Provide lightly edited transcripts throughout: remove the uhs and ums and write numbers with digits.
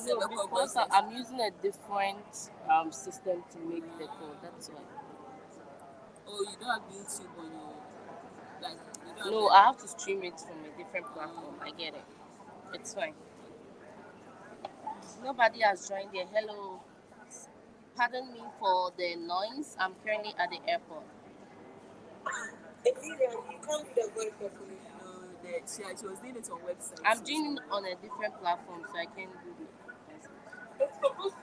use a local voice. I'm using a different system to make the call. That's why. Oh, you don't have YouTube on your like. You don't No, have I have to stream it from a different platform. I get it. It's fine. Nobody has joined here. Hello. Pardon me for the noise. I'm currently at the airport. Emilia, you can't do the voice properly. No, that she was doing it on website. I'm doing it on a different platform, so I can do it. It's supposed to.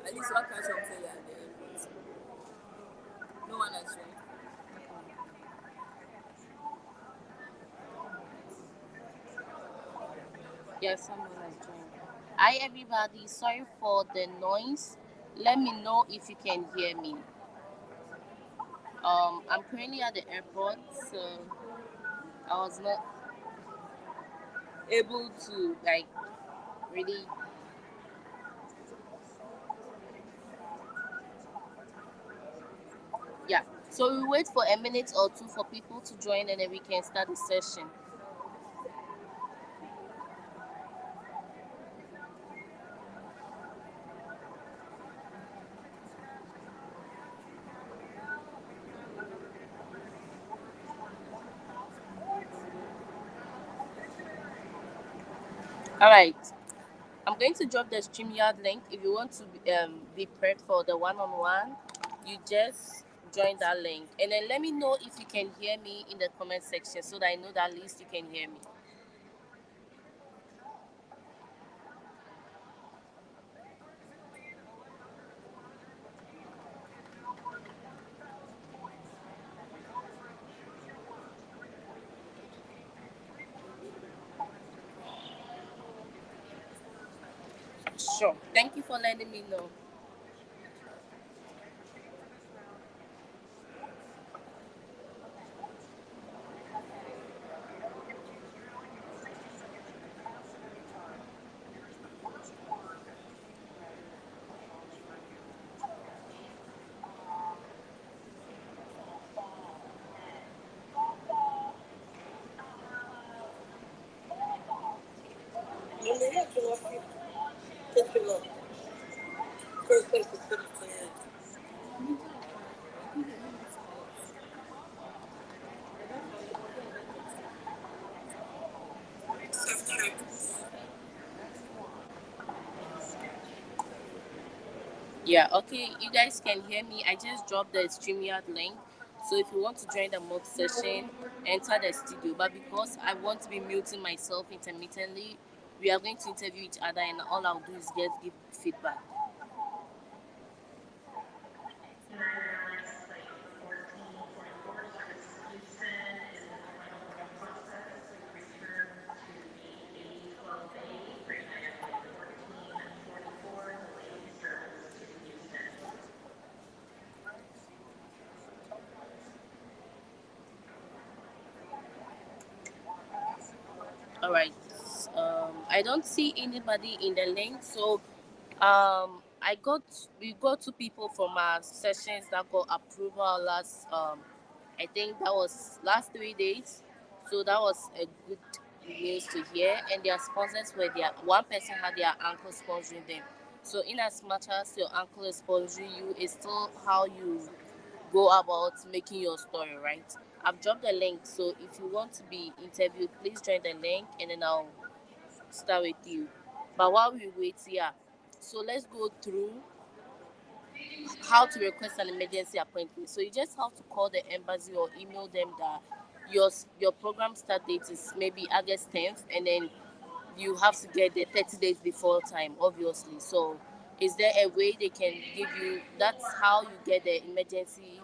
At least one catch up say at the airport. No one has joined. Yes, someone has joined. Hi, everybody. Sorry for the noise. Let me know if you can hear me. I'm currently at the airport, so I was not able to like really. Yeah. So we wait for a minute or two for people to join, and then we can start the session. All right. I'm going to drop the StreamYard link. If you want to be prepped for the one-on-one, you just join that link. And then let me know if you can hear me in the comment section so that I know that at least you can hear me. Sure. Thank you for letting me know. And they have to walk you. Take you long. First place to put it for you. Yeah, okay. You guys can hear me. I just dropped the StreamYard link. So if you want to join the mock session, enter the studio. But because I want to be muting myself intermittently, we are going to interview each other, and all I'll do is just give feedback. All right. I don't see anybody in the link, so we got two people from our sessions that got approval last. I think that was last 3 days, so that was a good news to hear. And their sponsors were their one person had their uncle sponsoring them. So in as much as your uncle is sponsoring you, it's still how you go about making your story, right? I've dropped the link, so if you want to be interviewed, please join the link and then I'll start with you. But while we wait, yeah, so let's go through how to request an emergency appointment. So you just have to call the embassy or email them that your program start date is maybe August 10th, and then you have to get there 30 days before time, obviously. So is there a way they can give you? That's how you get the emergency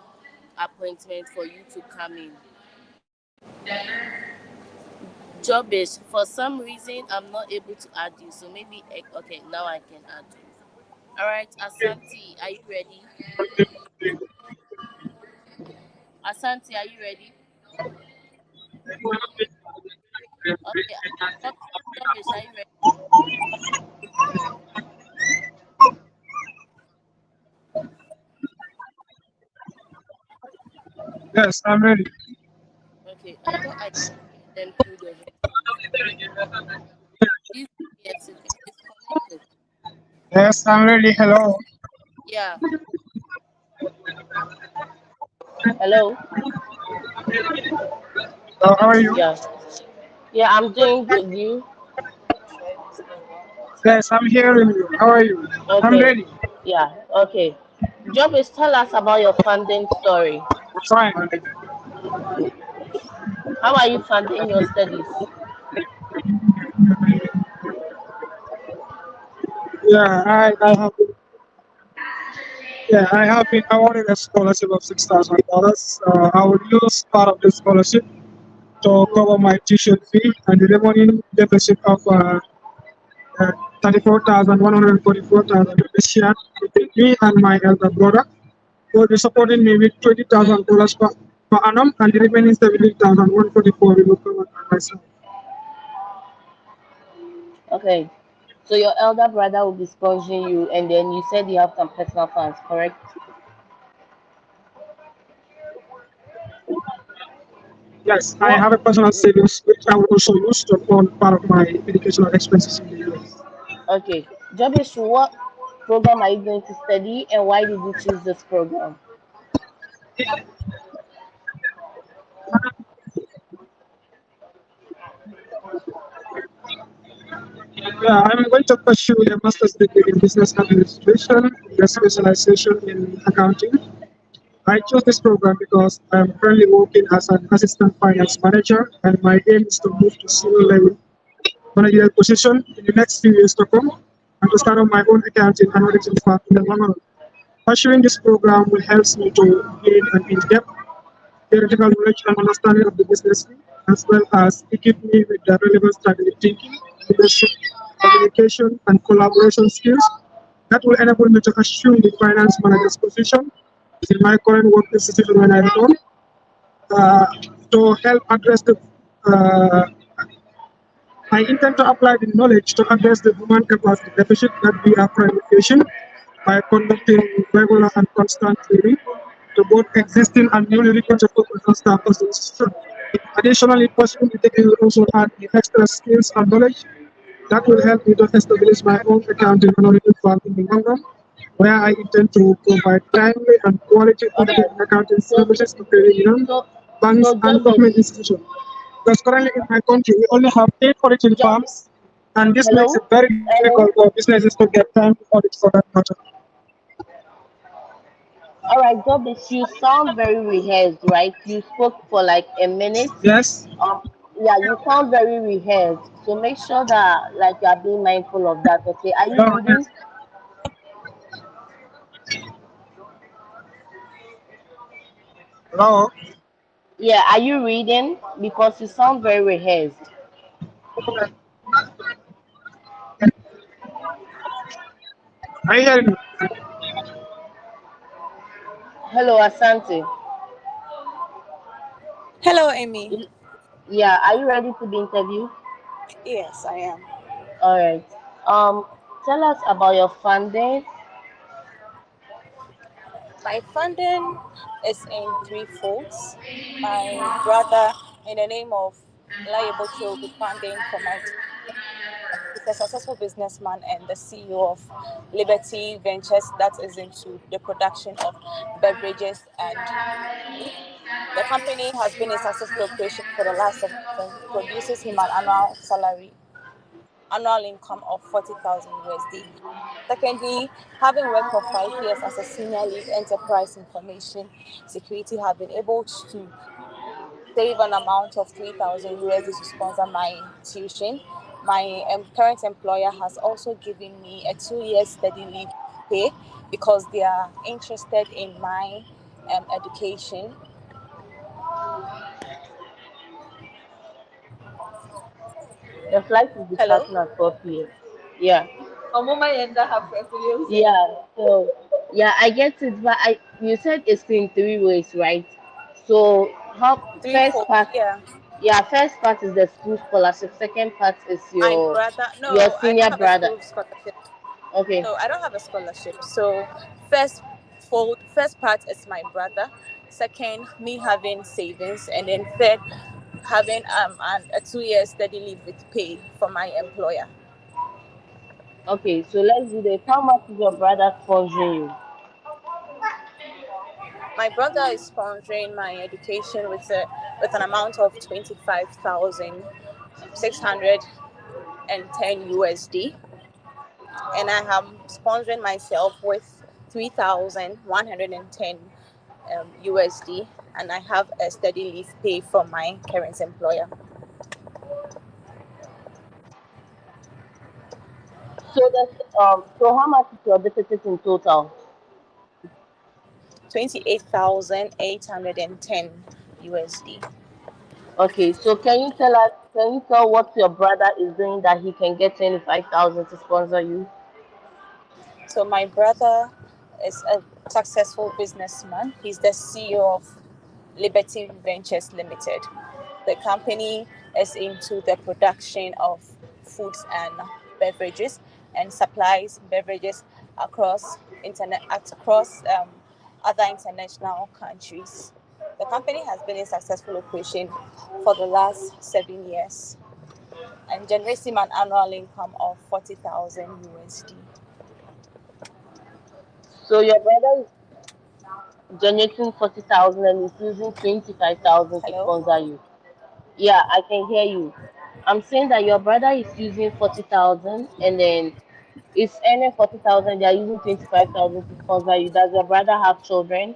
appointment for you to come in. Jobbish, for some reason I'm not able to add you, so maybe okay, now I can add you. All right, Asanti, are you ready? Asanti, are you ready? Okay, Jobbish, are you ready? Yes, I'm ready. Okay, I thought I hear them through the headphones. This yes, it's connected. Yes, I'm ready. Hello. Yeah. Hello. How are you? Yeah. Yeah, I'm doing good. You? Yes, I'm hearing you. How are you? I'm Okay. ready. Yeah. Okay. Job is tell us about your funding story. Fine. How are you funding your studies? Yeah, I have I have been awarded a scholarship of $6,000. I will use part of the scholarship to cover my tuition fee and the remaining deficit of 34,144 is shared between me and my elder brother, who will be supporting me with $20,000 per annum, and the remaining 17,144 will be covered by myself. Okay. So your elder brother will be sponsoring you, and then you said you have some personal funds, correct? Yes, I What? have a personal savings which I will also use to fund part of my educational expenses in the US. Okay. Job is what program are you going to study, and why did you choose this program? Yeah, I'm going to pursue a master's degree in business administration with a specialization in accounting. I chose this program because I'm currently working as an assistant finance manager, and my aim is to move to senior level managerial position in the next few years to come, and to start on my own accounting and auditing firm in the long run. Pursuing this program will help me to gain an in-depth theoretical knowledge and understanding of the business, as well as equip me with the relevant strategic thinking, leadership, communication, and collaboration skills that will enable me to assume the finance manager's position in my current work institution when I return, uh, to help address the uh, I intend to apply the knowledge to address the human capacity deficit that we are currently facing by conducting regular and constant training to both existing and newly recruited professional staff of the institution. Additionally, pursuing the degree will also add the extra skills and knowledge that will help me to establish my own accounting and auditing firm in the long run, where I intend to provide timely and quality Okay. auditing and accounting So services to credit unions, so banks, so and job is government institutions. Because currently in my country, we only have 8 auditing job. firms, and this makes it Hello. very difficult Hello. for businesses to get time to audit for that matter. All right, Gobis, you sound very rehearsed, right? You spoke for like a minute. Yes? Um, yeah, you sound very rehearsed. So make sure that like you are being mindful of that. Okay, are you No, reading? yes. Hello? Yeah, are you reading? Because you sound very rehearsed. I hear you. Hello, Asanti. Hello, Amy. Y- Yeah, are you ready to be interviewed? Yes, I am. All right. Um, Tell us about your funding. My funding is in three folds. My brother, in the name of Liable will be funding for my he's a successful businessman and the CEO of Liberty Ventures that is into the production of beverages and food. The company has been in successful operation for the last 7 years and produces him an annual income of 40,000 USD. Secondly, having worked for 5 years as a senior lead enterprise information security, have been able to save an amount of 3,000 USD to sponsor my tuition. My current employer has also given me a 2 year steady leave pay because they are interested in my education. The flight is Hello? departing at 4 p.m. Yeah. Ọmụma ya ndị ahapụ Yeah. So yeah, I get it, but I you said it's in three ways, right? So how first threefold, part, yeah. yeah, first part is the school scholarship. Second part is My brother, your no, I don't senior have a brother. school scholarship. Okay. No, I don't have a scholarship. So first part is my brother. Second, me having savings, and then third, having a 2 year steady leave with pay from my employer. Okay, so let's do this. How much is your brother sponsoring you? My brother is sponsoring my education with an amount of 25,610 USD, and I am sponsoring myself with 3,110 USD, and I have a steady leave pay from my current employer. So how much is your deficit in total? 28,810 USD. Okay, so can you tell what your brother is doing that he can get 25,000 to sponsor you? So my brother is a successful businessman. He's the CEO of Liberty Ventures Limited. The company is into the production of foods and beverages and supplies beverages across other international countries. The company has been in successful operation for the last 7 years and generates him an annual income of 40,000 USD. So your brother is generating 40,000 and is using 25,000 to Hello? sponsor you. Yeah, I can hear you. I'm saying that your brother is using 40,000 and then is earning 40,000. They are using 25,000 to sponsor you. Does your brother have children?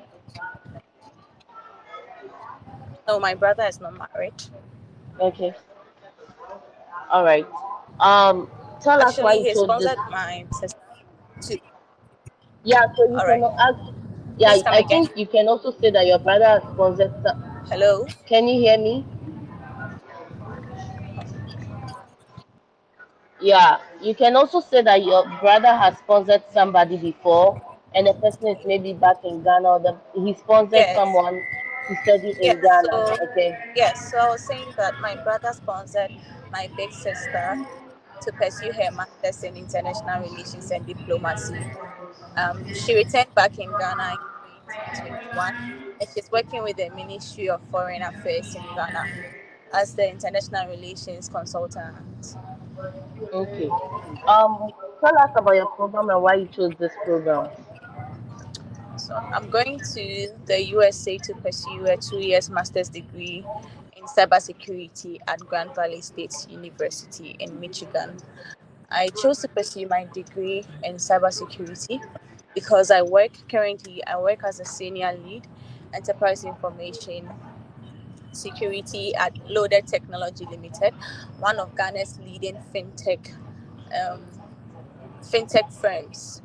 No, my brother is not married. Okay, all right. Tell us why Actually, you he chose this. sponsored my sister too. Yeah, so you All can right. ask. Yeah, Please come I again. think you can also say that your brother has sponsored. Hello. Can you hear me? Yeah, you can also say that your brother has sponsored somebody before, and the person is maybe back in Ghana, or he sponsored Yes. someone to study in Yes. Ghana. So Okay. yes. So I was saying that my brother sponsored my big sister to pursue her masters in international relations and diplomacy. She returned back in Ghana in 2021, and she's working with the Ministry of Foreign Affairs in Ghana as the international relations consultant. Okay. Tell us about your program and why you chose this program. So I'm going to the USA to pursue a 2 year master's degree in cybersecurity at Grand Valley State University in Michigan. I chose to pursue my degree in cybersecurity because I work as a senior lead enterprise information security at Loaded Technology Limited, one of Ghana's leading um, fintech firms.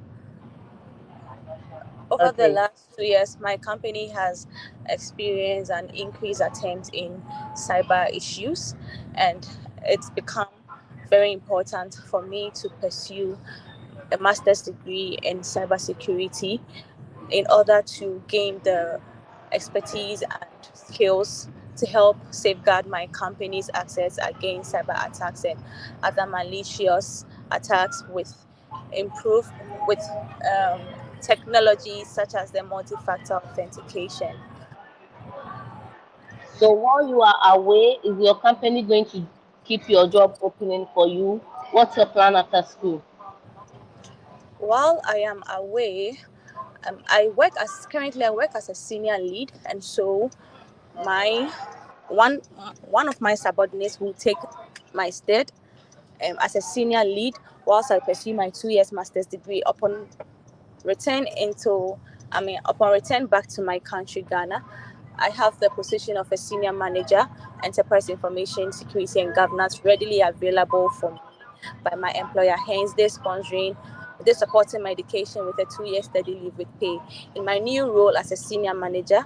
Over the Okay. last 2 years, my company has experienced an increased attempt in cyber issues, and it's become very important for me to pursue a master's degree in cybersecurity in order to gain the expertise and skills to help safeguard my company's assets against cyber attacks and other malicious attacks improve with technologies such as the multi-factor authentication. So while you are away, is your company going to keep your job opening for you? What's your plan after school? While I am away, I work as a senior lead, and so my one one of my subordinates will take my stead as a senior lead whilst I pursue my 2 years master's degree. Return into upon return back to my country, Ghana, I have the position of a senior manager, enterprise information security and governance readily available for me by my employer. Hence, they're supporting my education with a 2 year study leave with pay. In my new role as a senior manager,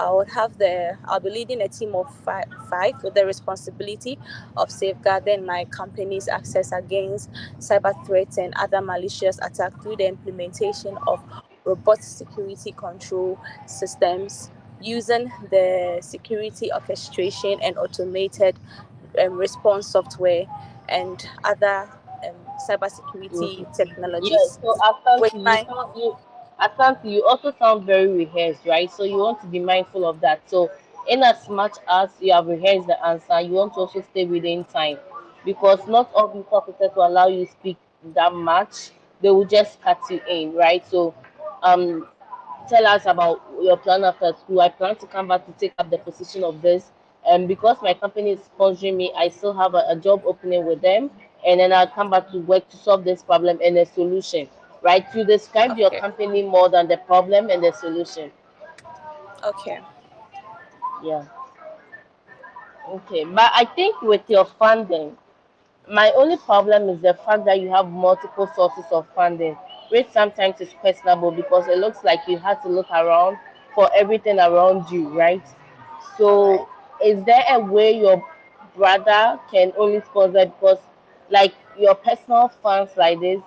I'll be leading a team of five with the responsibility of safeguarding my company's access against cyber threats and other malicious attacks through the implementation of robust security control systems using the security orchestration and automated response software and other cybersecurity Okay. Yeah. technologies. So With my Asante, you also sound very rehearsed, right? So you want to be mindful of that. So In as much as you have rehearsed the answer, you want to also stay within time because not all visa officers will allow you to speak that much. They will just cut you in, right? So, um, tell us about your plan after school. I plan to come back to take up the position of this. And because my company is sponsoring me, I still have a job opening with them. And then I'll come back to work to solve this problem and the solution, right? You describe your Okay. company more than the problem and the solution. Okay. Yeah. Okay. But I think with your funding, my only problem is the fact that you have multiple sources of funding, which sometimes is questionable because it looks like you have to look around for everything around you, right? All So, right. is there a way your brother can only sponsor because, like, your personal funds like this,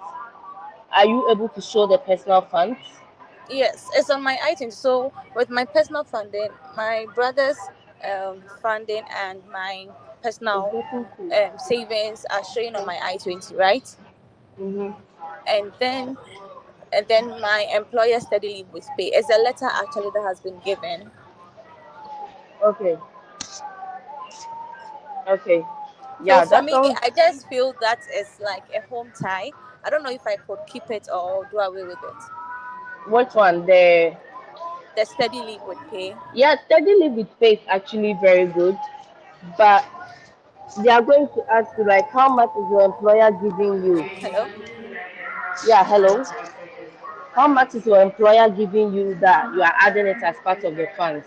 are you able to show the personal funds? Yes, it's on my iTunes. So with my personal funding, my brother's funding, and my It's personal getting cool. savings are showing on my I-20, right? Mm-hmm. And then my employer steady leave with pay. It's a letter actually that has been given. Okay. Okay. So Yeah, for that me, sounds. I just feel that it's like a home tie. I don't know if I could keep it or do away with it. Which one? The. The steady leave with pay. Yeah, steady live with faith actually very good, but they are going to ask you like how much is your employer giving you? Hello. Yeah, hello. How much is your employer giving you that you are adding it as part of the funds?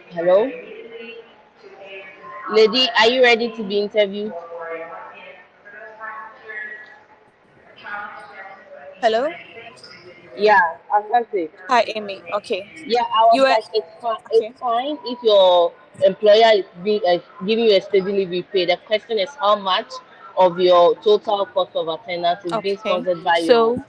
Hello, lady, are you ready to be interviewed? Hello. Yeah, Asante. Hi, Amy. Okay. Yeah, I was You were like, it's fine. It's okay. fine if your employer is giving you a steady leave pay. The question is how much of your total cost of attendance is being Okay. sponsored by your. So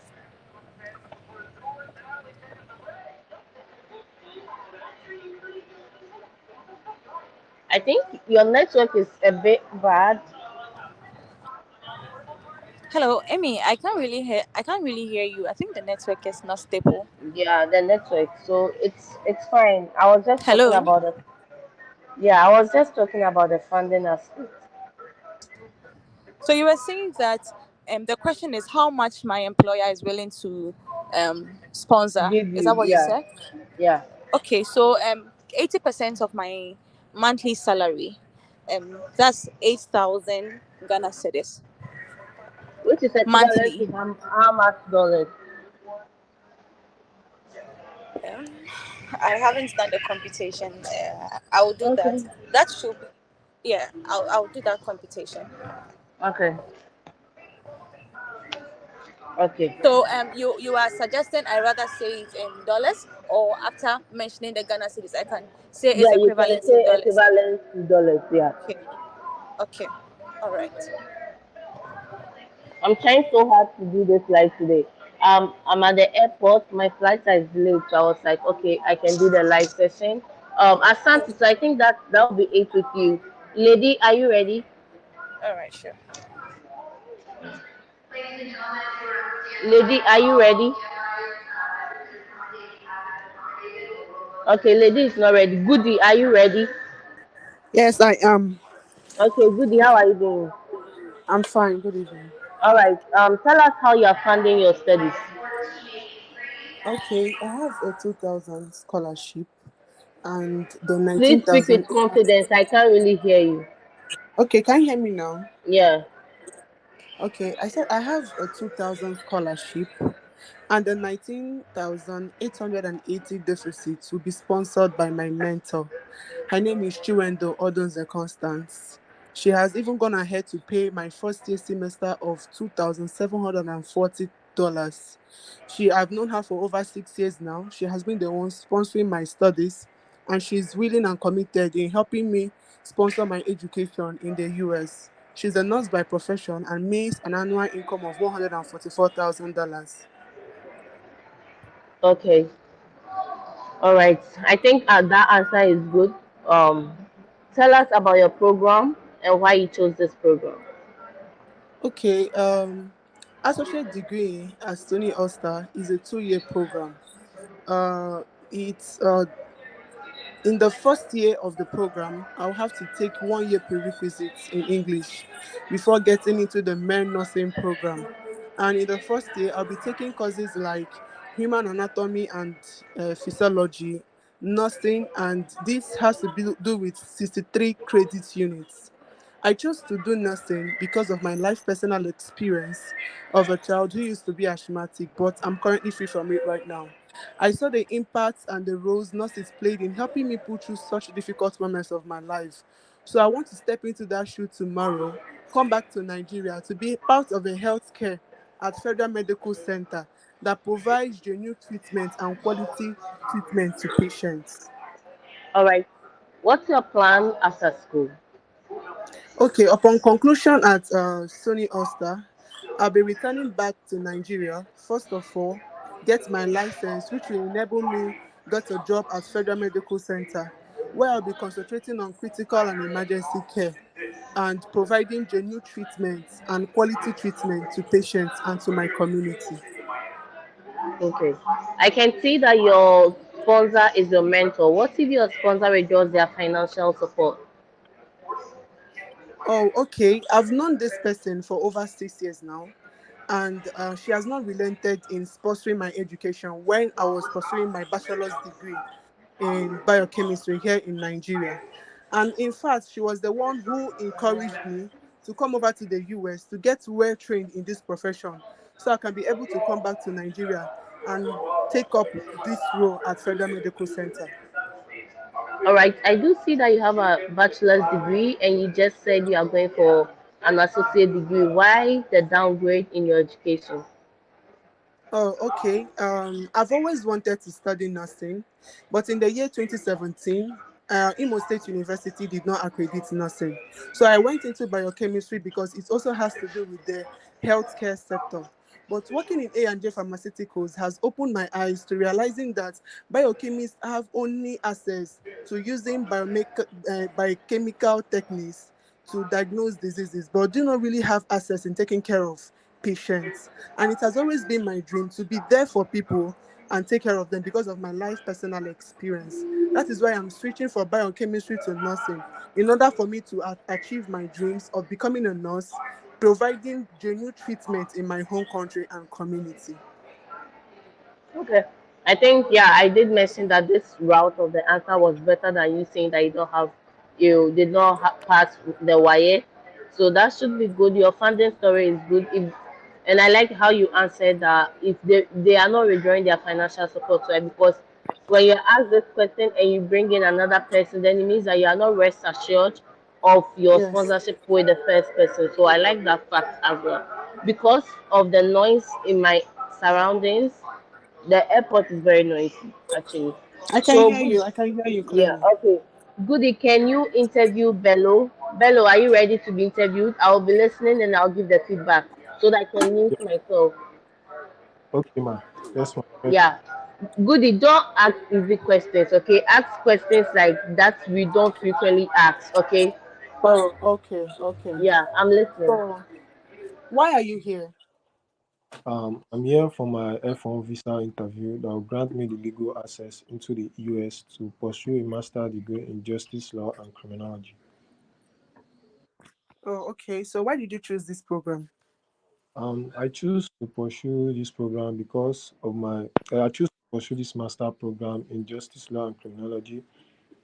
I think your network is a bit bad. hello, Amy. I can't really hear you. I think the network is not stable. Yeah, the network. So it's fine. I was just talking Hello. about the. Yeah, I was just talking about the funding aspect. So you were saying that the question is how much my employer is willing to sponsor. Give Is you, that what you yeah, said? yeah, Okay. So 80% of my monthly salary, that's 8,000 Ghana cedis which is equivalent monthly. to how much dollars? Um, I haven't done the computation. I will do that. Okay, That should be, yeah. I'll do that computation. okay, okay. So you are suggesting I rather say it in dollars, or after mentioning the Ghana cedis I can say it's Yeah, you can equivalent in say dollars. equivalent to dollars. Yeah, Okay. Okay. All right. I'm trying so hard to do this live today. I'm at the airport. My flight is delayed, so I was like, okay, I can do the live session. Asanti, so I think that will be it with you. Lady, are you ready? All right. Sure. Lady, are you ready? Okay, lady is not ready. Goody, are you ready? Yes, I am. Okay, Goody, how are you doing? I'm fine. Good evening. All right. Tell us how you are funding your studies. Okay, I have a 2,000 scholarship and the Please speak with 19,000. confidence. I can't really hear you. Okay, can you hear me now? Yeah. Okay, I said I have a 2,000 scholarship and the 19,880 deficit will be sponsored by my mentor. Her name is Chiwendo Odunze Constance. She has even gone ahead to pay my first year semester of $2,740. I've known her for over 6 years now. She has been the one sponsoring my studies, and she's willing and committed in helping me sponsor my education in the US. She's a nurse by profession and makes an annual income of $144,000. Okay. All right. I think that answer is good. Um, Tell us about your program and why you chose this program. Okay, associate degree at Stony Ulster is a 2-year program. Uh, it's in the first year of the program, I'll have to take 1 year prerequisites in English before getting into the men nursing program. And in the first year, I'll be taking courses like human anatomy and physiology, nursing, and this has to do with 63 credit units. I chose to do nursing because of my life personal experience of a child who used to be asthmatic, but I'm currently free from it right now. I saw the impacts and the roles nurses played in helping me pull through such difficult moments of my life. So I want to step into that shoe tomorrow, come back to Nigeria to be part of a healthcare at Federal Medical Center that provides genuine treatment and quality treatment to patients. All right. What's your plan after school? Okay, upon conclusion at Sony Ulster, I'll be returning back to Nigeria. First of all, get my license, which will enable me get a job at Federal Medical Center, where I'll be concentrating on critical and emergency care and providing genuine treatment and quality treatment to patients and to my community. Okay. I can see that your sponsor is your mentor. What if your sponsor reduces their financial support? Oh, okay. I've known this person for over 6 years now, and she has not relented in sponsoring my education when I was pursuing my bachelor's degree in biochemistry here in Nigeria. And in fact, she was the one who encouraged me to come over to the US to get well trained in this profession so I can be able to come back to Nigeria and take up this role at Federal Medical Center. All right. I do see that you have a bachelor's degree and you just said you are going for an associate degree. Why the downgrade in your education? Oh, okay. I've always wanted to study nursing, but in the year 2017, Imo State University did not accredit nursing. So I went into biochemistry because it also has to do with the healthcare sector. But working in A&J Pharmaceuticals has opened my eyes to realizing that biochemists have only access to using biochemical techniques to diagnose diseases, but do not really have access in taking care of patients. And it has always been my dream to be there for people and take care of them because of my life personal experience. That is why I'm switching from biochemistry to nursing in order for me to achieve my dreams of becoming a nurse, providing genuine treatment in my home country and community. Okay. I think yeah, I did mention that this route of the answer was better than you saying that you did not pass the wire. So that should be good. Your funding story is good. And I like how you answered that if they are not withdrawing their financial support to it, because when you ask this question and you bring in another person, then it means that you are not rest assured of your Yes, sponsorship with the first person. So I like that fact as well. Because of the noise in my surroundings, the airport is very noisy, actually. I can So hear good. you. I can hear you Yeah, clearly. okay. Goody, can you interview Bellow? Bellow, are you ready to be interviewed? I'll be listening and I'll give the feedback so that I can mute Yeah, myself. okay, ma. Yes, ma. Yeah. Goody, don't ask easy questions, okay? Ask questions like that we don't frequently ask, okay? Oh, okay, okay. Yeah, I'm listening. So, why are you here? I'm here for my F1 visa interview that will grant me the legal access into the US to pursue a master degree in justice law and criminology. Oh, okay. So, why did you choose this program? I choose to pursue this program because of my. I choose to pursue this master program in justice law and criminology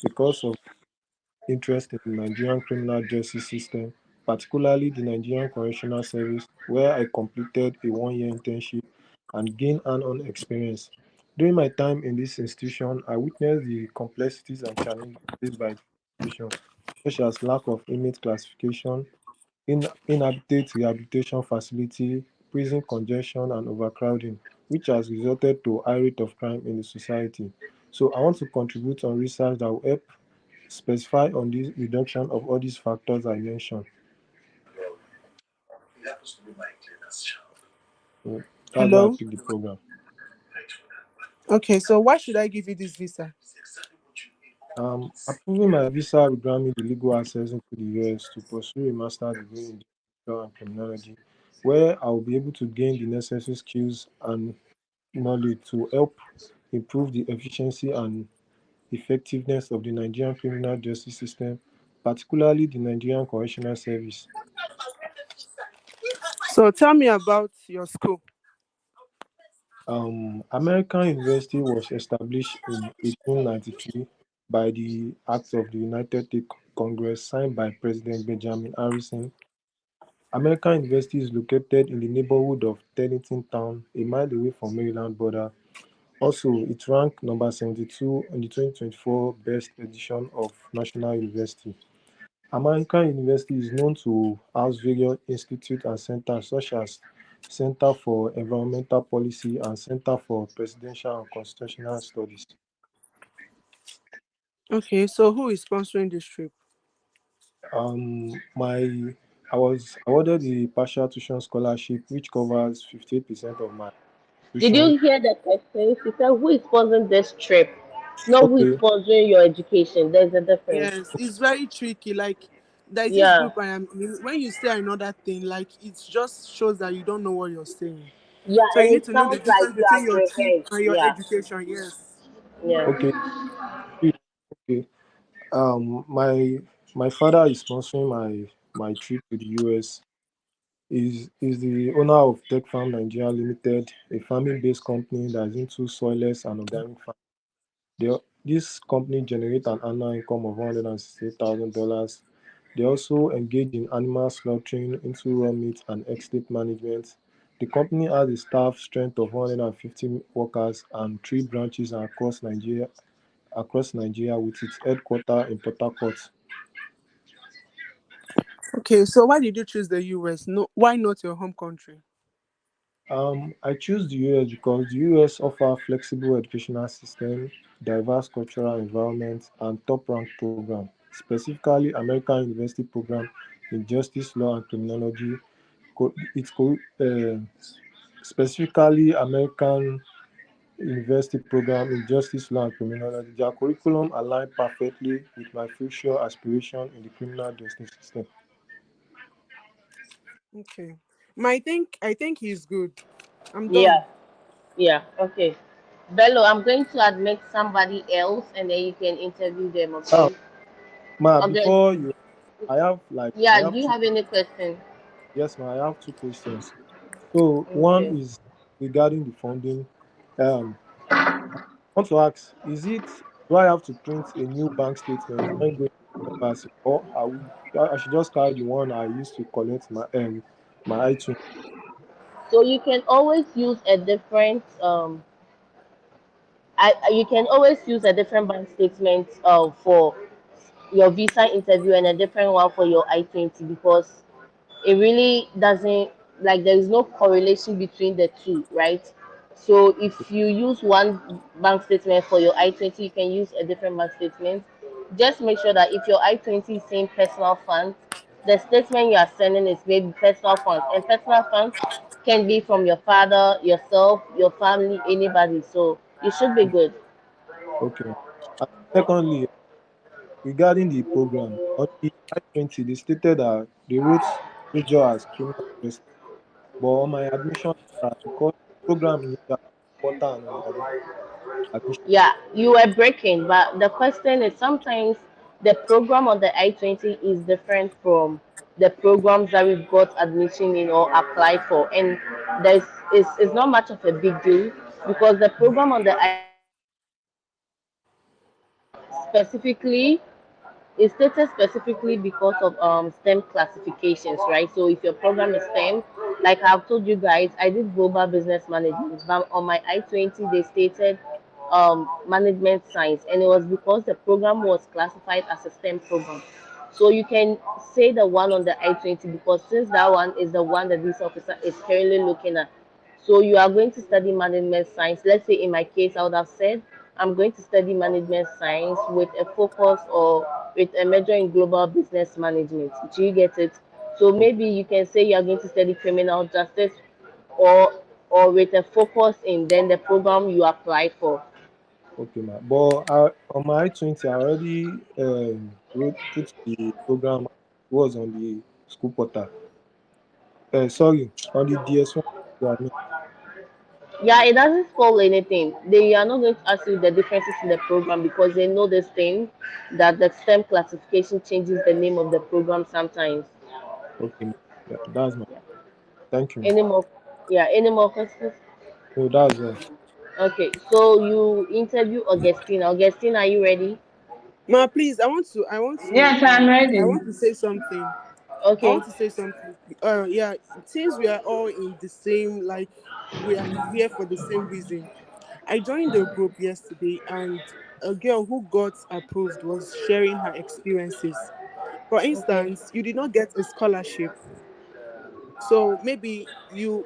because of interest in the Nigerian criminal justice system, particularly the Nigerian Correctional Service, where I completed a 1 year internship and gained on experience. During my time in this institution, I witnessed the complexities and challenges faced by the institution, such as lack of inmate classification, inhabited rehabilitation facility, prison congestion, and overcrowding, which has resulted to high rate of crime in the society. So I want to contribute on research that will help specify on the reduction of all these factors I mentioned. So that's why I Hello? picked the program. Okay, so why should I give you this visa? Approving my visa will grant me the legal access into the US to pursue a master's degree in law and criminology, where I will be able to gain the necessary skills and knowledge to help improve the efficiency and effectiveness of the Nigerian criminal justice system, particularly the Nigerian Correctional Service. So tell me about your school. American University was established in 1893 by the Act of the United States Congress signed by President Benjamin Harrison. American University is located in the neighborhood of Teddington Town, a mile away from Maryland border. Also, it ranked number 72 in the 2024 Best Edition of National University. American University is known to house various institutes and centers such as Center for Environmental Policy and Center for Presidential and Constitutional Studies. Okay, so who is sponsoring this trip? My I was awarded the partial tuition scholarship, which covers 58% of my Did tuition. you hear the question? She said, "Who is sponsoring this trip? Not who is Okay, sponsoring your education." There's a difference. Yes, it's very tricky. Like there's this Yeah, group I am in. When you say another thing, like it just shows that you don't know what you're saying. yeah, So you and need it to know the sounds like difference you between your trip apprehend. and your Yeah, education. Yes. yeah. okay, okay. My father is sponsoring my trip to the US. Is the owner of Tech Farm Nigeria Limited, a farming-based company that is into soilless and organic farming. This company generates an annual income of $168,000. They also engage in animal slaughtering into raw meat and estate management. The company has a staff strength of 150 workers and three branches across Nigeria with its headquarters in Port Harcourt. Okay, so why did you choose the US? No, why not your home country? I choose the US because the US offer flexible educational system, diverse cultural environment, and top-ranked program. Specifically, American University program in justice, law, and criminology. It's specifically American University program in justice, law, and criminology. Their curriculum align perfectly with my future aspiration in the criminal justice system. Okay. I think he's good. I'm done. Yeah, yeah. Okay. Bello, I'm going to admit somebody else and then you can interview them, Now, okay? Okay. before you, I Yeah, do have you two. have any question? Yes, I have two questions. So one Okay. is regarding the funding. Um, I want to ask, do I have to print a new bank statement when going to the embassy, or I should just carry the one I used to collect my iTunes? So you can always use a different you can always use a different bank statement for your visa interview and a different one for your I-20 because it really doesn't, like, there is no correlation between the two, right? So if you use one bank statement for your I-20, you can use a different bank statement. Just make sure that if your I-20 is saying personal funds, the statement you are sending is maybe personal funds, and personal funds can be from your father, yourself, your family, anybody. So you should be good. Okay. And secondly, regarding the program on the I-20, they stated that they wrote major as criminal justice, but on my admission letter, because the program needs water and undergraduate admission. Yeah, you were breaking, but the question is sometimes the program on the I-20 is different from the programs that we've got admission in or apply for. And there's it's not much of a big deal because the program on the specifically it's stated specifically because of STEM classifications, right? So if your program is STEM, like I've told you guys, I did global business management, but on my I-20 they stated management science, and it was because the program was classified as a STEM program. So you can say the one on the I-20 because since that one is the one that this officer is currently looking at. So you are going to study management science. Let's say in my case, I would have said I'm going to study management science with a focus or with a major in global business management. Do you get it? So Okay, maybe you can say you're going to study criminal justice or with a focus in then the program you apply for. okay, ma. But on my I-20, I already put the program was on the school portal. Sorry, on the DS1. Yeah, I mean, Yeah, it doesn't spoil anything. They are not going to ask you the differences in the program because they know this thing that the STEM classification changes the name of the program sometimes. Okay, yeah, that's my. Thank you. Any more? Yeah, any more questions? So that's all. Okay, so you interview Augustine. Augustine, are you ready? Ma, please, Yes, I'm I ready. want to say something. I Okay, want to say something. Yeah, since we are all in the same, like, we are here for the same reason. I joined the group yesterday, and a girl who got approved was sharing her experiences. For okay, instance, you did not get a scholarship, so maybe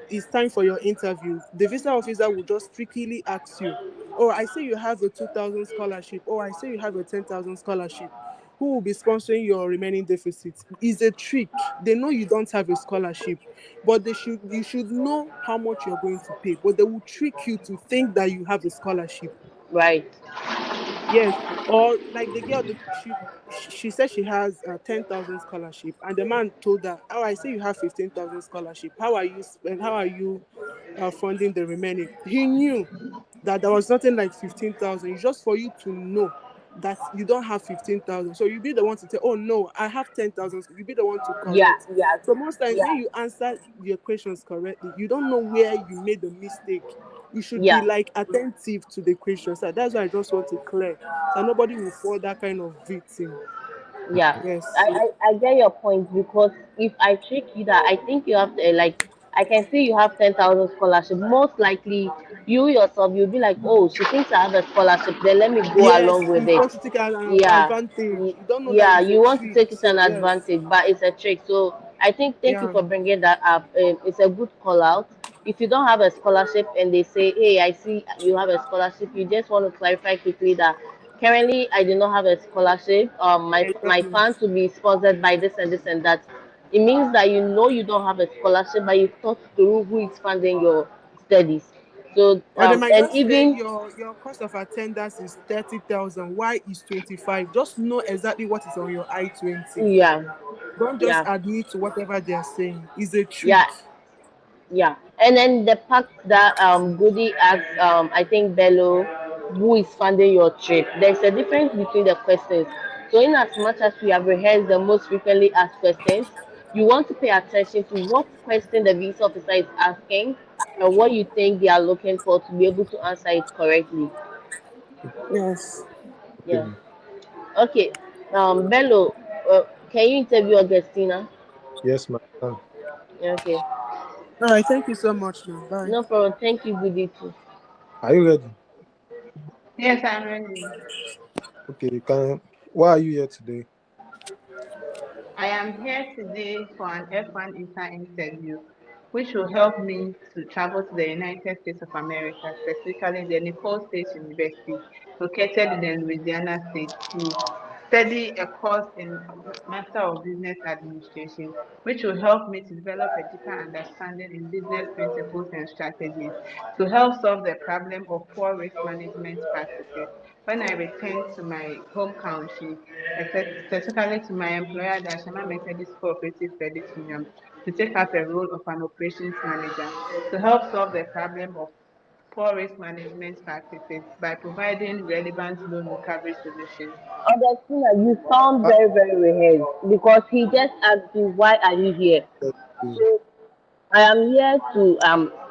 it's time for your interview. The visa officer will just strictly ask you, "Oh, I say you have a 2,000 scholarship. Oh, I say you have a 10,000 scholarship. Who will be sponsoring your remaining deficit?" Is a trick. They know you don't have a scholarship, but you should know how much you're going to pay. But they will trick you to think that you have a scholarship. right. Yes, or like the girl, she said she has a 10,000 scholarship, and the man told her, "Oh, I see you have 15,000 scholarship. How are you funding the remaining?" He knew that there was nothing like 15,000. It's just for you to know that you don't have 15,000. So you be the one to say, "Oh no, I have 10,000." You be the one to Yeah, correct. yeah, So most times when yeah, you answer your questions correctly, you don't know where you made the mistake. You should be yeah, like attentive to the questions. So that's why I just want to clear, so nobody will fall that kind of victim. yeah. Yes. I get your point because if I trick you that I think you have to, like, I can see you have 10,000 scholarship. Most likely, you yourself, you'll be like, oh, she thinks I have a scholarship. Then let me go along Yes, with you it. want to take an Yeah, advantage. You don't know that yeah, it's a you want to trick. take it So an yes. advantage, but it's a trick. So I think thank you Yeah. for bringing that up. It's a good call out. If you don't have a scholarship and they say, hey, I see you have a scholarship, you just want to clarify quickly that currently I do not have a scholarship. My Exactly. funds will be sponsored by this and that. It means that you know you don't have a scholarship, but you thought through who is funding your studies. So Or they might and just say even your cost of attendance is 30,000. Why is 25? Just know exactly what is on your I-20. yeah, Don't just yeah, admit to whatever they are saying. It's a yeah. trick. Yeah, and then the fact that Goody asks, I think Bellow, who is funding your trip. There's a difference between the questions. So, in as much as we have rehearsed the most frequently asked questions, you want to pay attention to what question the visa officer is asking and what you think they are looking for to be able to answer it correctly. Yes. Okay, Yeah. ma'am. Okay. Bello, can you interview Augustina? Yes, ma'am. Okay. All right. Thank you so much, man. Bye. No problem. Thank you, Goody too. Are you ready? Yes, I'm ready. Okay, can. Why are you here today? I am here today for an F1 inter interview, which will help me to travel to the United States of America, specifically the Nicole State University, located in the Louisiana state, to study a course in Master of Business Administration, which will help me to develop a deeper understanding in business principles and strategies to help solve the problem of poor risk management practices when I return to my home country, specifically to my employer, the Ashama Methodist Cooperative Credit Union, to take up a role of an operations manager to help solve the problem of poor risk management practices by providing relevant loan recovery solutions. Augustina, you sound Ah, very, very rehearsed because he just asked you, why are you here? yes, okay. So I am here to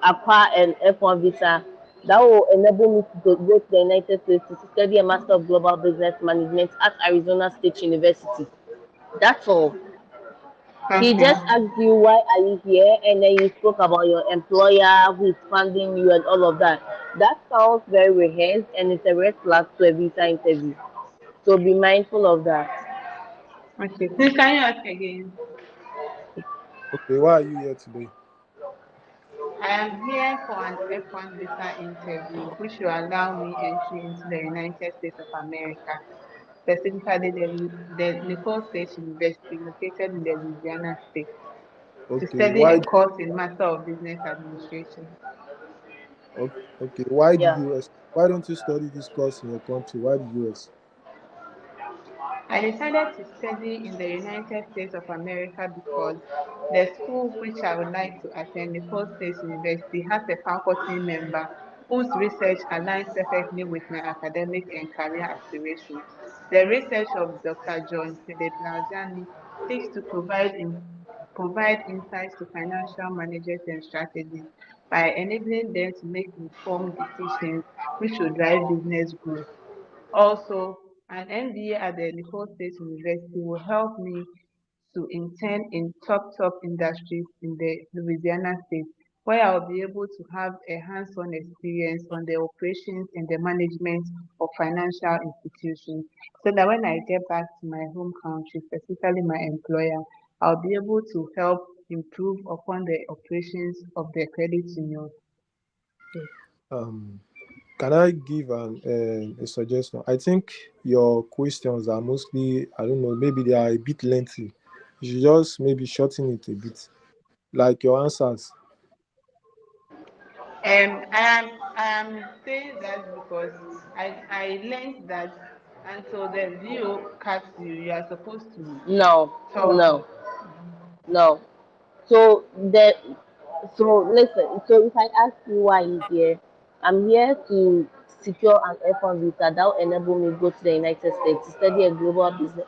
acquire an F1 visa that will enable me to go to the United States to study a Master of Global Business Management at Arizona State University. That's all. He Okay. just asked you, why are you here? And then you spoke about your employer who is funding you and all of that. That sounds very rehearsed and it's a red flag to a visa interview. So be mindful of that. Okay. Please can you ask again? Okay, why are you here today? I am here for an F1 visa interview, which will allow me entry into the United States of America, specifically the Nicole State University located in the Louisiana state, to Okay, study a course in Master of Business Administration. okay, why the Yeah. US? Why don't you study this course in your country? Why the US? I decided to study in the United States of America because the school which I would like to attend, Nicole State University, has a faculty member whose research aligns perfectly with my academic and career aspirations. The research of Dr. John Philip Laljani seeks to provide insights to financial managers and strategists by enabling them to make informed decisions which will drive business growth. Also, an MBA at the Nicole State University will help me to intern in top industries in the Louisiana state, where I'll be able to have a hands-on experience on the operations and the management of financial institutions, so that when I get back to my home country, specifically my employer, I'll be able to help improve upon the operations of the credit union. Yes. Um, can I give a suggestion? I think your questions are mostly, I don't know, maybe they are a bit lengthy. You should just maybe shorten it a bit, like your answers. I am saying that because I learned that until the video cuts you, you are supposed to No, talk. no, no. So the so listen. So if I ask you why you here, I'm here to secure an F1 visa that will enable me to go to the United States to study a global business,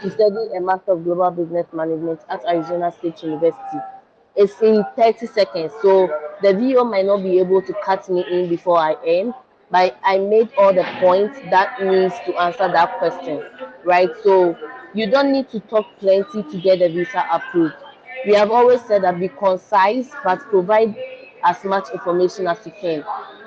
to study a Master of Global Business Management at Arizona State University. It's in 30 seconds, so the video might not be able to cut me in before I end, but I made all the points that needs to answer that question, right? So you don't need to talk plenty to get the visa approved. We have always said that be concise, but provide as much information as you can.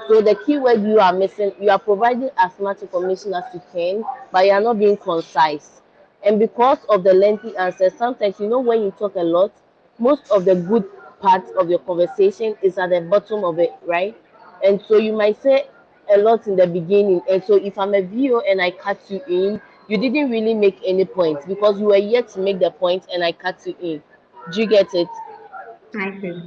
So the keyword you are missing, you are providing as much information as you can, but you are not being concise. And because of the lengthy answers, sometimes you know when you talk a lot, most of the good parts of your conversation is at the bottom of it, right? And so you might say a lot in the beginning. And so if I'm a viewer and I cut you in, you didn't really make any points because you were yet to make the point and I cut you in. Do you get it? Okay.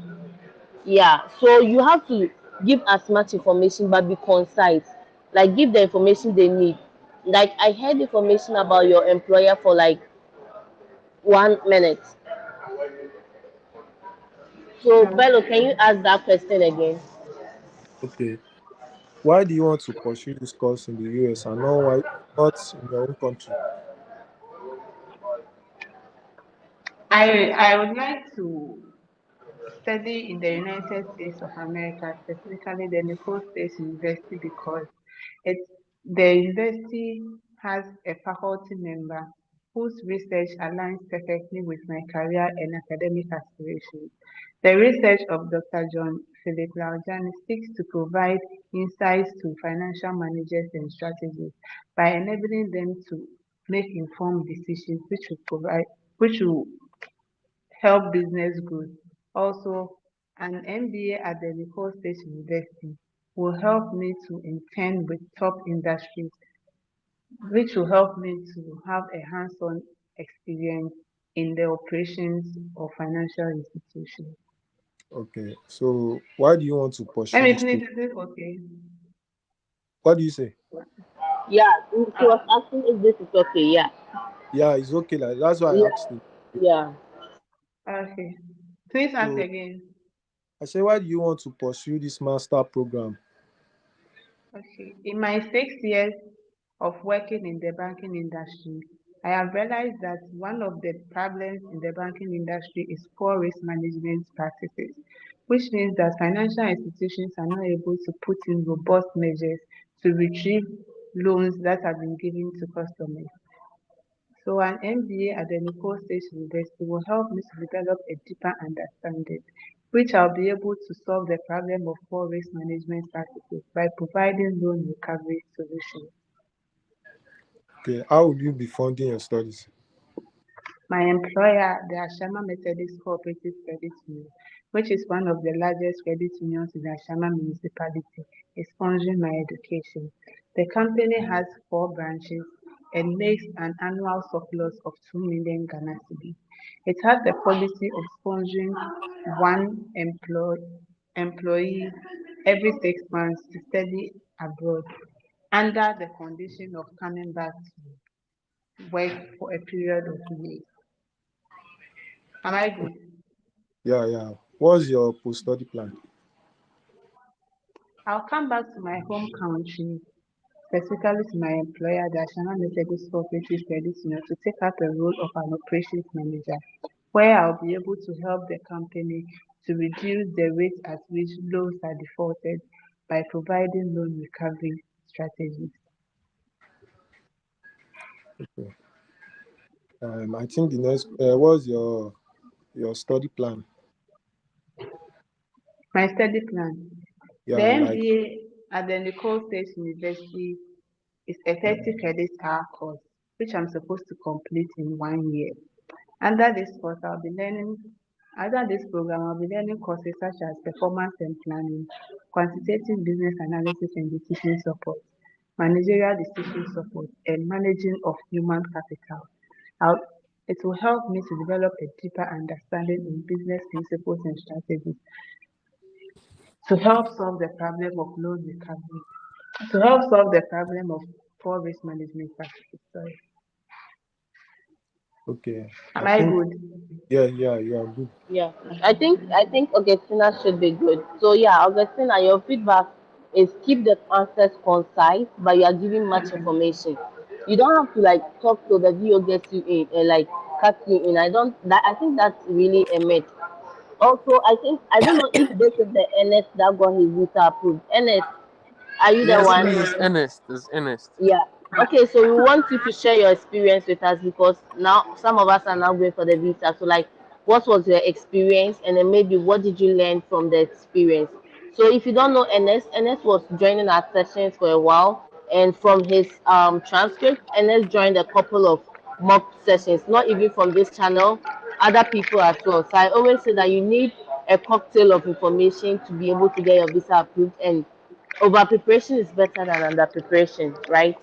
Yeah. So you have to give as much information but be concise. Like give the information they need. Like I heard information about your employer for like 1 minute. So Bello, can you ask that question again? Okay. Why do you want to pursue this course in the US and not in your own country? I would like to study in the United States of America, specifically the Nicole State University, because it the university has a faculty member whose research aligns perfectly with my career and academic aspirations. The research of Dr. John Philip Laljani seeks to provide insights to financial managers and strategists by enabling them to make informed decisions which will help business growth. Also, an MBA at the Nicole State University will help me to intern with top industries, which will help me to have a hands-on experience in the operations of financial institutions. Okay. So why do you want to Let pursue me this finish program? this. Okay. What do you say? Yeah, she Uh, was asking if this is okay. Yeah. Yeah, it's okay. Like that's why I Yeah. asked it. Yeah. okay. Please ask So again. I say, why do you want to pursue this master program? Okay. In my 6 years of working in the banking industry, I have realized that one of the problems in the banking industry is poor risk management practices, which means that financial institutions are not able to put in robust measures to retrieve loans that have been given to customers. So an MBA at the Nicole State University will help me to develop a deeper understanding, which I'll be able to solve the problem of poor risk management practices by providing loan recovery solutions. Okay, how will you be funding your studies? My employer, the Ashama Methodist Cooperative Credit Union, which is one of the largest credit unions in the Ashama municipality, is sponsoring my education. The company has 4 branches and makes an annual surplus of 2 million Ghana cedis. It has the policy of sponsoring one employee every 6 months to study abroad under the condition of coming back to work for a period of years. Am I good? Yeah, yeah. What's your post-study plan? I'll come back to my home country, specifically to my employer, the National Methodist Cooperative Credit Union, to take up a role of an operations manager, where I'll be able to help the company to reduce the rate at which loans are defaulted by providing loan recovery strategies. Okay. I think the next. What's your study plan? My study plan. The Yeah, like MBA at the Nicole State University is a 30 credit hour course, which I'm supposed to complete in 1 year. Under this course, under this program, I'll be learning courses such as performance and planning, quantitative business analysis and decision support, managerial decision support, and managing of human capital. I'll, it will help me to develop a deeper understanding in business principles and strategies to help solve the problem of loan recovery, to help solve the problem of poor risk management practices. Sorry. okay. I Am I think good? yeah, yeah, you are good. Yeah, I think Augustina should be good. So yeah, Augustina, your feedback is keep the answers concise, but you are giving much information. You don't have to like talk so the video gets you in and like cut you in. I think that's really a myth. Also, I don't know if this is the NS that got his visa approved. NS, are you the Yes, one? please. Ernest. It's Ernest. Yeah. Okay, so we want you to share your experience with us because now some of us are now going for the visa. So, like, what was your experience, and then maybe what did you learn from the experience? So, if you don't know NS was joining our sessions for a while, and from his transcript, NS joined a couple of mock sessions, not even from this channel, other people as well. So, I always say that you need a cocktail of information to be able to get your visa approved, and over preparation is better than under preparation, right?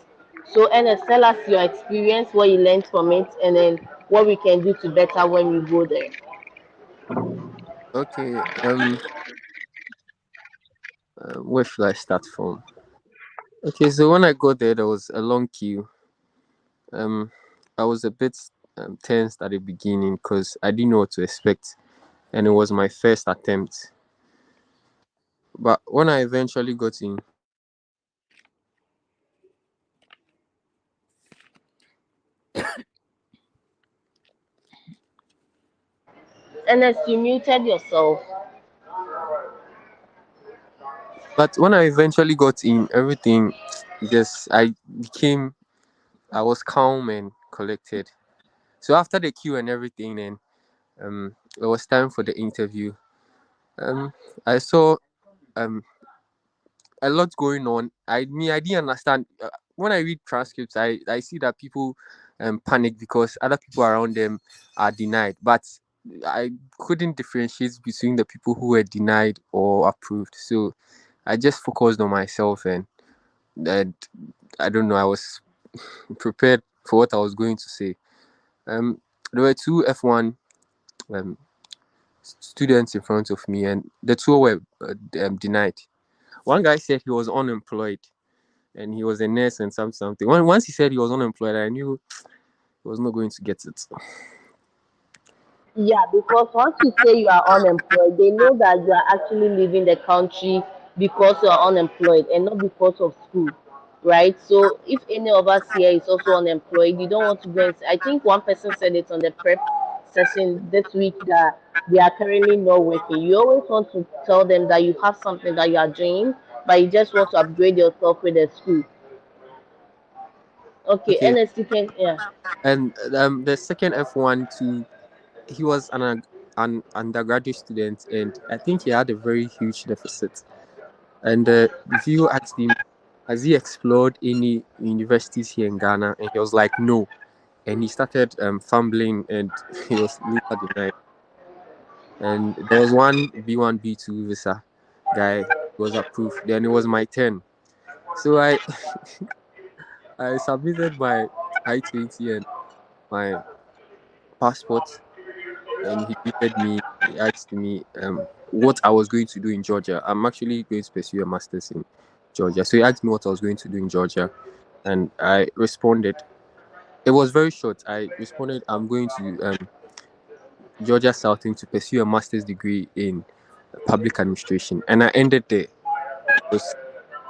So, Ernest, tell us your experience, what you learned from it, and then what we can do to better when we go there. Okay. Where should I start from? Okay. So when I got there, there was a long queue. Um, I was a bit tensed at the beginning because I didn't know what to expect, and it was my first attempt. But when I eventually got in, Ernest, you muted yourself. but when I eventually got in, everything just became I was calm and collected. So after the queue and everything, then it was time for the interview. Um, I saw um a lot going on. I didn't understand. When I read transcripts, I see that people panic because other people around them are denied, but I couldn't differentiate between the people who were denied or approved. So I just focused on myself, and I don't know. I was prepared for what I was going to say. There were two F1 um, students in front of me, and the two were denied. One guy said he was unemployed and he was a nurse and something. Once he said he was unemployed, I knew he was not going to get it. Yeah, because once you say you are unemployed, they know that you are actually leaving the country because you are unemployed and not because of school, right? So if any of us here is also unemployed, you don't want to go and. I think one person said it on the prep session this week that they are currently not working. You always want to tell them that you have something that you are doing, but you just want to upgrade yourself with the school. Okay, Okay, NSC can, yeah. and the second F1 too, he was an undergraduate student, and I think he had a very huge deficit. And the reviewer asked him, "Has he explored any universities here in Ghana?" And he was like, "No." And he started fumbling, and he was later denied. And there was one B1 B2 visa guy was approved. Then it was my turn. So I submitted my I-20 and my passport, and he greeted me. He asked me what I was going to do in Georgia. I'm actually going to pursue a master's in Georgia. So he asked me what I was going to do in Georgia, and I responded. It was very short. I responded, I'm going to Georgia Southern to pursue a master's degree in public administration, and I ended there because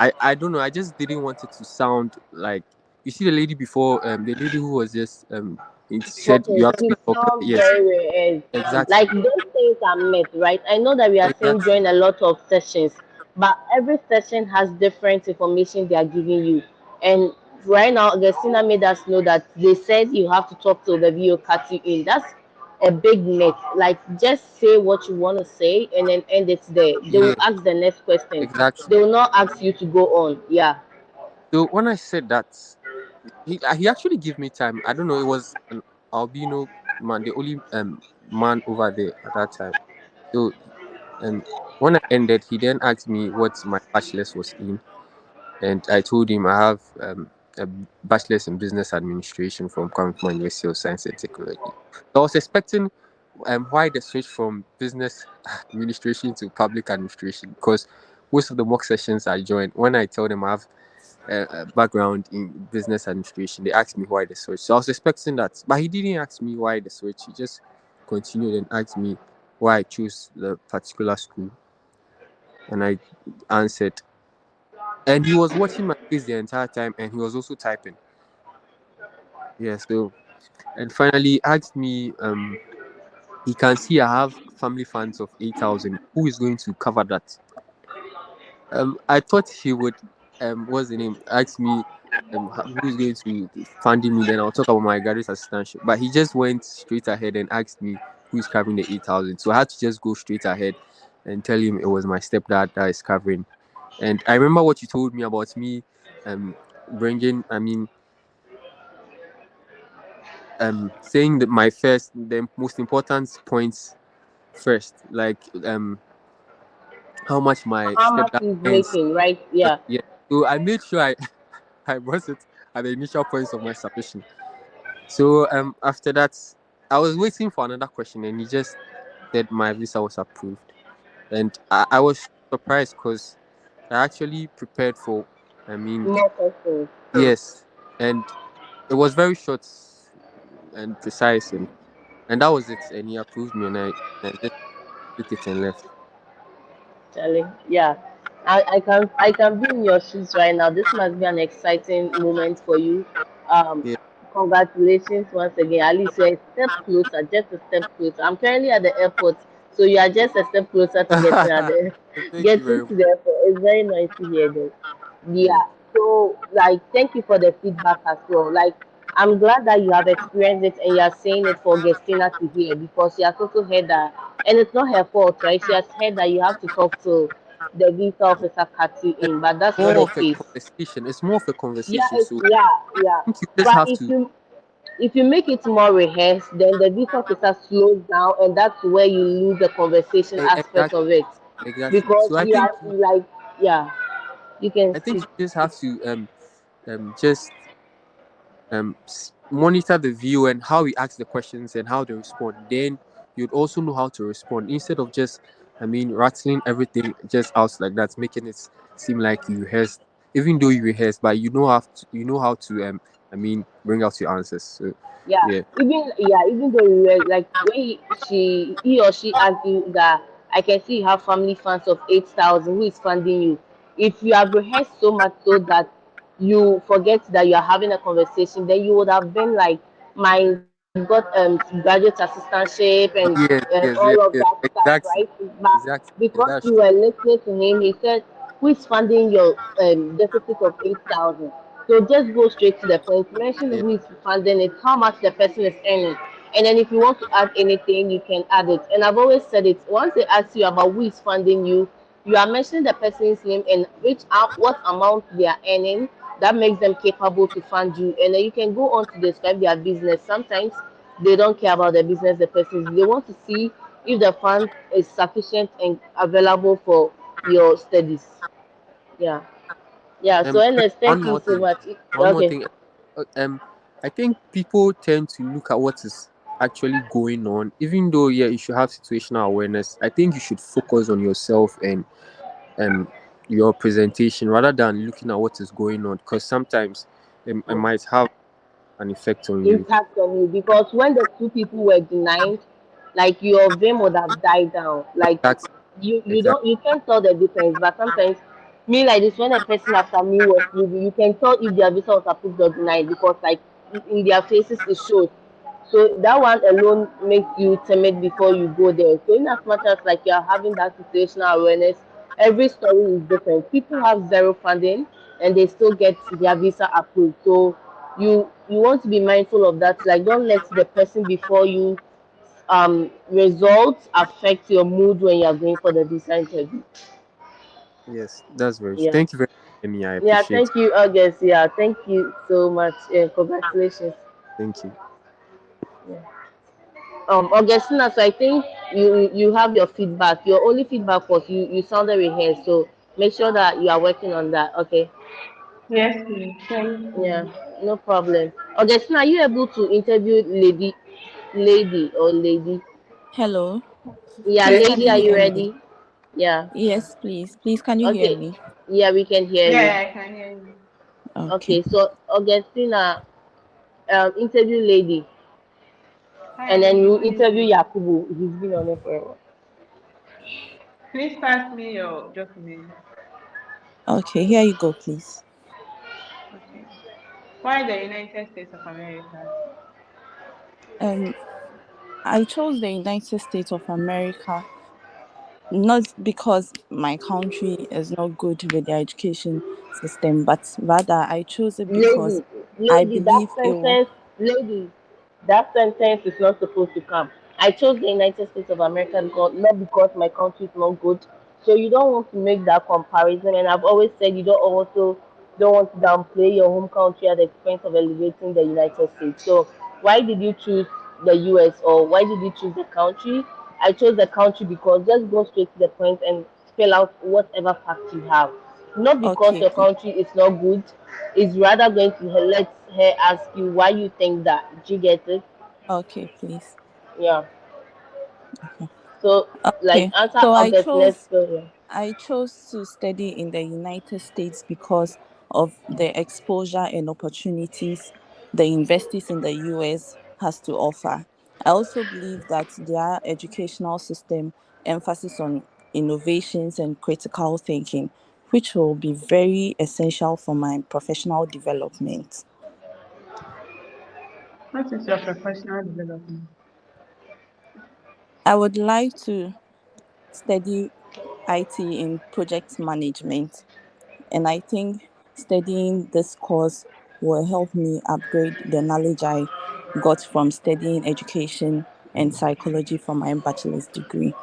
I don't know. I just didn't want it to sound like, you see the lady before, the lady who was just it said you Okay, have to you be talking. sound Yes, very, very exactly, like those things are myth, right? I know that we are saying exactly. join a lot of sessions, but every session has different information they are giving you. And right now, Augustina made us know that they said you have to talk to the video cut you in. That's a big myth. Like just say what you want to say and then end it there. They will Yeah, ask the next question. exactly. They will not ask you to go on. Yeah. So when I said that, he actually gave me time. I don't know. It was an albino man, the only man over there at that time. So um, when I ended, he then asked me what my bachelor's was in, and I told him I have a bachelor's in business administration from Kwame University of Science and Technology. So I was expecting why the switch from business administration to public administration, because most of the mock sessions I joined, when I tell them I have a background in business administration, they asked me why the switch. So I was expecting that, but he didn't ask me why the switch. He just continued and asked me why I chose the particular school, and I answered. And he was watching my face the entire time, and he was also typing. Yeah. So and finally he asked me, he can see I have family funds of 8,000. Who is going to cover that? I thought he would, what's the name? Ask me, who is going to funding me? Then I'll talk about my graduate assistantship. But he just went straight ahead and asked me who is covering the 8,000. So I had to just go straight ahead and tell him it was my stepdad that is covering. And I remember what you told me about me, bringing. I mean, saying that the most important points first, like how much my How much stepdad he's earns. making, right? Yeah. Yeah. So I made sure I I brought it at the initial points of my submission. So after that, I was waiting for another question, and he just said my visa was approved, and I was surprised because I actually prepared for. I mean, More questions. yes, and it was very short and precise, and that was it. And he approved me, and I just took it and left. Charlie. Yeah. I can be in your shoes right now. This must be an exciting moment for you. Um Yeah. Congratulations once again. At least you're a step closer, just a step closer. I'm currently at the airport, so you are just a step closer to getting at the Thank you getting very much. to the airport. It's very nice to hear this. Yeah. Yeah. So like thank you for the feedback as well. Like I'm glad that you have experienced it and you are saying it for Gestina to hear because she has also heard that and it's not her fault, right? She has heard that you have to talk to the visa officer cut you And in, but that's not more the of a case. conversation. It's more of a Yeah, conversation. it's So yeah. I think you just But have if to. you make it more rehearsed, then the visa officer slows down, and that's where you lose the conversation aspect Exactly. of it, Exactly. because So you are like, yeah, you can I think speak. you just have to just monitor the view and how we ask the questions and how they respond. Then you'd also know how to respond instead of just, I mean, rattling everything just out like that, making it seem like you rehearsed, even though you rehearsed, but you know how to I mean, bring out your answers. So Yeah, yeah. even though you were like when he or she asked you that I can see you have family funds of 8,000. Who is funding you? If you have rehearsed so much so that you forget that you are having a conversation, then you would have been like, my got graduate assistantship and Yes, all yes, of yes, that yes. stuff, right? Exactly. But Exactly. because That's you true. were listening to him, he said, "Who is funding your deficit of 8,000?" So just go straight to the point. Mention Yeah. who is funding it, how much the person is earning, and then if you want to add anything, you can add it. And I've always said it. Once they ask you about who is funding you, you are mentioning the person's name and what amount they are earning. That makes them capable to fund you, and then you can go on to describe their business. Sometimes they don't care about the business the person is. They want to see if the fund is sufficient and available for your studies. Yeah. Yeah. So, Ernest, One thank you more so thing. much. One more Okay. thing. Uh, Um, I think people tend to look at what is actually going on, even though yeah, you should have situational awareness. I think you should focus on yourself and um your presentation rather than looking at what is going on, because sometimes it might have. an effect on you. impact on you, because when the two people were denied, like your vein would have died down. Like Exactly. you Exactly. don't, you can't tell the difference. But sometimes me like this, when a person after me was leaving, you can tell if their visa was approved or denied, because like in their faces it shows. So that one alone makes you timid before you go there. So in as much as like you're having that situational awareness, every story is different. People have zero funding and they still get their visa approved. So you want to be mindful of that. Like don't let the person before you results affect your mood when you're going for the visa interview. Yes, that's very true. Yeah. Thank you very much, Amy. I Yeah, appreciate it. thank you, August. Yeah, thank you so much. Congratulations. Thank you. Yeah. Augustina, so I think you have your feedback. Your only feedback was you sounded rehearsed, so make sure that you are working on that. Okay. Yes, please. Thank Yeah, you. no problem. Augustina, are you able to interview lady? Hello, Yeah, please Yes, can lady, you are please. you hear me? ready? Yeah. Yes, please. Please can you hear Okay. me? Yeah, we can hear you. Yeah, I can hear you. Okay. Okay, so Augustina, interview lady, Hi, and then lady. you Good interview evening. Yakubu. He's been on it for a while. Please pass me your documents. Okay, here you go, please. Okay. Why the United States of America? Um, I chose the United States of America not because my country is not good with their education system, but rather I chose it because Lady, I lady, that believe it will. sentence, lady, that sentence is not supposed to come. I chose the United States of America because not because my country is not good. So you don't want to make that comparison. And I've always said you don't want to downplay your home country at the expense of elevating the United States. So why did you choose the US, or why did you choose the country? I chose the country because just go straight to the point and spell out whatever facts you have. Not because Okay, your please. country is not good, it's rather going to let her ask you why you think that. Do you get it? Okay, please. Yeah. So, like, Okay, answer so August next story. I chose to study in the United States because of the exposure and opportunities the universities in the US has to offer. I also believe that their educational system emphasis on innovations and critical thinking, which will be very essential for my professional development. What is your professional development? I would like to study IT in project management, and I think studying this course will help me upgrade the knowledge I got from studying education and psychology for my bachelor's degree.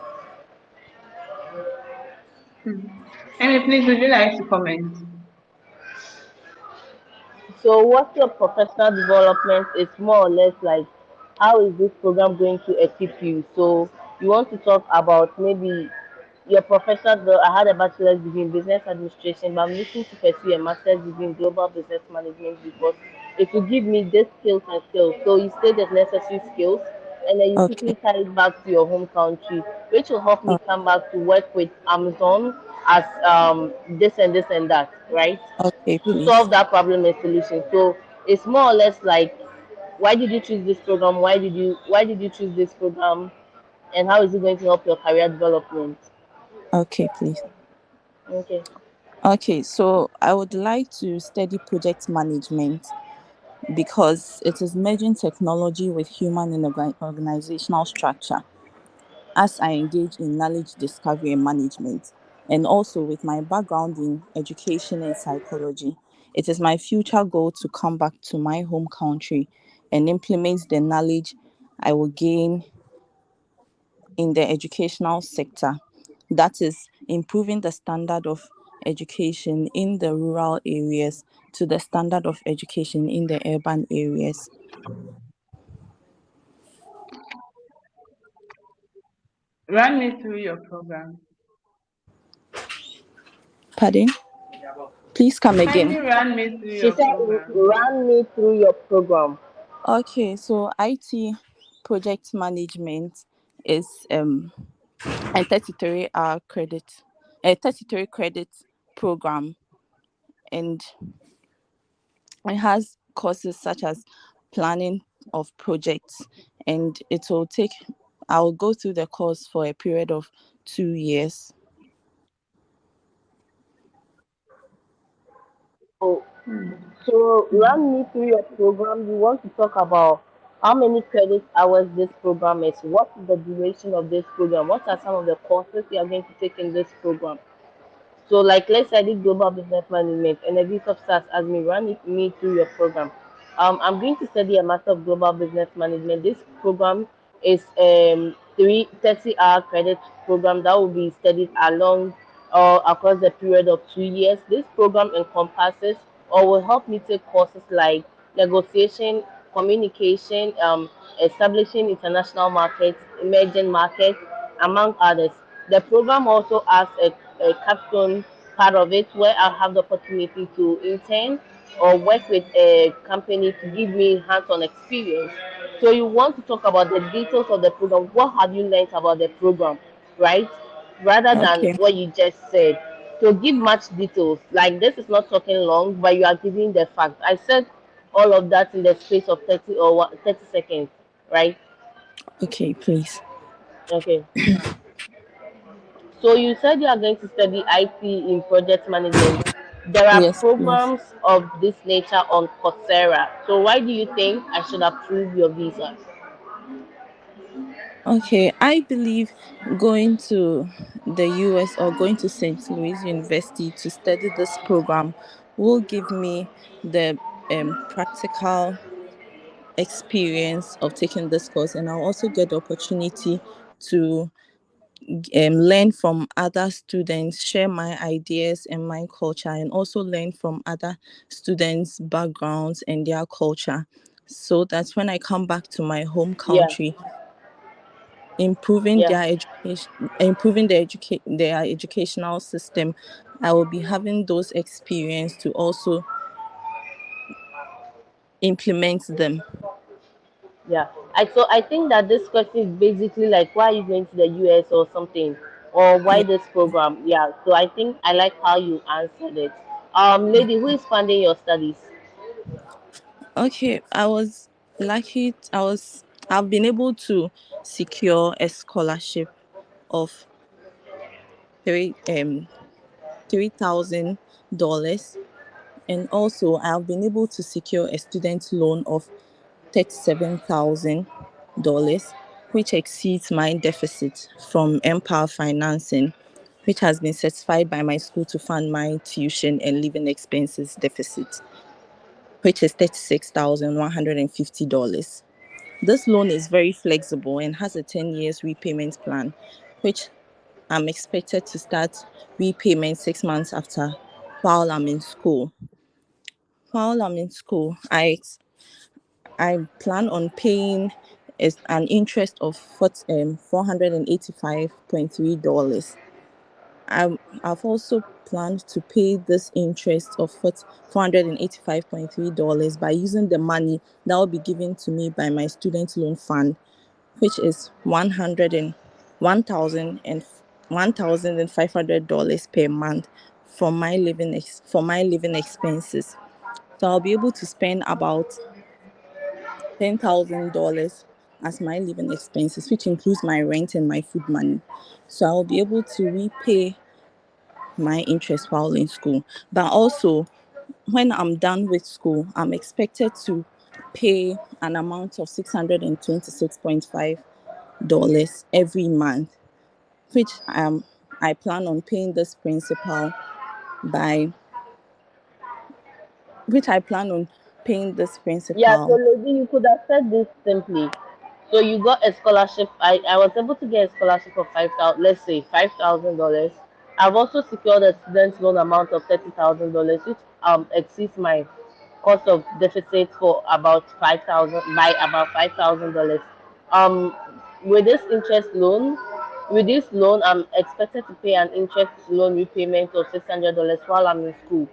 Hmm. Amy, please, would you like to comment? So, what's your professional development? It's more or less like how is this program going to equip you? So, you want to talk about maybe your professional. I had a bachelor's degree in business administration, but I'm looking to pursue a master's degree in global business management because it will give me these skills and skills. So, you say the necessary skills, and then you Okay. quickly tie it back to your home country, which will help me Oh, come back to work with Amazon as this and this and that, right? okay, To please. solve that problem and solution. So it's more or less like why did you choose this program? Why did you choose this program? And how is it going to help your career development? Okay, please. Okay. Okay, so I would like to study project management because it is merging technology with human and organizational structure. As I engage in knowledge discovery and management, and also with my background in education and psychology. It is my future goal to come back to my home country and implement the knowledge I will gain in the educational sector. That is, improving the standard of education in the rural areas to the standard of education in the urban areas. Run me through your program. Pardon? Please come again. Kindly run me through She your said, program. run me through your program. Okay, so IT project management is a 33-hour credit, a 33 credit program, and it has courses such as planning of projects, and it will take. I'll go through the course for a period of 2 years. So, so run me through your program. You want to talk about how many credit hours this program is, what is the duration of this program, what are some of the courses you are going to take in this program. So, like, let's say I did global business management, and a bit of SAS as me run it me through your program. I'm going to study a master of global business management. This program is 30-hour credit program that will be studied along or across the period of 2 years. This program encompasses or will help me take courses like negotiation, communication, establishing international markets, emerging markets, among others. The program also has a capstone part of it where I have the opportunity to intern or work with a company to give me hands-on experience. So you want to talk about the details of the program. What have you learned about the program, right? Rather than Okay. what you just said. So give much details. Like this is not talking long, but you are giving the fact. I said all of that in the space of 30 seconds, right? Okay, please. Okay. So you said you are going to study IT in project management. There are Yes, please. programs of this nature on Coursera. So why do you think I should approve your visa? Okay, I believe going to the US or going to St. Louis University to study this program will give me the practical experience of taking this course, and I'll also get the opportunity to learn from other students, share my ideas and my culture, and also learn from other students' backgrounds and their culture, so that when I come back to my home Yeah, country, improving yeah, their education, improving their educational system, I will be having those experience to also implement them. yeah. I think that this question is basically like why are you going to the US or something, or why Yeah. this program? Yeah. So I think I like how you answered it. Lady, who is funding your studies? Okay, I've been able to secure a scholarship of three um $3,000, and also I've been able to secure a student loan of $37,000, which exceeds my deficit from Empower Financing, which has been certified by my school to fund my tuition and living expenses deficit, which is $36,150. This loan is very flexible and has a 10 years repayment plan, which I'm expected to start repayment 6 months after while I'm in school. While I'm in school, I plan on paying is an interest of $485.3. I've also planned to pay this interest of $485.3 by using the money that will be given to me by my student loan fund, which is 1,500 per month for my living expenses. So I'll be able to spend about $10,000 as my living expenses, which includes my rent and my food money. So I'll be able to repay my interest while in school. But also, when I'm done with school, I'm expected to pay an amount of $626.5 every month, which I plan on paying this principal by which I plan on paying this Yeah, so principal. lady, you could have said this simply. So you got a scholarship. I was able to get a scholarship of 5,000, let's say $5,000. I've also secured a student loan amount of $30,000, which exceeds my cost of deficit for about 5,000 by about $5,000. Um, with this interest loan, with this loan, I'm expected to pay an interest loan repayment of $600 while I'm in school.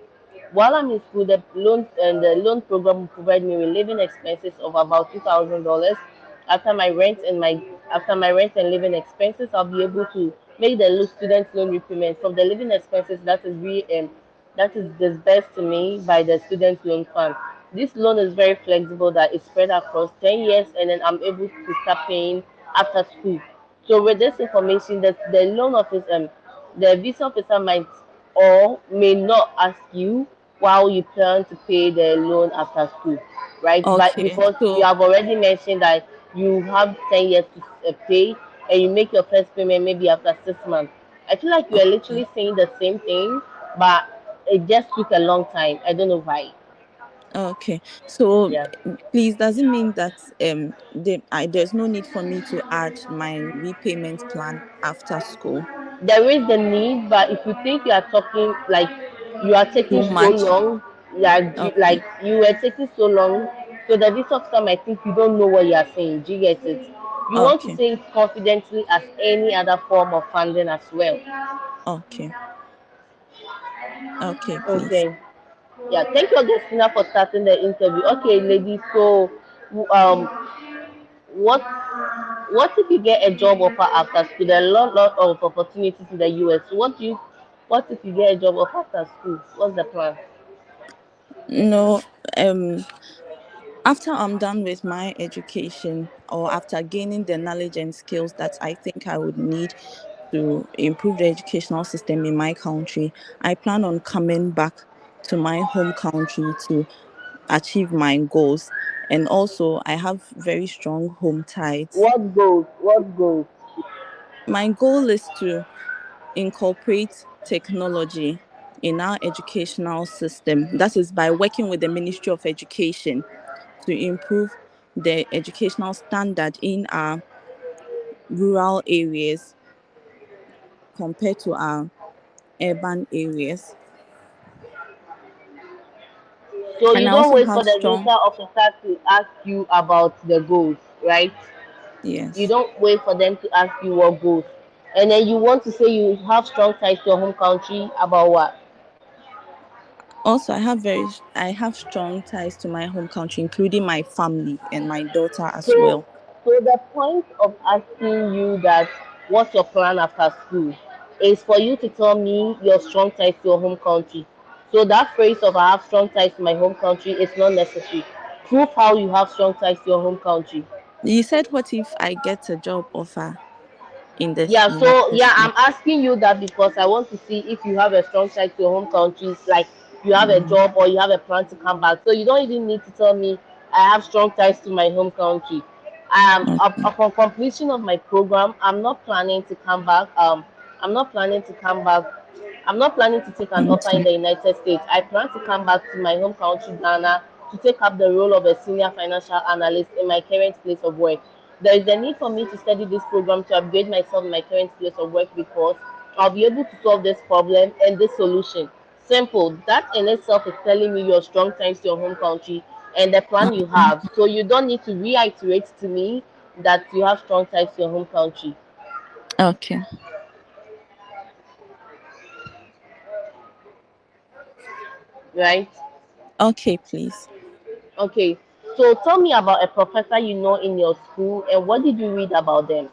While I'm in school, the loan program will provide me with living expenses of about $2,000. After my rent and living expenses, I'll be able to make the student loan repayment from the living expenses that is disbursed to me by the student loan fund. This loan is very flexible that is spread across 10 years and then I'm able to start paying after school. So with this information that the loan officer, the visa officer might or may not ask you while you plan to pay the loan after school, right? But Okay. because you So have already mentioned that you have 10 years to pay and you make your first payment maybe after 6 months. I feel like you are okay. literally saying the same thing, but it just took a long time. I don't know why. Okay. So Yeah. please, does it mean that there's no need for me to add my repayment plan after school? There is the need, but if you think you are talking like you are taking Too so much. long, like Okay. you were taking so long, so the visa officer might think you don't know what you are saying. Do you get it? You want to Okay. say it confidently as any other form of funding as well. Okay. Okay, please. Okay. Yeah. Thank you, Augustina, for starting the interview. Okay, ladies. So, um, what what if you get a job offer after school? There are lot of opportunities in the US. What if you get a job offer after school? What's the plan? No, um after I'm done with my education, or after gaining the knowledge and skills that I think I would need to improve the educational system in my country, I plan on coming back to my home country to achieve my goals. And also, I have very strong home ties. What goes? What goes? My goal is to incorporate technology in our educational system. That is by working with the Ministry of Education to improve the educational standard in our rural areas compared to our urban areas. So And you I don't also wait for have the strong, visa officer to ask you about the goals, right? You yes. don't wait for them to ask you what goals, and then you want to say you have strong ties to your home country about what? Also, I have strong ties to my home country, including my family and my daughter as So, well. so the point of asking you that what's your plan after school is for you to tell me your strong ties to your home country. So that phrase of I have strong ties to my home country is not necessary. Prove how you have strong ties to your home country. You said, what if I get a job offer in the Yeah, so United yeah, States? I'm asking you that because I want to see if you have a strong tie to your home countries, like you have a Mm, job or you have a plan to come back. So you don't even need to tell me I have strong ties to my home country. okay. Upon completion of my program, I'm not planning to come back. I'm not planning to come back. I'm not planning to take an offer in Okay. the United States. I plan to come back to my home country, Ghana, to take up the role of a senior financial analyst in my current place of work. There is a need for me to study this program to upgrade myself in my current place of work because I'll be able to solve this problem and this solution. Simple. That in itself is telling me your strong ties to your home country and the plan you Okay. have. So you don't need to reiterate to me that you have strong ties to your home country, Okay. right? Okay, please. Okay. So tell me about a professor you know in your school and what did you read about them?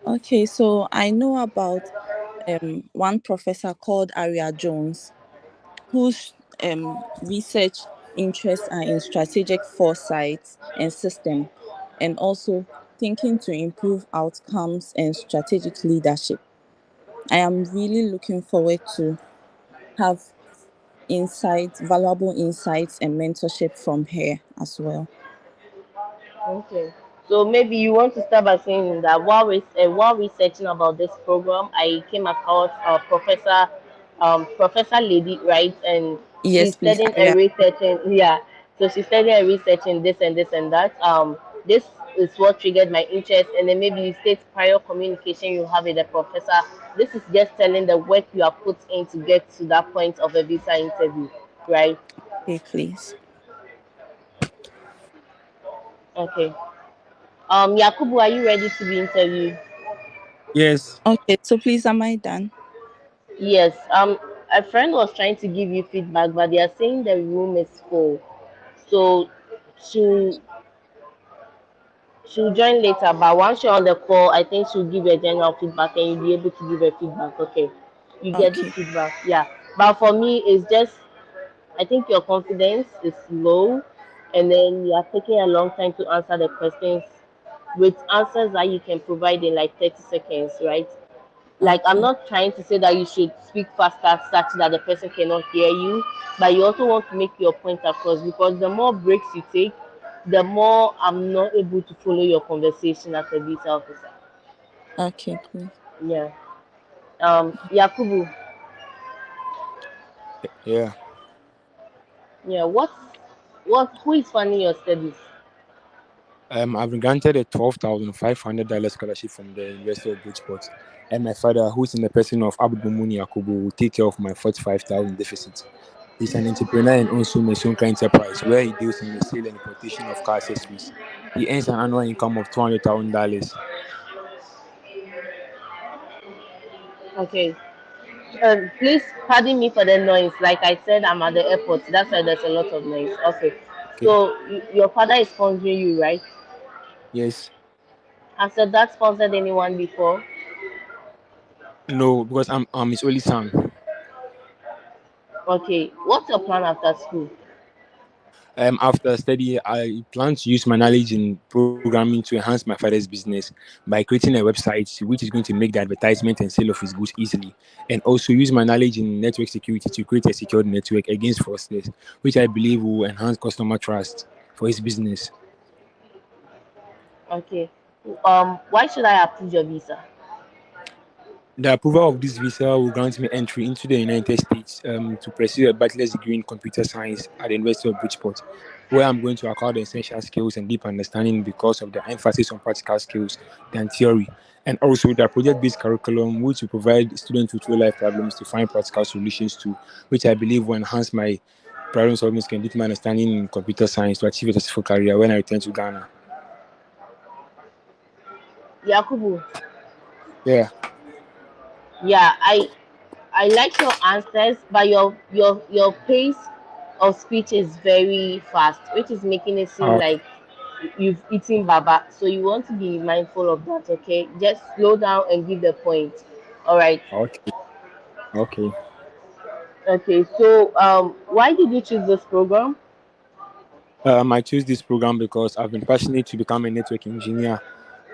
Okay, so I know about one professor called Aria Jones, whose research interests are in strategic foresight and system, and also thinking to improve outcomes and strategic leadership. I am really looking forward to have insights, valuable insights and mentorship from her as well. Okay. So maybe you want to start by saying that while researching about this program, I came across Professor Lady, right? And Yes, she's please, studying and Aria. researching. Yeah. So she's studying and researching this and this and that. This is what triggered my interest, and then maybe you state prior communication you have with the professor. This is just telling the work you have put in to get to that point of a visa interview, right? Okay, please. Okay. Yakubu, are you ready to be interviewed? Yes. Okay, so please, am I done? Yes, a friend was trying to give you feedback, but they are saying the room is full. So she'll she'll join later, but once you're on the call, I think she'll give you a general feedback and you'll be able to give her feedback. Okay. You get the Okay. feedback. Yeah. But for me, it's just I think your confidence is low, and then you are taking a long time to answer the questions with answers that you can provide in like 30 seconds, right? Like, I'm Okay. not trying to say that you should speak faster such that the person cannot hear you, but you also want to make your point across, because the more breaks you take, the more I'm not able to follow your conversation as a visa officer. Okay, please. Yeah. Yakubu, Yeah, yeah, who is funding your studies? I've been granted a $12,500 scholarship from the University of Bridgeport, and my father, who's in the person of Abdul Mumuni Yakubu, will take care of my 45,000 deficit. He's an entrepreneur and owns Mesonka Enterprise, where he deals in the sale and importation of car accessories. He earns an annual income of $200,000. Okay. Please pardon me for the noise. Like I said, I'm at the airport. That's why there's a lot of noise. Okay. Okay. So your father is sponsoring you, right? Yes. Has your dad sponsored anyone before? No, because I'm his only son. Okay. What's your plan after school? After study, I plan to use my knowledge in programming to enhance my father's business by creating a website which is going to make the advertisement and sale of his goods easily, and also use my knowledge in network security to create a secured network against fraudsters, which I believe will enhance customer trust for his business. Okay. Why should I approve your visa? The approval of this visa will grant me entry into the United States to pursue a bachelor's degree in computer science at the University of Bridgeport, where I'm going to acquire the essential skills and deep understanding because of the emphasis on practical skills than theory, and also the project-based curriculum, which will provide students with real-life problems to find practical solutions to, which I believe will enhance my problem-solving skill and deep my understanding in computer science to achieve a successful career when I return to Ghana. Yakubu. Yeah. Yeah, I like your answers, but your pace of speech is very fast, which is making it seem Uh, like you've eaten baba. So you want to be mindful of that, okay? Just slow down and give the point. All right. okay. Okay. Okay. So why did you choose this program? I chose this program because I've been passionate to become a network engineer,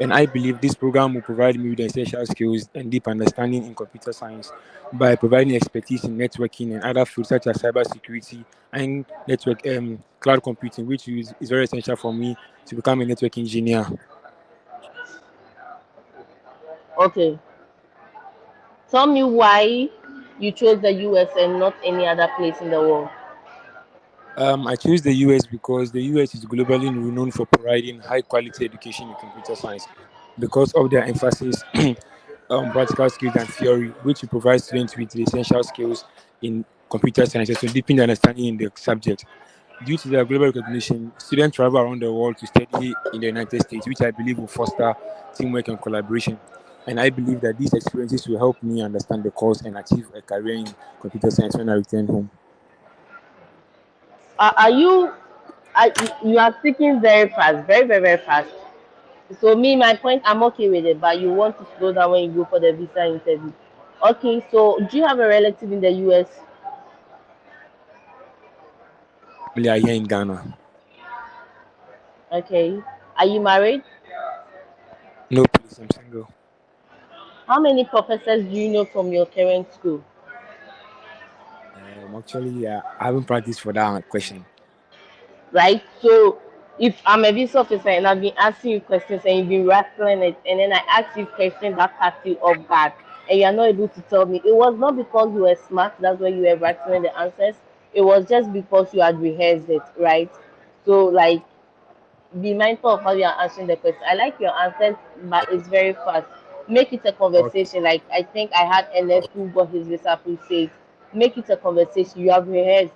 and I believe this program will provide me with the essential skills and deep understanding in computer science by providing expertise in networking and other fields such as cybersecurity and network cloud computing, which is very essential for me to become a network engineer. Okay. Tell me why you chose the US and not any other place in the world. I chose the US because the US is globally renowned for providing high quality education in computer science because of their emphasis practical skills and theory, which will provide students with the essential skills in computer science and so deepen their understanding in the subject. Due to their global recognition, students travel around the world to study in the United States, which I believe will foster teamwork and collaboration. And I believe that these experiences will help me understand the course and achieve a career in computer science when I return home. Are you? You are speaking very fast, very very very fast. So me, my point, I'm okay with it, but you want to slow down when you go for the visa interview. Okay, so do you have a relative in the US? Family are here in Ghana. Okay. Are you married? No, please, I'm single. How many professors do you know from your current school? Actually, I haven't practiced for that question. Right? So if I'm a visa officer and I've been asking you questions and you've been rattling it, and then I ask you questions that catch you off guard, and you're not able to tell me, it was not because you were smart, that's why you were rattling the answers. It was just because you had rehearsed it, right? So like, be mindful of how you are answering the question. I like your answers, but it's very fast. Make it a Okay. conversation. Like I think I had NF who got his visa say, make it a conversation. You have rehearsed,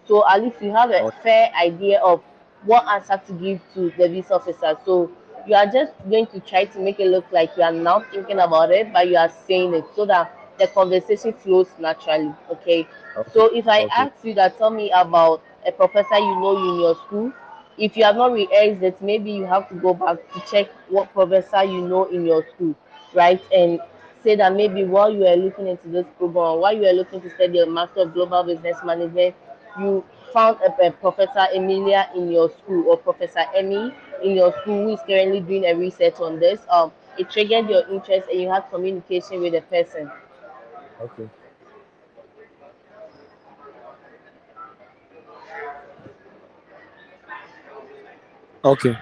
so at least you have a Okay. fair idea of what answer to give to the visa officer. So you are just going to try to make it look like you are now thinking about it, but you are saying it so that the conversation flows naturally. Okay. Okay. So if I Okay. ask you that, tell me about a professor you know in your school. If you have not rehearsed it, maybe you have to go back to check what professor you know in your school, right? And say that maybe while you are looking into this program, while you are looking to study a Master of Global Business Management, you found a Professor Emilia in your school or Professor Emmy in your school who is currently doing a research on this, it triggered your interest and you had communication with the person. Okay. Okay.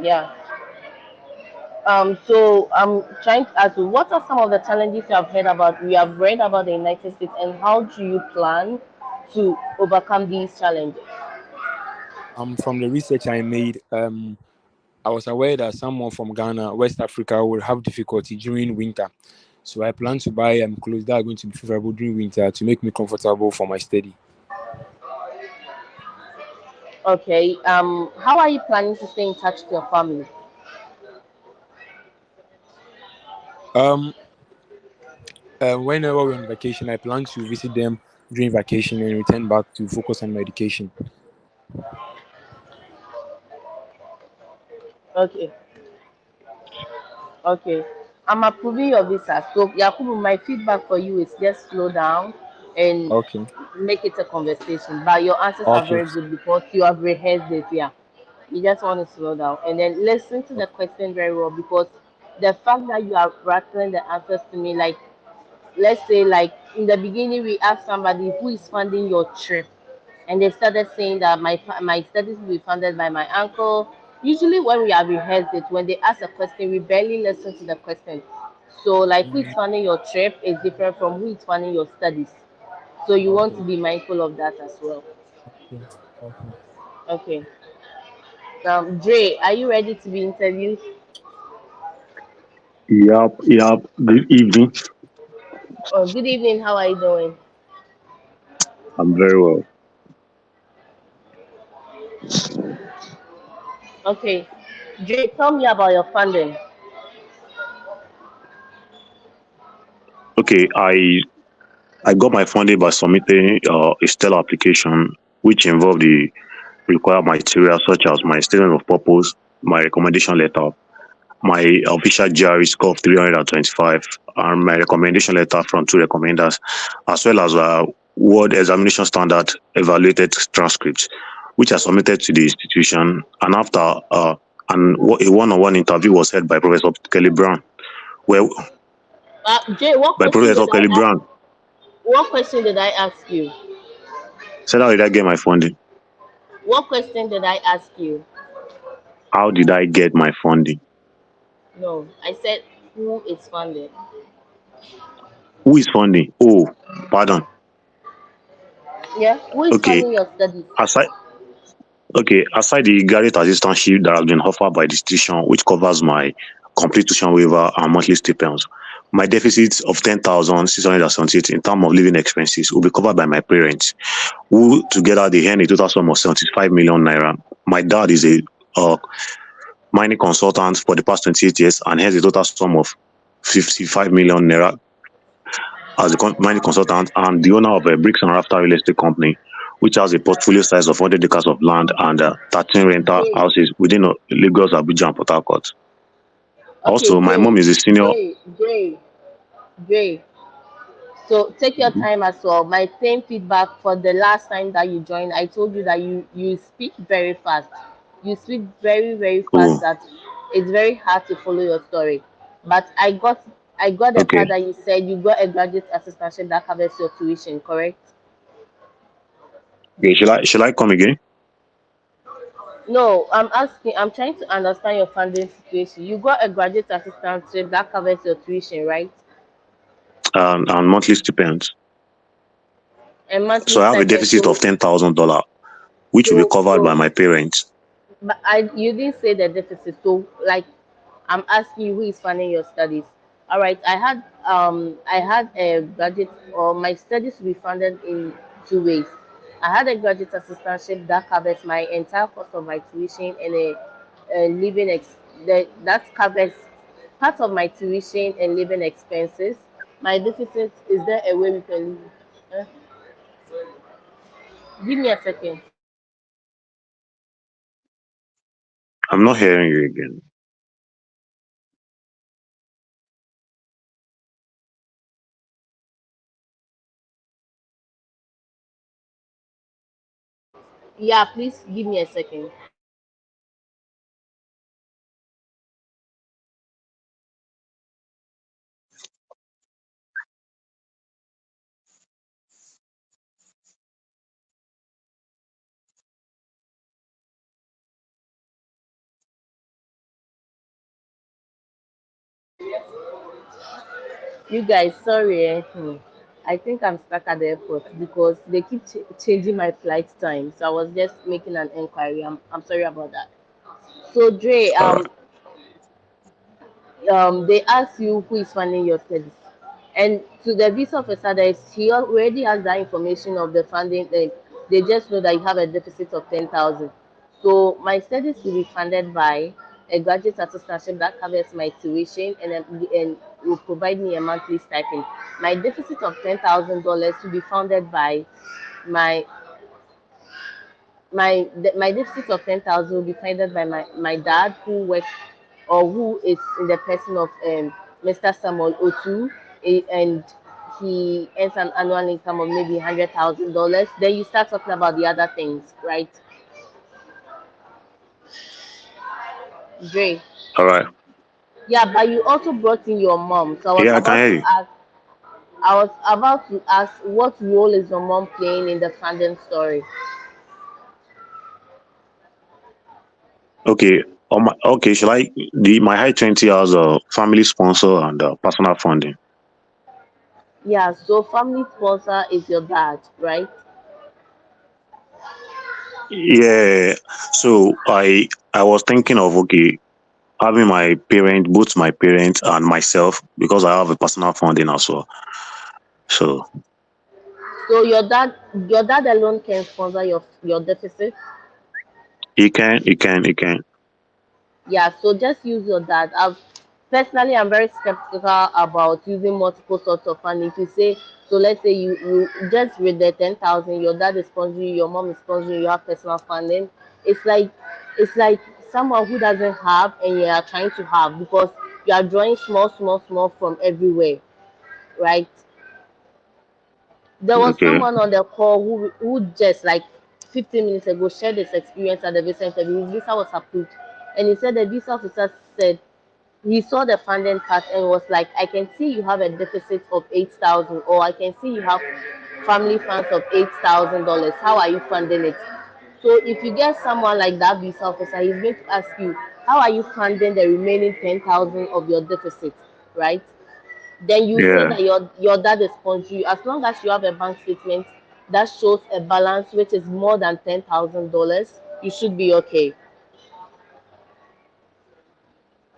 Yeah. So I'm trying to ask you, what are some of the challenges you have heard about, you have read about the United States, and how do you plan to overcome these challenges? From the research I made, I was aware that someone from Ghana, West Africa, will have difficulty during winter. So I plan to buy clothes that are going to be favorable during winter to make me comfortable for my study. Okay. How are you planning to stay in touch with your family? Um, Whenever we're on vacation, I plan to visit them during vacation and return back to focus on my education. Okay. Okay. I'm approving your visa. So Yakubu, my feedback for you is just slow down and Okay. make it a conversation. But your answers are Okay. very good because you have rehearsed it. Yeah. You just want to slow down and then listen to the question very well because the fact that you are rattling the answers to me, like let's say like in the beginning we asked somebody who is funding your trip, and they started saying that my studies will be funded by my uncle. Usually when we have rehearsed it, when they ask a question we barely listen to the question. So like who is funding your trip is different from who is funding your studies, so you want Okay. to be mindful of that as well. Okay. Okay. Okay. Now Dre, are you ready to be interviewed? Yep, yep. Good evening. Oh, good evening, how are you doing? I'm very well. Okay. Dre, tell me about your funding. Okay, I got my funding by submitting a stellar application, which involved the required materials such as my statement of purpose, my recommendation letter, my official GRE score of 325, and my recommendation letter from two recommenders, as well as a Word examination standard evaluated transcripts, which I submitted to the institution. And after a one-on-one interview was held by Professor Kelly Brown, where Jay, by Professor Kelly Brown. what question did I ask you? Said, how did I get my funding? What question did I ask you? How did I get my funding? No, I said who is funded. Who is funding? Oh, pardon. Yeah, who is Okay. funding your studies? Aside aside the graduate assistantship that has been offered by the institution, which covers my complete tuition waiver and monthly stipends, my deficit of 10,678 in terms of living expenses will be covered by my parents, who together they earn a total sum of 75 million naira. My dad is a uh, mining consultant for the past 28 years and has a total sum of 55 million naira as a mining consultant and the owner of a bricks and rafter real estate company, which has a portfolio size of 100 acres of land and 13 rental Jay, houses within Lagos, Abuja, and Port Harcourt. okay, Also, my mom Jay, is a senior. Jay. So take your time as well. My same feedback for the last time that you joined, I told you that you speak very fast. You speak very fast Oh, that it's very hard to follow your story. But I got the okay. part that you said you got a graduate assistantship that covers your tuition, correct? Okay, shall I come again? No, I'm trying to understand your funding situation. You got a graduate assistantship that covers your tuition, right? And monthly stipends. And monthly So I have a stipend. deficit of $10,000, which will be So covered by so my parents. But you didn't say the deficit. So like I'm asking you who is funding your studies. All right, I had a budget or my studies will be funded in two ways. I had a graduate assistantship that covers my entire cost of my tuition and a living that covers part of my tuition and living expenses. My deficit, is there a way we can give me a second. I'm not hearing you again. Yeah, please give me a second. You guys, sorry. I think I'm stuck at the airport because they keep changing my flight time. So I was just making an inquiry. I'm sorry about that. So Dre, All right. they ask you who is funding your studies, and to the visa officer, there is he already has that information of the funding. They just know that you have a deficit of 10,000. So my studies will be funded by a graduate assistantship that covers my tuition and will provide me a monthly stipend. My deficit of $10,000 will be funded by my my deficit of 10,000 will be funded by my dad who works or who is in the person of Mr. Samuel Otu, and he earns an annual income of maybe $100,000. Then you start talking about the other things, right? Dre. All right. Yeah, but you also brought in your mom. So Yeah, I can hear you. I was about to ask what role is your mom playing in the funding story? Okay. Okay, should I the my high 20 has a family sponsor and personal funding. Yeah, so family sponsor is your dad, right? Yeah. So I was thinking of, okay, having both my parents and myself, because I have a personal funding as well. So So your dad alone can sponsor your deficit. he can. Yeah, so just use your dad. I'm very skeptical about using multiple sorts of funding. To say, so let's say you just with the 10,000, your dad is sponsoring you, your mom is sponsoring you, you have personal funding. It's like it's like someone who doesn't have and you are trying to have because you are drawing small, small, small from everywhere, right? There was Okay. someone on the call who just like 15 minutes ago shared his experience at the visa interview. His visa was approved, and he said the visa officer said he saw the funding part and was like, I can see you have a deficit of 8,000, or I can see you have family funds of $8,000. How are you funding it? So if you get someone like that visa officer, he's going to ask you, how are you funding the remaining 10,000 of your deficit, right? Then you say Yeah. that your dad is sponsoring you. As long as you have a bank statement that shows a balance which is more than $10,000, you should be okay.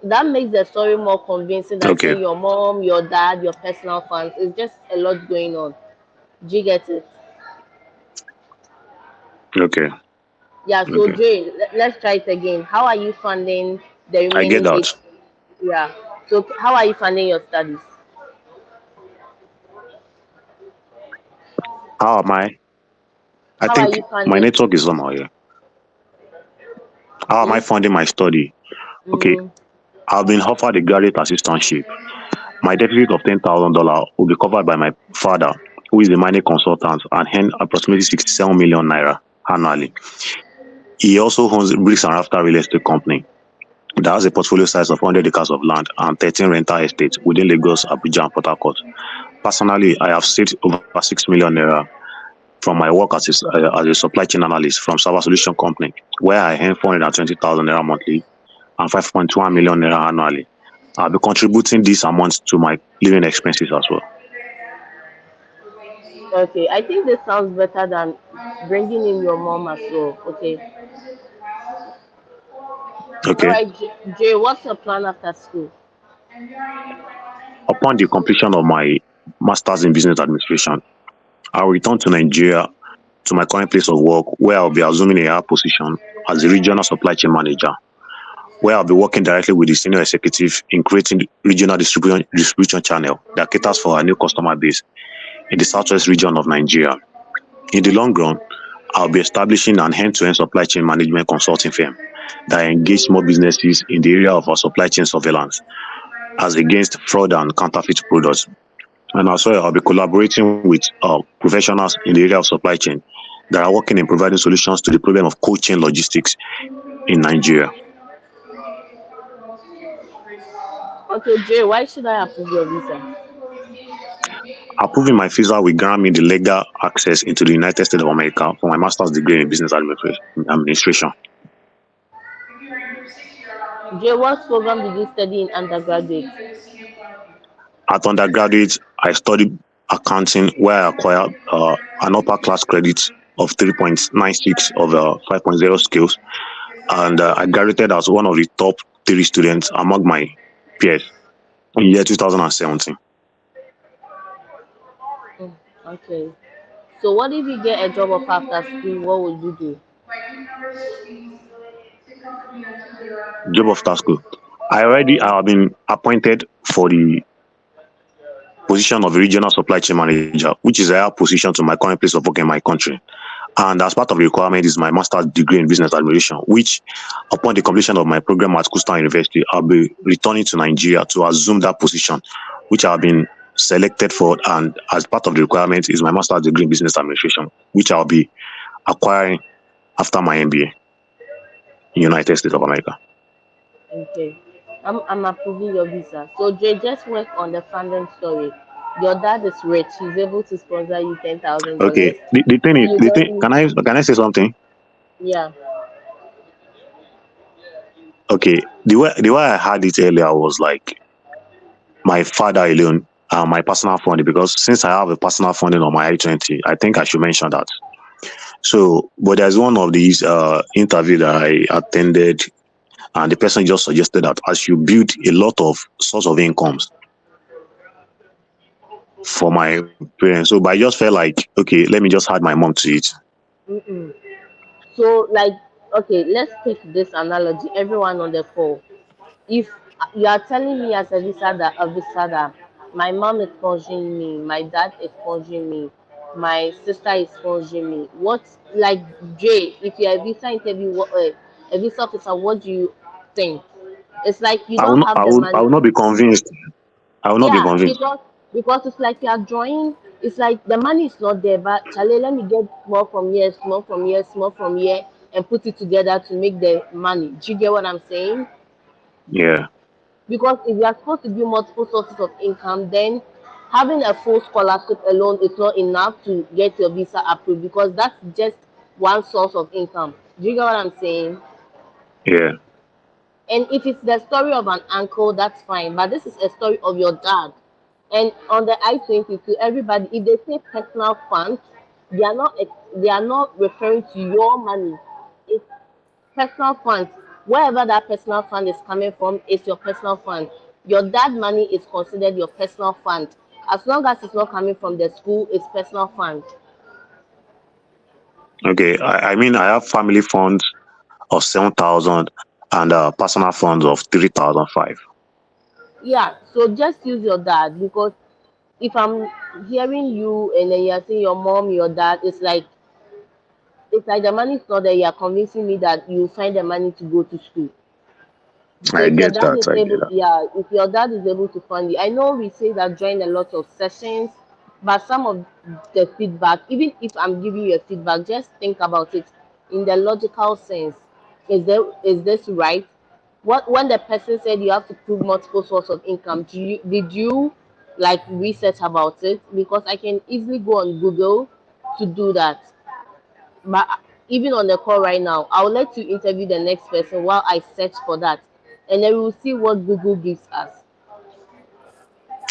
That makes the story more convincing than Okay. saying your mom, your dad, your personal funds. It's just a lot going on. Do you get it? Okay. Yeah, so Okay. Jane, let's try it again. How are you funding the I get remaining eight? that. Yeah. So how are you funding your studies? How am I? I How are think you my funding? network is somehow here. How am I Mm, funding my study? Okay. mm, I've been offered a graduate assistantship. My deficit of $10,000 will be covered by my father, who is a mining consultant and earn approximately 67 million naira annually. He also owns Bricks and Rafter Real Estate Company that has a portfolio size of 100 acres of land and 13 rental estates within Lagos, Abuja, and Port Harcourt. Personally, I have saved over 6 million naira from my work as a supply chain analyst from Server Solution Company, where I earn 420,000 naira monthly and 5.1 million naira annually. I'll be contributing this amount to my living expenses as well. okay, I think this sounds better than bringing in your mom as well. Okay. All Okay. right, Jay, what's your plan after school? Upon the completion of my master's in business administration, I'll return to Nigeria to my current place of work, where I'll be assuming a higher position as the regional supply chain manager, where I'll be working directly with the senior executive in creating the regional distribution channel that caters for our new customer base in the southwest region of Nigeria. In the long run, I'll be establishing an end-to-end supply chain management consulting firm that engage small businesses in the area of our supply chain surveillance as against fraud and counterfeit products. And as well, I'll be collaborating with professionals in the area of supply chain that are working in providing solutions to the problem of cold chain logistics in Nigeria. Okay, Jay, why should I approve your visa? Approving my visa will grant me the legal access into the United States of America for my master's degree in business administration. Jay, what program did you study in undergraduate? At undergraduate, I studied accounting, where I acquired an upper class credit of 3.96 of 5.0 skills, and I graduated as one of the top three students among my peers in year 2017. Mm, okay. So what if you get a job of after school? What would you do? Job of task. I have been appointed for the position of regional supply chain manager, which is a higher position to my current place of work in my country. And as part of the requirement is my master's degree in business administration, which upon the completion of my program at Coastal University, I'll be returning to Nigeria to assume that position, which I've been selected for. And as part of the requirement is my master's degree in business administration, which I'll be acquiring after my MBA in United States of America. Okay. I'm approving your visa. So Jay, just work on the funding story. Your dad is rich. He's able to sponsor you $10,000. Okay. The thing is, You the don't thing, need, can I say something? yeah. Okay. The way I had it earlier was like my father alone, my personal funding, because since I have a personal funding on my I-20, I think I should mention that. So, but there's one of these interview that I attended, and the person just suggested that as you build a lot of source of incomes for my parents, so but I just felt like, okay, let me just add my mom to it. Mm-mm. So like, okay, let's take this analogy. Everyone on the call. If you are telling me as a visa that my mom is sponsoring me, my dad is sponsoring me, my sister is sponsoring me, what, like, Jay, if you're a visa interview, a visa officer, what do you think? It's like you I will don't not, have the I money. will not be convinced. I will not be Yeah, convinced. because it's like you are drawing. It's like the money is not there, but Charlie, let me get small from here, small from here, small from here, and put it together to make the money. Do you get what I'm saying? Yeah. Because if you are supposed to build multiple sources of income, then having a full scholarship alone is not enough to get your visa approved because that's just one source of income. Do you get what I'm saying? Yeah. And if it's the story of an uncle, that's fine. But this is a story of your dad. And on the I-20 to everybody, if they say personal funds, they are not they are not referring to your money. It's personal funds. Wherever that personal fund is coming from is your personal fund. Your dad money is considered your personal fund. As long as it's not coming from the school, it's personal fund. Okay. I mean, I have family funds of 7,000 and personal funds of 3,005. Yeah, so just use your dad because if I'm hearing you and then you're saying your mom, your dad, it's like the money is not there. You're convincing me that you find the money to go to school. So I if your get dad that. is I get able, that. yeah, if your dad is able to fund you, I know we say that join a lot of sessions, but some of the feedback, even if I'm giving you a feedback, just think about it in the logical sense. Is this right? What when the person said you have to prove multiple source of income, did you like research about it? Because I can easily go on Google to do that. But even on the call right now, I'll let you interview the next person while I search for that, and then we'll see what Google gives us.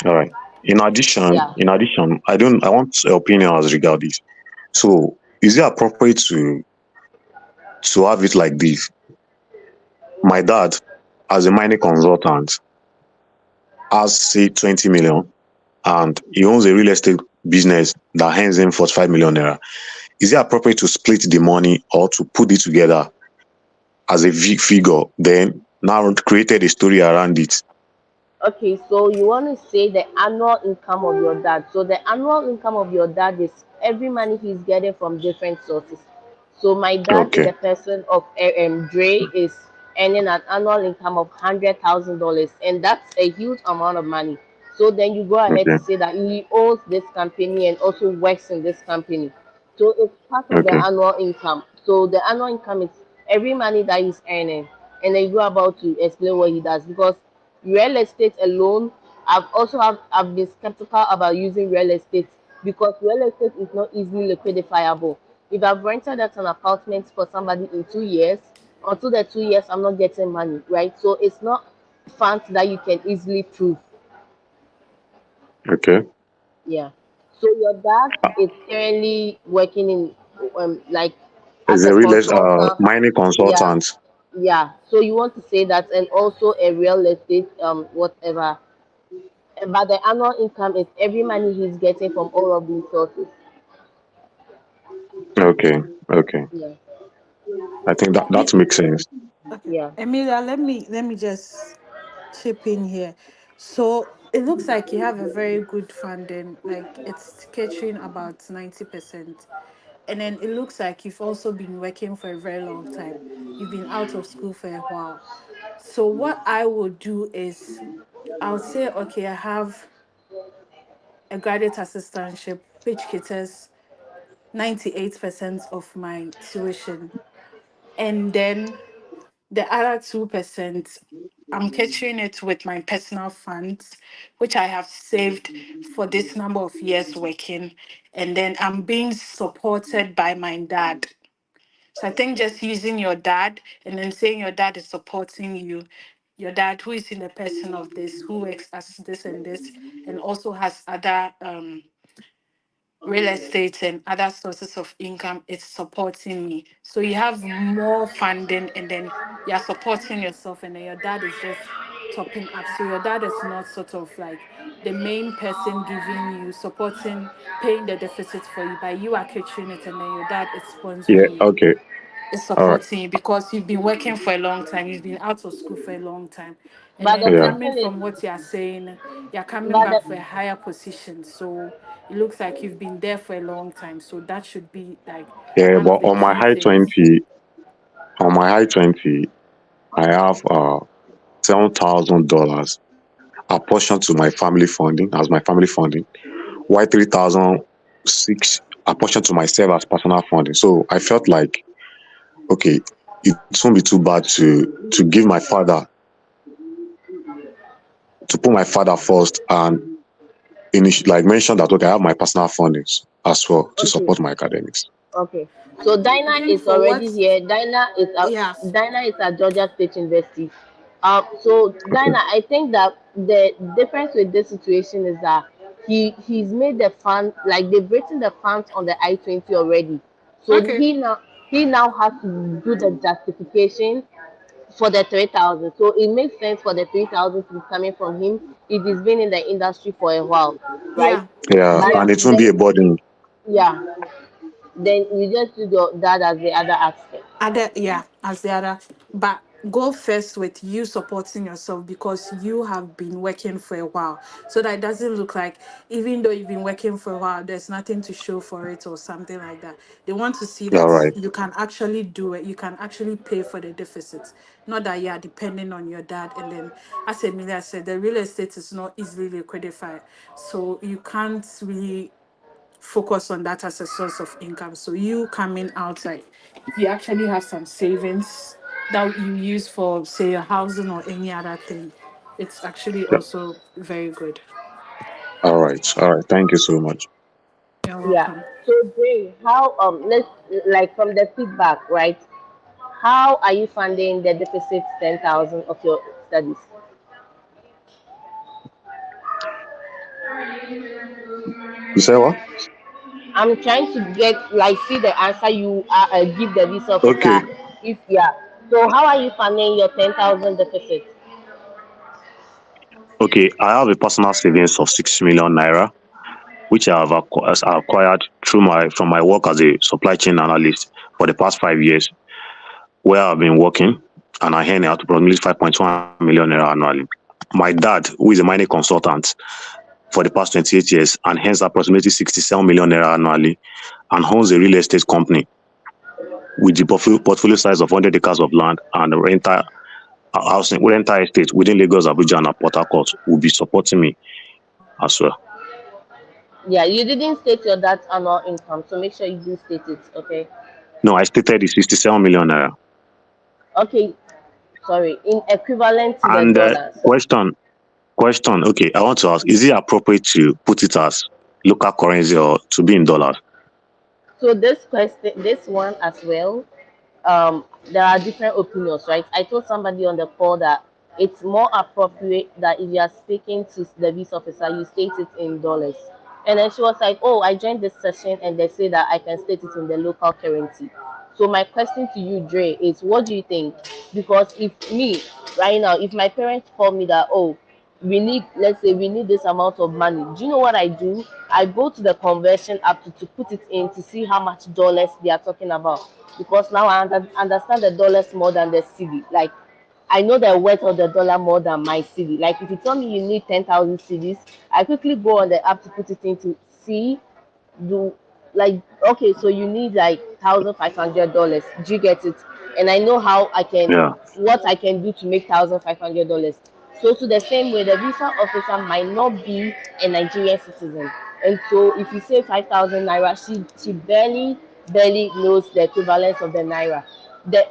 All right. Yeah. In addition, I want your opinion as regard this. So, is it appropriate to have it like this? My dad, as a mining consultant, has say 20 million, and he owns a real estate business that earns him 45 million naira. Is it appropriate to split the money or to put it together as a figure, then now created a story around it? Okay, so you want to say the annual income of your dad. So the annual income of your dad is every money he's getting from different sources. So my dad, in Okay. the person of Dre, is earning an annual income of $100,000, and that's a huge amount of money. So then you go ahead Okay. to say that he owns this company and also works in this company. So it's part of the Okay. annual income. So the annual income is every money that he's earning, and then you go about to explain what he does because real estate alone. I've been skeptical about using real estate because real estate is not easily liquidifiable. If I've rented out an apartment for somebody in 2 years, until the 2 years I'm not getting money, right? So it's not funds that you can easily prove. Okay. Yeah. So your dad is currently working in like As as a a real consultant. mining Yeah. consultant. Yeah. So you want to say that and also a real estate whatever. But the annual income is every money he's getting from all of these sources. Okay. Okay. Yeah. I think that Me, makes sense. okay, Yeah. Emilia, let me just chip in here. So it looks like you have a very good funding, like it's catering about 90%. And then it looks like you've also been working for a very long time. You've been out of school for a while. So what I would do is I'll say, okay, I have a graduate assistantship, which caters 98% of my tuition. And then the other 2%, I'm catering it with my personal funds, which I have saved for this number of years working. And then I'm being supported by my dad. So I think just using your dad and then saying your dad is supporting you, your dad who is in the person of this, who works as this and this, and also has other real estate and other sources of income, it's supporting me. So you have more funding and then you're supporting yourself, and then your dad is just topping up. So your dad is not sort of like the main person giving you, supporting, paying the deficit for you, but you are catering it, and then your dad is Yeah. sponsoring you, Okay. is All right. supporting you because you've been working for a long time, you've been out of school for a long time. And But then the Yeah. coming question is from what you're saying, you're coming but back the for a higher position. So it looks like you've been there for a long time. So that should be like Yeah. one of But the key things. on my high 20, I have $7,000 apportioned to my family funding as my family funding. Why 3,006 apportioned to myself as personal funding. So I felt like okay, it won't be too bad to give my father to put my father first and like mention that okay, I have my personal fundings as well to okay. support my academics. Okay. So Dinah Even is for already what, here. yeah, Dinah is at Georgia State University. So Okay. Dinah, I think that the difference with this situation is that he's made the fund like they've written the funds on the I-20 already. So okay, he now has to do the justification for the 3,000. So it makes sense for the 3,000 to be coming from him if he's been in the industry for a while, right? yeah, Yeah, But and yeah. it won't be then a burden. yeah, then you just do that as the other aspect. Other, yeah, as the other, but go first with you supporting yourself because you have been working for a while. So that it doesn't look like, even though you've been working for a while, there's nothing to show for it or something like that. They want to see All that right. you can actually do it, you can actually pay for the deficits, not that you are depending on your dad. And then, as Emilia said, the real estate is not easily liquidified. So you can't really focus on that as a source of income. So you coming out like you actually have some savings that you use for say your housing or any other thing. It's actually Yeah. also very good. All right. All right. Thank you so much. You're Yeah. welcome. So Jay, how let's like from the feedback, right? How are you funding the deficit 10,000 of your studies? You say what? I'm trying to get like see the answer you give the visa officer. Okay. If yeah, so how are you funding your 10,000 deficit? Okay. I have a personal savings of 6 million naira, which I have acquired through my from my work as a supply chain analyst for the past 5 years, where I've been working and I earn out approximately 5.1 million naira annually. My dad, who is a mining consultant for the past 28 years and earns approximately 67 million naira annually and owns a real estate company with the portfolio size of 100 acres of land and a rental estate within Lagos, Abuja, and Port Harcourt will be supporting me as well. Yeah, you didn't state your that annual income, so make sure you do state it. Okay. No, I stated the 67 million naira. Okay. Sorry. In equivalent to the And dollars. question. Okay, I want to ask: is it appropriate to put it as local currency or to be in dollars? So this question, this one as well, there are different opinions, right? I told somebody on the call that it's more appropriate that if you are speaking to the visa officer, you state it in dollars. And then she was like, "Oh, I joined this session and they say that I can state it in the local currency." So my question to you, Dre, is what do you think? Because if me right now, if my parents call me that, oh, we need, let's say we need this amount of money, do you know what I do? I go to the conversion app to put it in to see how much dollars they are talking about, because now I understand the dollars more than the cedi. Like, I know the worth of the dollar more than my cedi. Like, if you tell me you need 10,000 cedis, I quickly go on the app to put it in to see, do, like, okay, so you need like $1,500, do you get it? And I know how I can, Yeah, what I can do to make $1,500. So to the same way, the visa officer might not be a Nigerian citizen, and so if you say 5,000 naira, she barely knows the equivalence of the naira. The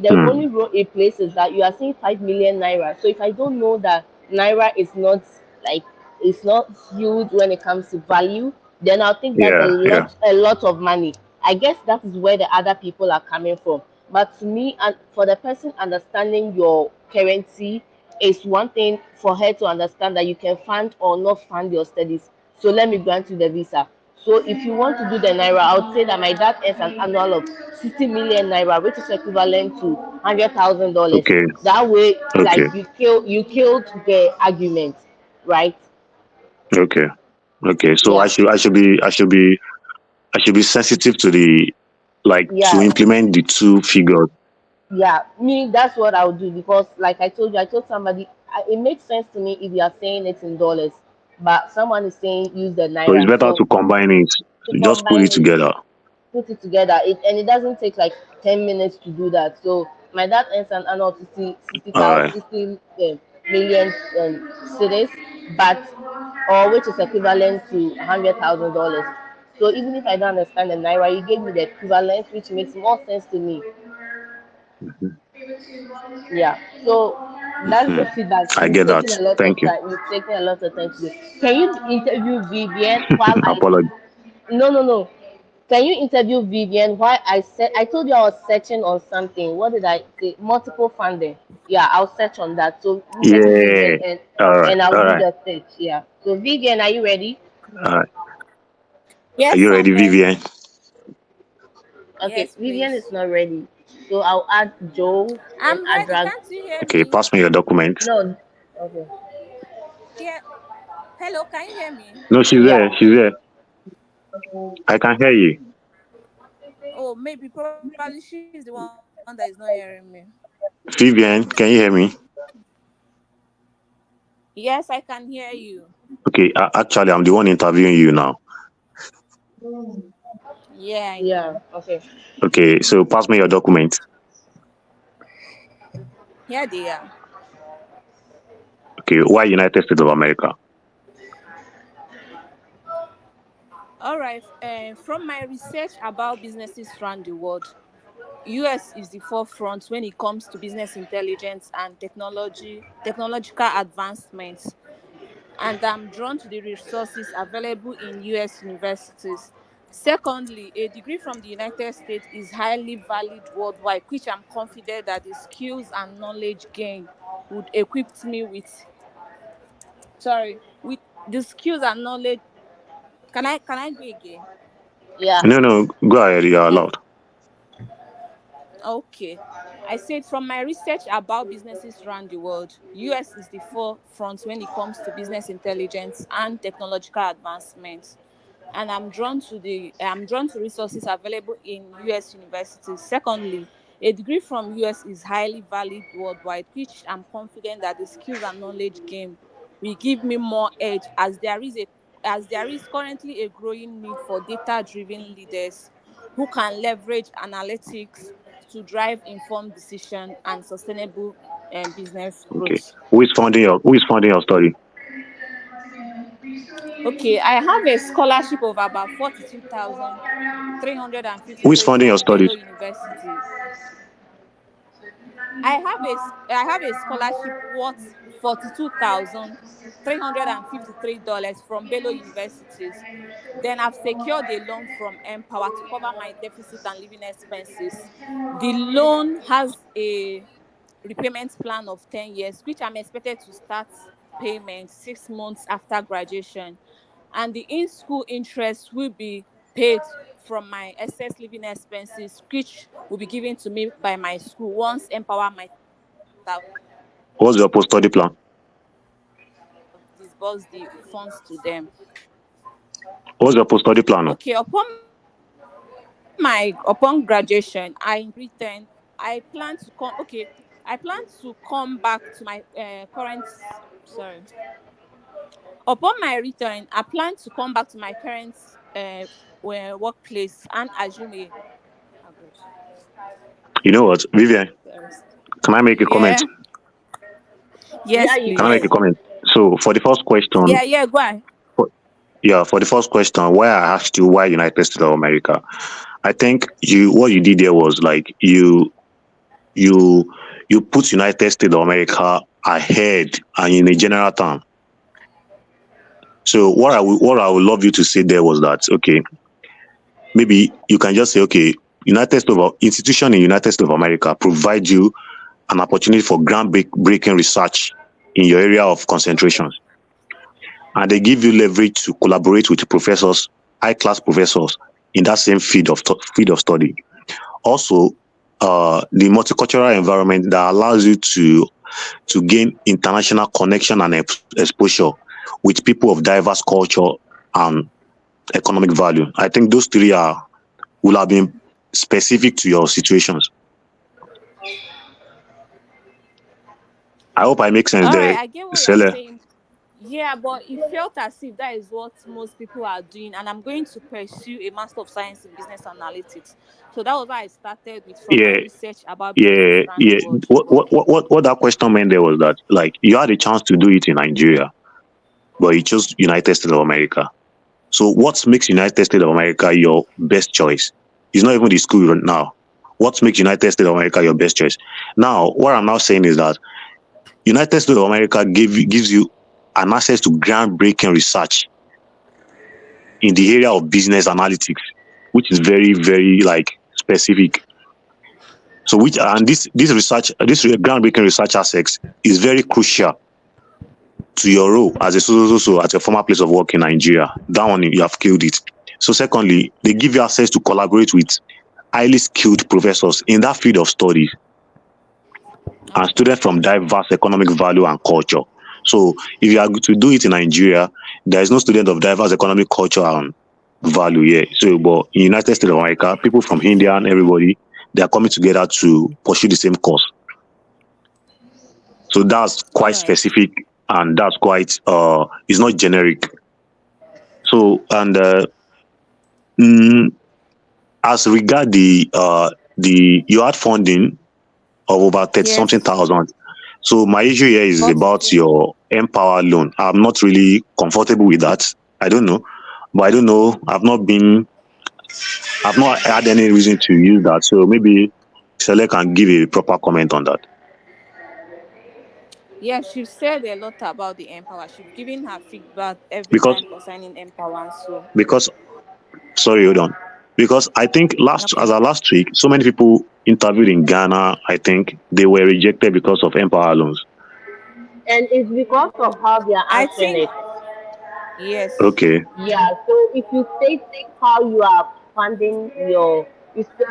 hmm, only role it plays is that you are saying 5 million naira. So if I don't know that naira is not, like, it's not huge when it comes to value, then I'll think that's yeah, yeah. a lot of money. I guess that is where the other people are coming from. But to me, and for the person understanding your currency, is one thing for her to understand that you can fund or not fund your studies. So let me grant you the visa. So if you want to do the naira, I would say that my dad earns an annual of 60 million naira, which is equivalent to $100,000. Okay, That way, like, okay, you killed the argument, right? okay, okay. So Yeah, I should be sensitive to the, like, to yeah. implement the two figures. Yeah, me, that's what I would do, because like I told you, I told somebody, it makes sense to me if you are saying it in dollars, but someone is saying use the So it's naira. better So to combine it. to Just put combine it it, together. put it together, and it doesn't take like 10 minutes to do that. So my dad earns an annual All right. 60 million cities, but, or which is equivalent to $100,000. So even if I don't understand the naira, you gave me the equivalent, which makes more sense to me. Mhm. Yeah. So that's the Mhm. feedback. I You've get that. taken a lot of Thank you. time. You've taken a lot of time to do. Can you interview Vivian while I? Apology. No, no, no. Can you interview Vivian while I said I told you I was searching on something. What did I say? Multiple funding. Yeah, I'll search on that. So interview Vivian, Yeah. All right. and I'll All do right. the search. Yeah. So Vivian, are you ready? All right. Are Yes, you I'm ready, Vivian? ready. Okay, Yes, Vivian please. is not ready. So I'll add Joe and I'm ready. Adrag. Can't you hear Okay. me? Pass me your document. No. Okay. Here. Hello, can you hear me? No, she's there. Yeah. She's there. I can hear you. Oh, maybe probably she's the one that is not hearing me. Vivian, can you hear me? Yes, I can hear you. Okay. Actually, I'm the one interviewing you now. Yeah, I Yeah. know. Okay. Okay. So pass me your document. Here they are. Okay. Why United States of America? All right. From my research about businesses around the world, US is the forefront when it comes to business intelligence and technological advancements, and I'm drawn to the resources available in US universities. Secondly, a degree from the United States is highly valued worldwide, which I'm confident that the skills and knowledge gained would equip me with the skills and knowledge. Can I go again? Yeah. No, no. Go ahead. You're Oh, allowed. okay. I said from my research about businesses around the world, US is the forefront when it comes to business intelligence and technological advancements. And I'm drawn to resources available in US universities. Secondly, a degree from US is highly valued worldwide, which I'm confident that the skills and knowledge gained will give me more edge, as there is currently a growing need for data-driven leaders who can leverage analytics to drive informed decision and sustainable business Okay. growth. Who is funding your study? Okay, I have a scholarship of about Who is 42,353 funding your from studies? Bellow University. I have a scholarship worth $42,353 from Bellow Universities. Then I've secured a loan from Empower to cover my deficit and living expenses. The loan has a repayment plan of 10 years, which I'm expected to start payment 6 months after graduation. And the in-school interest will be paid from my excess living expenses, which will be given to me by my school once Empower might have disbursed the What's your post-study plan? funds to them. What's your post-study plan? Oh? Okay, upon graduation, I plan to come. Okay, I plan to come back to my current. Sorry. Upon my return, I plan to come back to my current workplace and assume a. Oh God. You know what, Vivian? Sorry. Can I make a comment? Yeah. Yeah, Yes, you Can I make a can. please. comment? So for the first question, Yeah. Yeah. Go ahead. for- yeah, for the first question, why I asked you why United States of America, I think what you did there was like you you put United States of America ahead and in a general term. So what I would love you to say there was that okay, maybe you can just say okay, United States of institution in United States of America provide you an opportunity for groundbreaking research in your area of concentration, and they give you leverage to collaborate with professors, high class professors in that same field of study. Also, the multicultural environment that allows you to gain international connection and exposure with people of diverse culture and economic value. I think those three are will have been specific to your situations. I hope I make sense All right, there, I get what you're Sele. saying. Yeah, but it felt as if that is what most people are doing, and I'm going to pursue a Master of Science in Business Analytics. So that was why I started with from my Yeah, research about businesses yeah, around the yeah. world. What that question meant there was that like you had a chance to do it in Nigeria, but you chose United States of America. So what makes United States of America your best choice? It's not even the school right now. What makes United States of America your best choice? Now, what I'm now saying is that United States of America gives you an access to groundbreaking research in the area of business analytics, which is very, very like specific. So which and this research, this groundbreaking research aspects is very crucial to your role as a so at your former place of work in Nigeria. That one you have killed it. So secondly, they give you access to collaborate with highly skilled professors in that field of studies and Okay. students from diverse economic value and culture. So if you are to do it in Nigeria, there is no student of diverse economic culture and value here. So but in United States of America, people from India and everybody, they are coming together to pursue the same course. So that's All quite right. specific and that's quite it's not generic. So and mm, as regard the you had funding of about 30 something Yes. thousand. So my issue here is about 42. your Empower loan. I'm not really comfortable with that. I don't know, but I don't know. I've not had any reason to use that. So maybe Sele can give a proper comment on that Yeah, she said a lot about the Empower. She's giving her feedback every because time concerning Empower. So because sorry, hold on. Because I think okay. last week, so many people interviewed in Ghana. I think they were rejected because of Empower loans. And it's because of how they are I answering think it. yes. Okay, Yeah, so if you state how you are funding your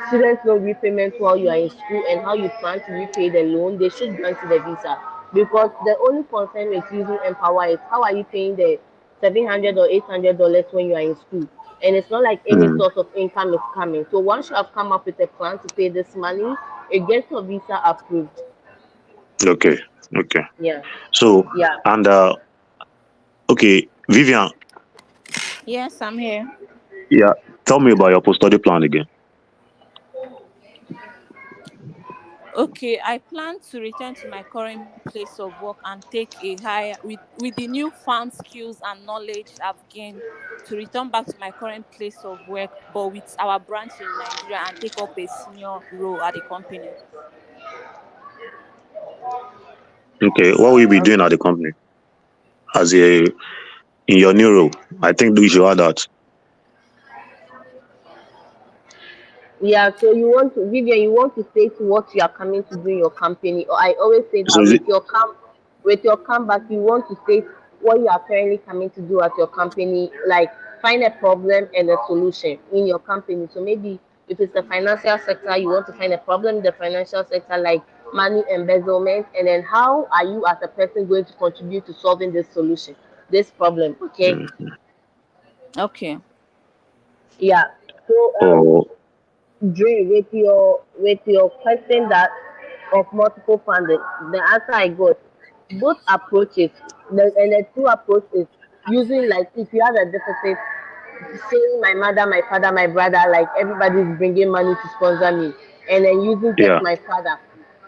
student loan repayment while you are in school and how you plan to repay the loan, they should grant you the visa. Because the only concern with using Empower is how are you paying the $700 or $800 when you are in school? And it's not like any mm, source of income is coming. So once you have come up with a plan to pay this money, it gets your visa approved. okay, okay. Yeah, So yeah. and okay, Vivian, Yes, I'm here. yeah, tell me about your post study plan again. Okay, I plan to return to my current place of work and take a higher with the new farm skills and knowledge I've gained to return back to my current place of work, but with our branch in Nigeria and take up a senior role at the company. Okay, what will you be doing at the company as a in your new role? I think you should add that. Yeah, so you want to, Vivian, you want to state what you are coming to do in your company. Or I always say So that is it, with your comeback, you want to state what you are currently coming to do at your company, like find a problem and a solution in your company. So maybe if it's the financial sector, you want to find a problem in the financial sector, like money embezzlement, and then how are you as a person going to contribute to solving this solution, this problem? Okay. Okay. Yeah. So oh Dre, with your question that of multiple funding, the answer I got, both approaches, and the two approaches using, like, if you have a deficit, saying my mother, my father, my brother, like everybody's bringing money to sponsor me, and then using just yeah. my father.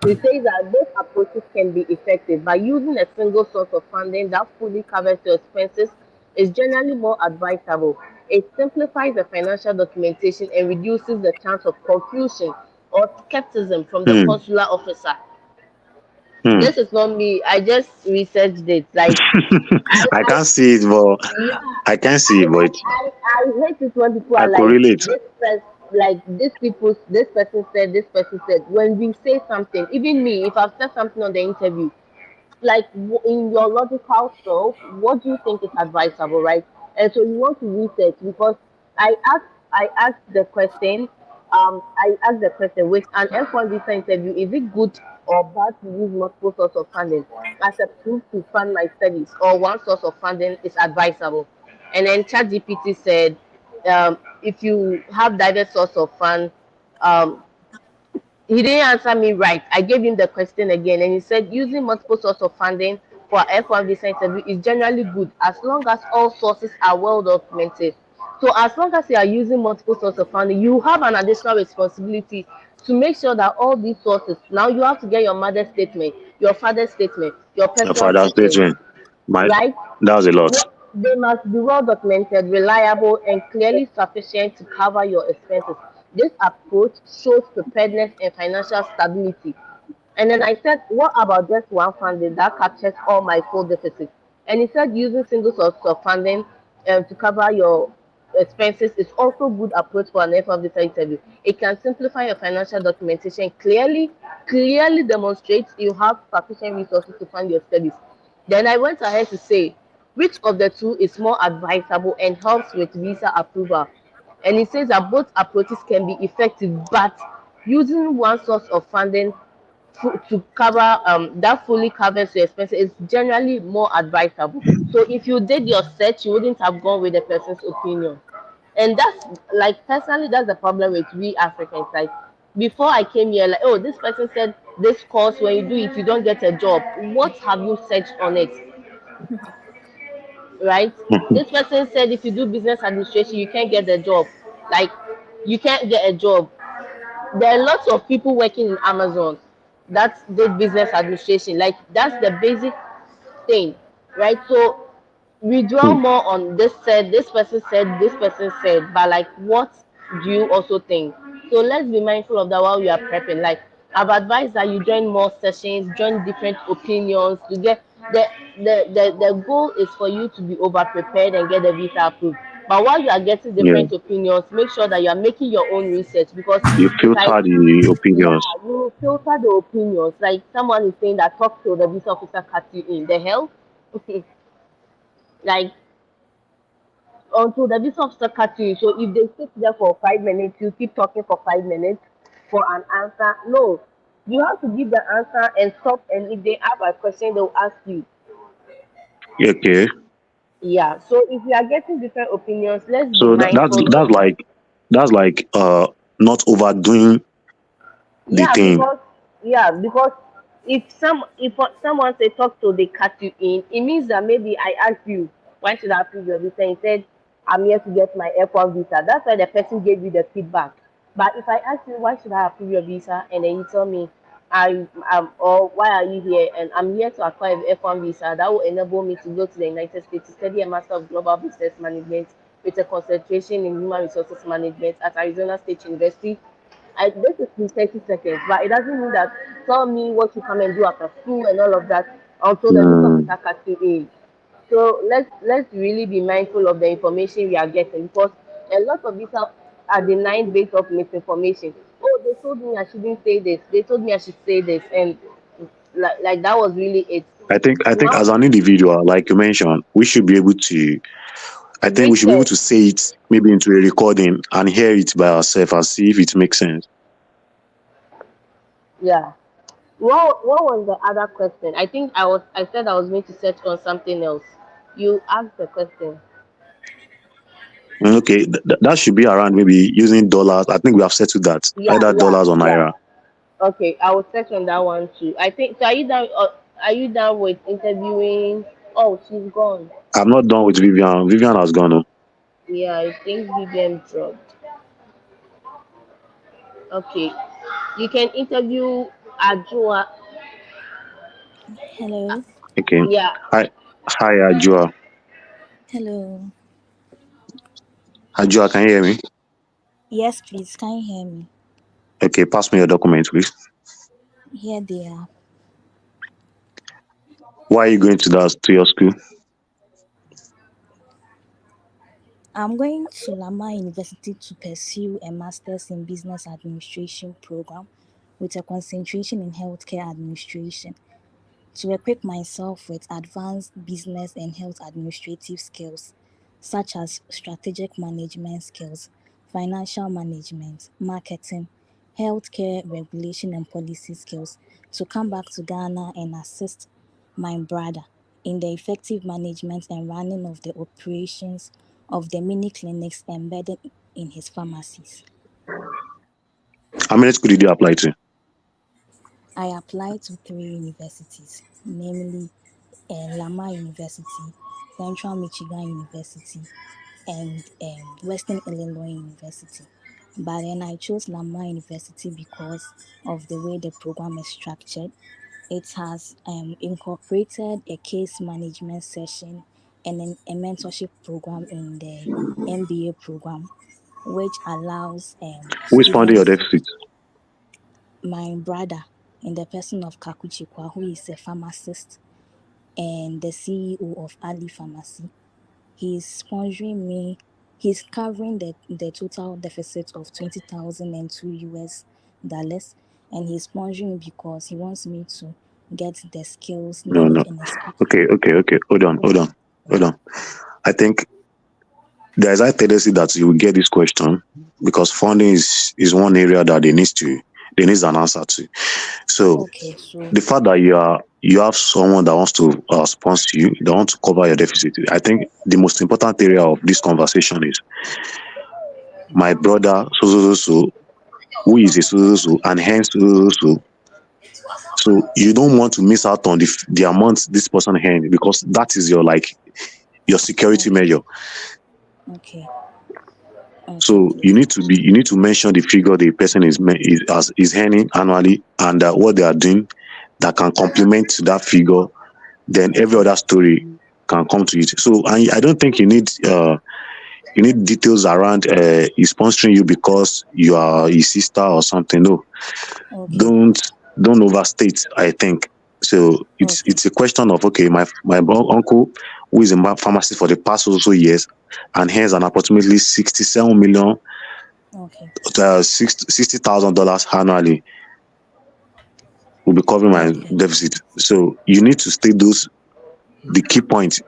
So it says that both approaches can be effective. By using a single source of funding that fully covers your expenses is generally more advisable. It simplifies the financial documentation and reduces the chance of confusion or skepticism from the Hmm. consular officer. Hmm. This is not me. I just researched it. Like I I can't see it, but yeah, I can see it, but I hate it when people I are could like relate. this person said, this person said. When we say something, even me, if I've said something on the interview, like in your logical self, what do you think is advisable, right? And so you want to research because I asked the question, with an F1 visa interview, is it good or bad to use multiple sources of funding as a proof to fund my studies, or one source of funding is advisable? And then ChatGPT said, if you have diverse source of fund, um, he didn't answer me right. I gave him the question again, and he said using multiple sources of funding for F1 visa interview is generally good as long as all sources are well documented. So as long as you are using multiple sources of funding, you have an additional responsibility to make sure that all these sources. Now you have to get your mother's statement, your father's statement, your Your personal father's statement, statement. My right? that's a lot. They must be well documented, reliable, and clearly sufficient to cover your expenses. This approach shows preparedness and financial stability. And then I said, what about just one funding that captures all my full deficits? And he said using single source of funding to cover your expenses is also good approach for an F1 visa interview. It can simplify your financial documentation, clearly demonstrates you have sufficient resources to fund your studies. Then I went ahead to say, which of the two is more advisable and helps with visa approval? And it says that both approaches can be effective, but using one source of funding to cover that fully covers your expenses is generally more advisable. So if you did your search, you wouldn't have gone with the person's opinion. And that's, like, personally, that's the problem with we Africans. Like, before I came here, like, oh, this person said this course, when you do it, you don't get a job. What have you searched on it? Right? This person said if you do business administration, you can't get the job. Like, you can't get a job. There are lots of people working in Amazon that did business administration. Like, that's the basic thing, right? So we dwell Hmm. more on this said, this person said, this person said, but like, what do you also think? So let's be mindful of that while we are prepping. Like, I've advised that you join more sessions, join different opinions to get the goal is for you to be over prepared and get the visa approved. But while you are getting Yeah. different opinions, make sure that you are making your own research, because You if I filter the yeah, opinions. you filter the opinions. Like, someone is saying that talk to the visa officer cut you in. The hell? Like, until the visa officer cut you. So if they sit there for 5 minutes, you keep talking for 5 minutes for an answer. No, you have to give the answer and stop. And if they have a question, they'll ask you. Okay. Yeah. So if you are getting different opinions, let's be So mindful of. that's like not overdoing the Yeah, thing. because if someone say talk to, they cut you in, it means that maybe I asked you why should I approve your visa, and said I'm here to get my airport visa. That's why the person gave you the feedback. But if I ask you why should I approve your visa, and then you tell me or why are you here? And I'm here to acquire the F1 visa that will enable me to go to the United States to study a Master of Global Business Management with a concentration in Human Resources Management at Arizona State University. This is in 30 seconds, but it doesn't mean that tell me what you come and do after school and all of that until the look of Mm, it you in. So let's really be mindful of the information we are getting because a lot of these are denied based off misinformation. Oh, they told me I shouldn't say this. They told me I should say this, and like that was really it. I think Now as an individual, like you mentioned, we should be able to. I think we should be able research, to say it maybe into a recording and hear it by ourselves and see if it makes sense. yeah. What was the other question? I said I was going to search on something else. You asked the question. Okay, that should be around maybe using dollars. I think we have settled that Yeah, either yeah, dollars or yeah. naira. Okay, I will search on that one too. I think so. Are you done? Are you done with interviewing? Oh, she's gone. I'm not done with Vivian. Vivian has gone. Oh. Yeah, I think Vivian dropped. Okay, you can interview Ajua. Hello. Okay. Yeah, Hi, hi, Ajua. Hello. Ajua, can you hear me? Yes, please. Can you hear me? Okay, pass me your document, please. Here they are. Why are you going to your school? I'm going to Lama University to pursue a master's in business administration program with a concentration in healthcare administration to equip myself with advanced business and health administrative skills such as strategic management skills, financial management, marketing, healthcare regulation and policy skills to come back to Ghana and assist my brother in the effective management and running of the operations of the mini clinics embedded in his pharmacies. How many school did you apply to? I applied to three universities, namely Lamar University, Central Michigan University, and Western Illinois University. But then I chose Lamar University because of the way the program is structured. It has incorporated a case management session and a mentorship program in the MBA program, which allows Who is funding your students, deficit? my brother, in the person of Kakuchikwa, who is a pharmacist and the CEO of Ali Pharmacy. He's sponsoring me. He's covering the total deficit of 20,002 US dollars, and he's sponsoring me because he wants me to get the skills No, needed no. in a school. Okay. Hold on. I think there's a tendency that you will get this question because funding is one area that they need an answer to. So Okay, so the fact that you have someone that wants to sponsor you, that want to cover your deficit. I think the most important area of this conversation is my brother so who is a so and hence so. So you don't want to miss out on the amount this person earn because that is your security okay, measure. okay, okay, So please. you need to mention the figure the person is earning annually and what they are doing that can complement to that figure. Then every Okay, other story can come to it. So and I don't think you need details around he's sponsoring you because you are his sister or something. No, okay, don't don't overstate. I think so. okay, It's a question of okay, uncle who is a pharmacist for the past also years and has an approximately 67 million okay, $60,000 annually will be covering my okay, deficit. So you need to state those the key points.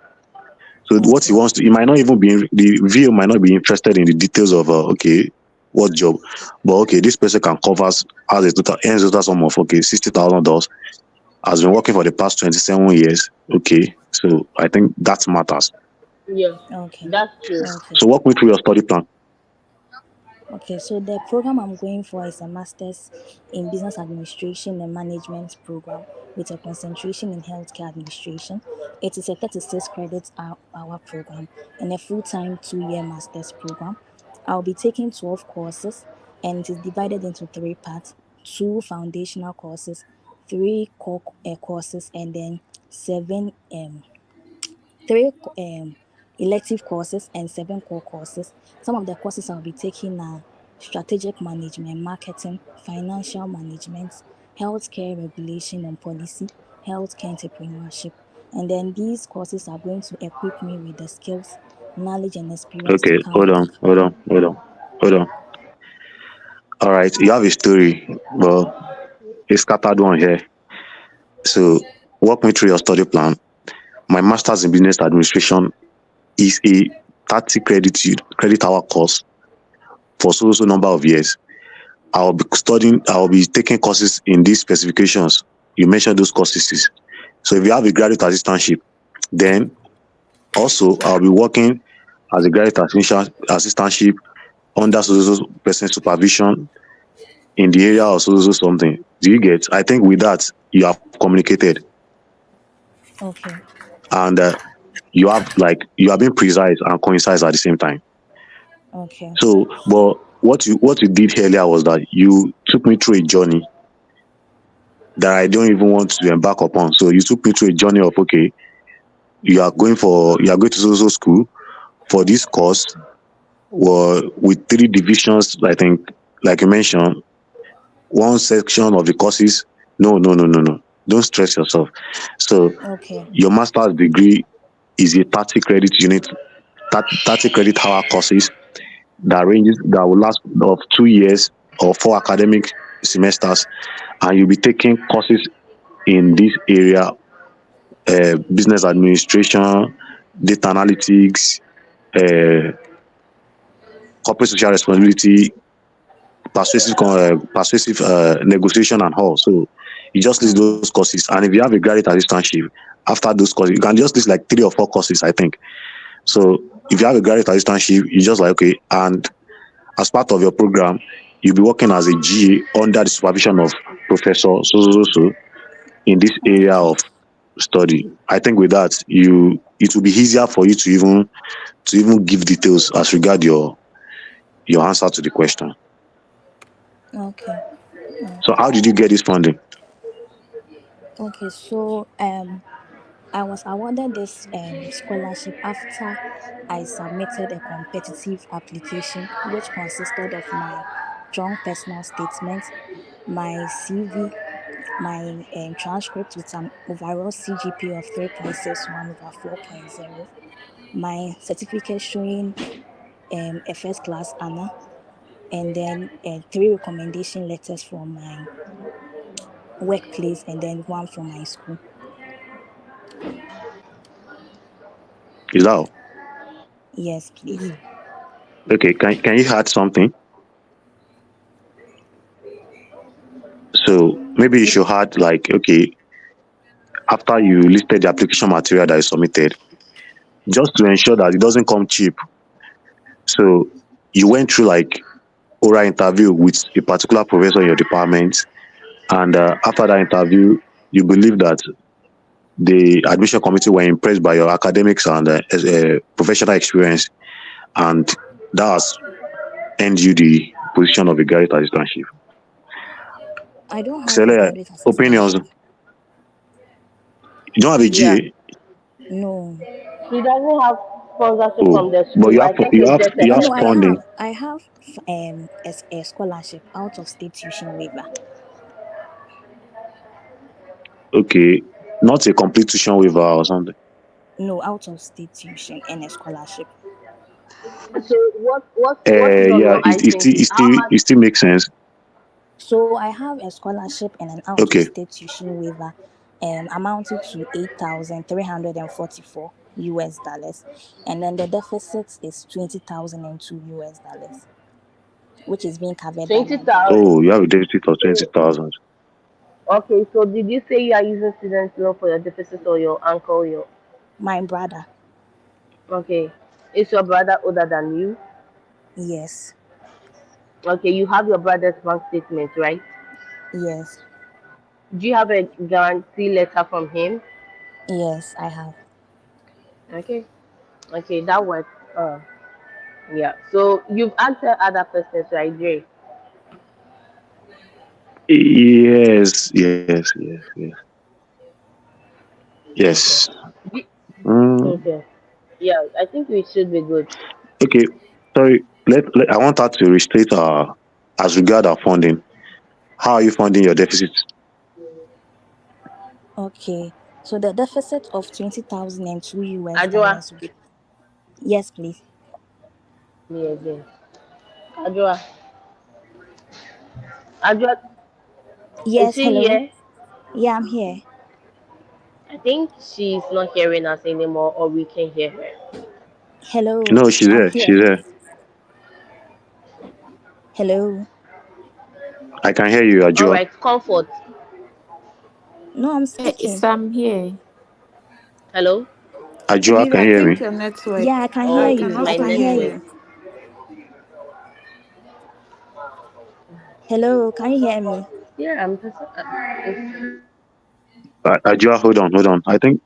So what he okay, wants to, he might not even be the VO might not be interested in the details of okay what job, but okay this person can cover as a total earns total sum of okay $60,000 has been working for the past 27 years. Okay, so I think that matters. yeah, okay, that's true. okay. So walk me through your study plan. Okay, so the program I'm going for is a master's in business administration and management program with a concentration in healthcare administration. It is a 36 credit hour program and a full time 2 year master's program. I'll be taking 12 courses and it is divided into three parts. two foundational courses, three core courses, and then seven three elective courses and seven core courses. Some of the courses I'll be taking are strategic management, marketing, financial management, healthcare regulation and policy, healthcare entrepreneurship. And then these courses are going to equip me with the skills, knowledge, and experience to Okay, come in. hold on. All right, you have a story, but it's scattered one here. So walk me through your study plan. My master's in business administration is a 30 credit hour course for so number of years. I'll be taking courses in these specifications. You mentioned those courses. So if you have a graduate assistantship, then also I'll be working as a assistantship under person supervision in the area of something. Do you get? I think with that you have communicated, Okay, and you have been precise and concise at the same time. okay, So, but what you did earlier was that you took me through a journey that I don't even want to embark upon. So you took me through a journey of, okay, you are going to school for this course, with three divisions. I think, like you mentioned, one section of the courses. No. Don't stress yourself. So okay, your master's degree is a 30 credit unit, 30 credit hour courses that will last of 2 years or 4 academic semesters, and you'll be taking courses in this area: business administration, data analytics, uh, corporate social responsibility, persuasive negotiation, and all. So you just list those okay, courses, and if you have a graduate assistantship after those courses, you can just list like 3 or 4 courses, I think. So if you have a graduate assistantship, you just like, okay, and as part of your program, you'll be working as a GA under the supervision of professor in this area okay, of study. I think with that, it will be easier for you to even give details as regard your answer to the question. okay, So okay. how did you get this funding? Okay, so I was awarded this scholarship after I submitted a competitive application, which consisted of my strong personal statement, my CV, my transcript with an overall CGPA of 3.61 over 4.0, my certificate showing a first class honor, and then three recommendation letters from my workplace, and then one from my school. Is that all? Yes, please. Okay? Can you add something? So maybe you should add, like, okay, after you listed the application material that is submitted, just to ensure that it doesn't come cheap. So you went through like oral interview with a particular professor in your department, and after that interview, you believe that the admission committee were impressed by your academics and professional experience, and that has earned you the position of a graduate assistantship. I don't have a XCELE graduate opinions. assistantship. You don't have a Yeah. GA. No. He doesn't have sponsorship Oh, from the but school. I think it's just a Oh you have no, I contact. funding. have. I have a scholarship out of state tuition waiver. Okay, not a complete tuition waiver or something. No, out of state tuition and a scholarship. So what is on Yeah, your I-20? How much? it still makes sense. So I have a scholarship and an out of Okay. state tuition waiver, amounted to 8,344 US dollars, and then the deficit is 20,002 US dollars, which is being covered by my brother. 20,000. Oh, you have a deficit of 20,000. Okay, so did you say you are using student loan for your deficit or your uncle? Your My brother, okay, is your brother older than you? yes, Okay, you have your brother's bank statement, right? yes, Do you have a guarantee letter from him? yes, I have. Okay, okay, that works. Yeah. So you've answered other persons, right, Jay? Yes, yes, yes, yes, Okay. yes. We- Mm, Okay. Yeah, I think we should be good. okay, sorry. I want her to restate as regard our funding. How are you funding your deficit? Okay. So the deficit of 20,002 US Ajua, dollars will be. Yes, please. me again. Ajua, Ajua, is Yes, she hello. here? Yeah, I'm here. I think she's not hearing us anymore, or we can hear her. Hello. No, she's I'm there. here. She's there. Hello. I can hear you, All Ajua. right, comfort. Yeah, No, I'm it's speaking. I'm here. Hello. Ajua, Maybe can I you hear think me? your Yeah, I network. can Oh, hear I it's can you. I my also can hear hear network. you. you. Hello, can you hear me? Yeah, it's Ajua, hold on. I think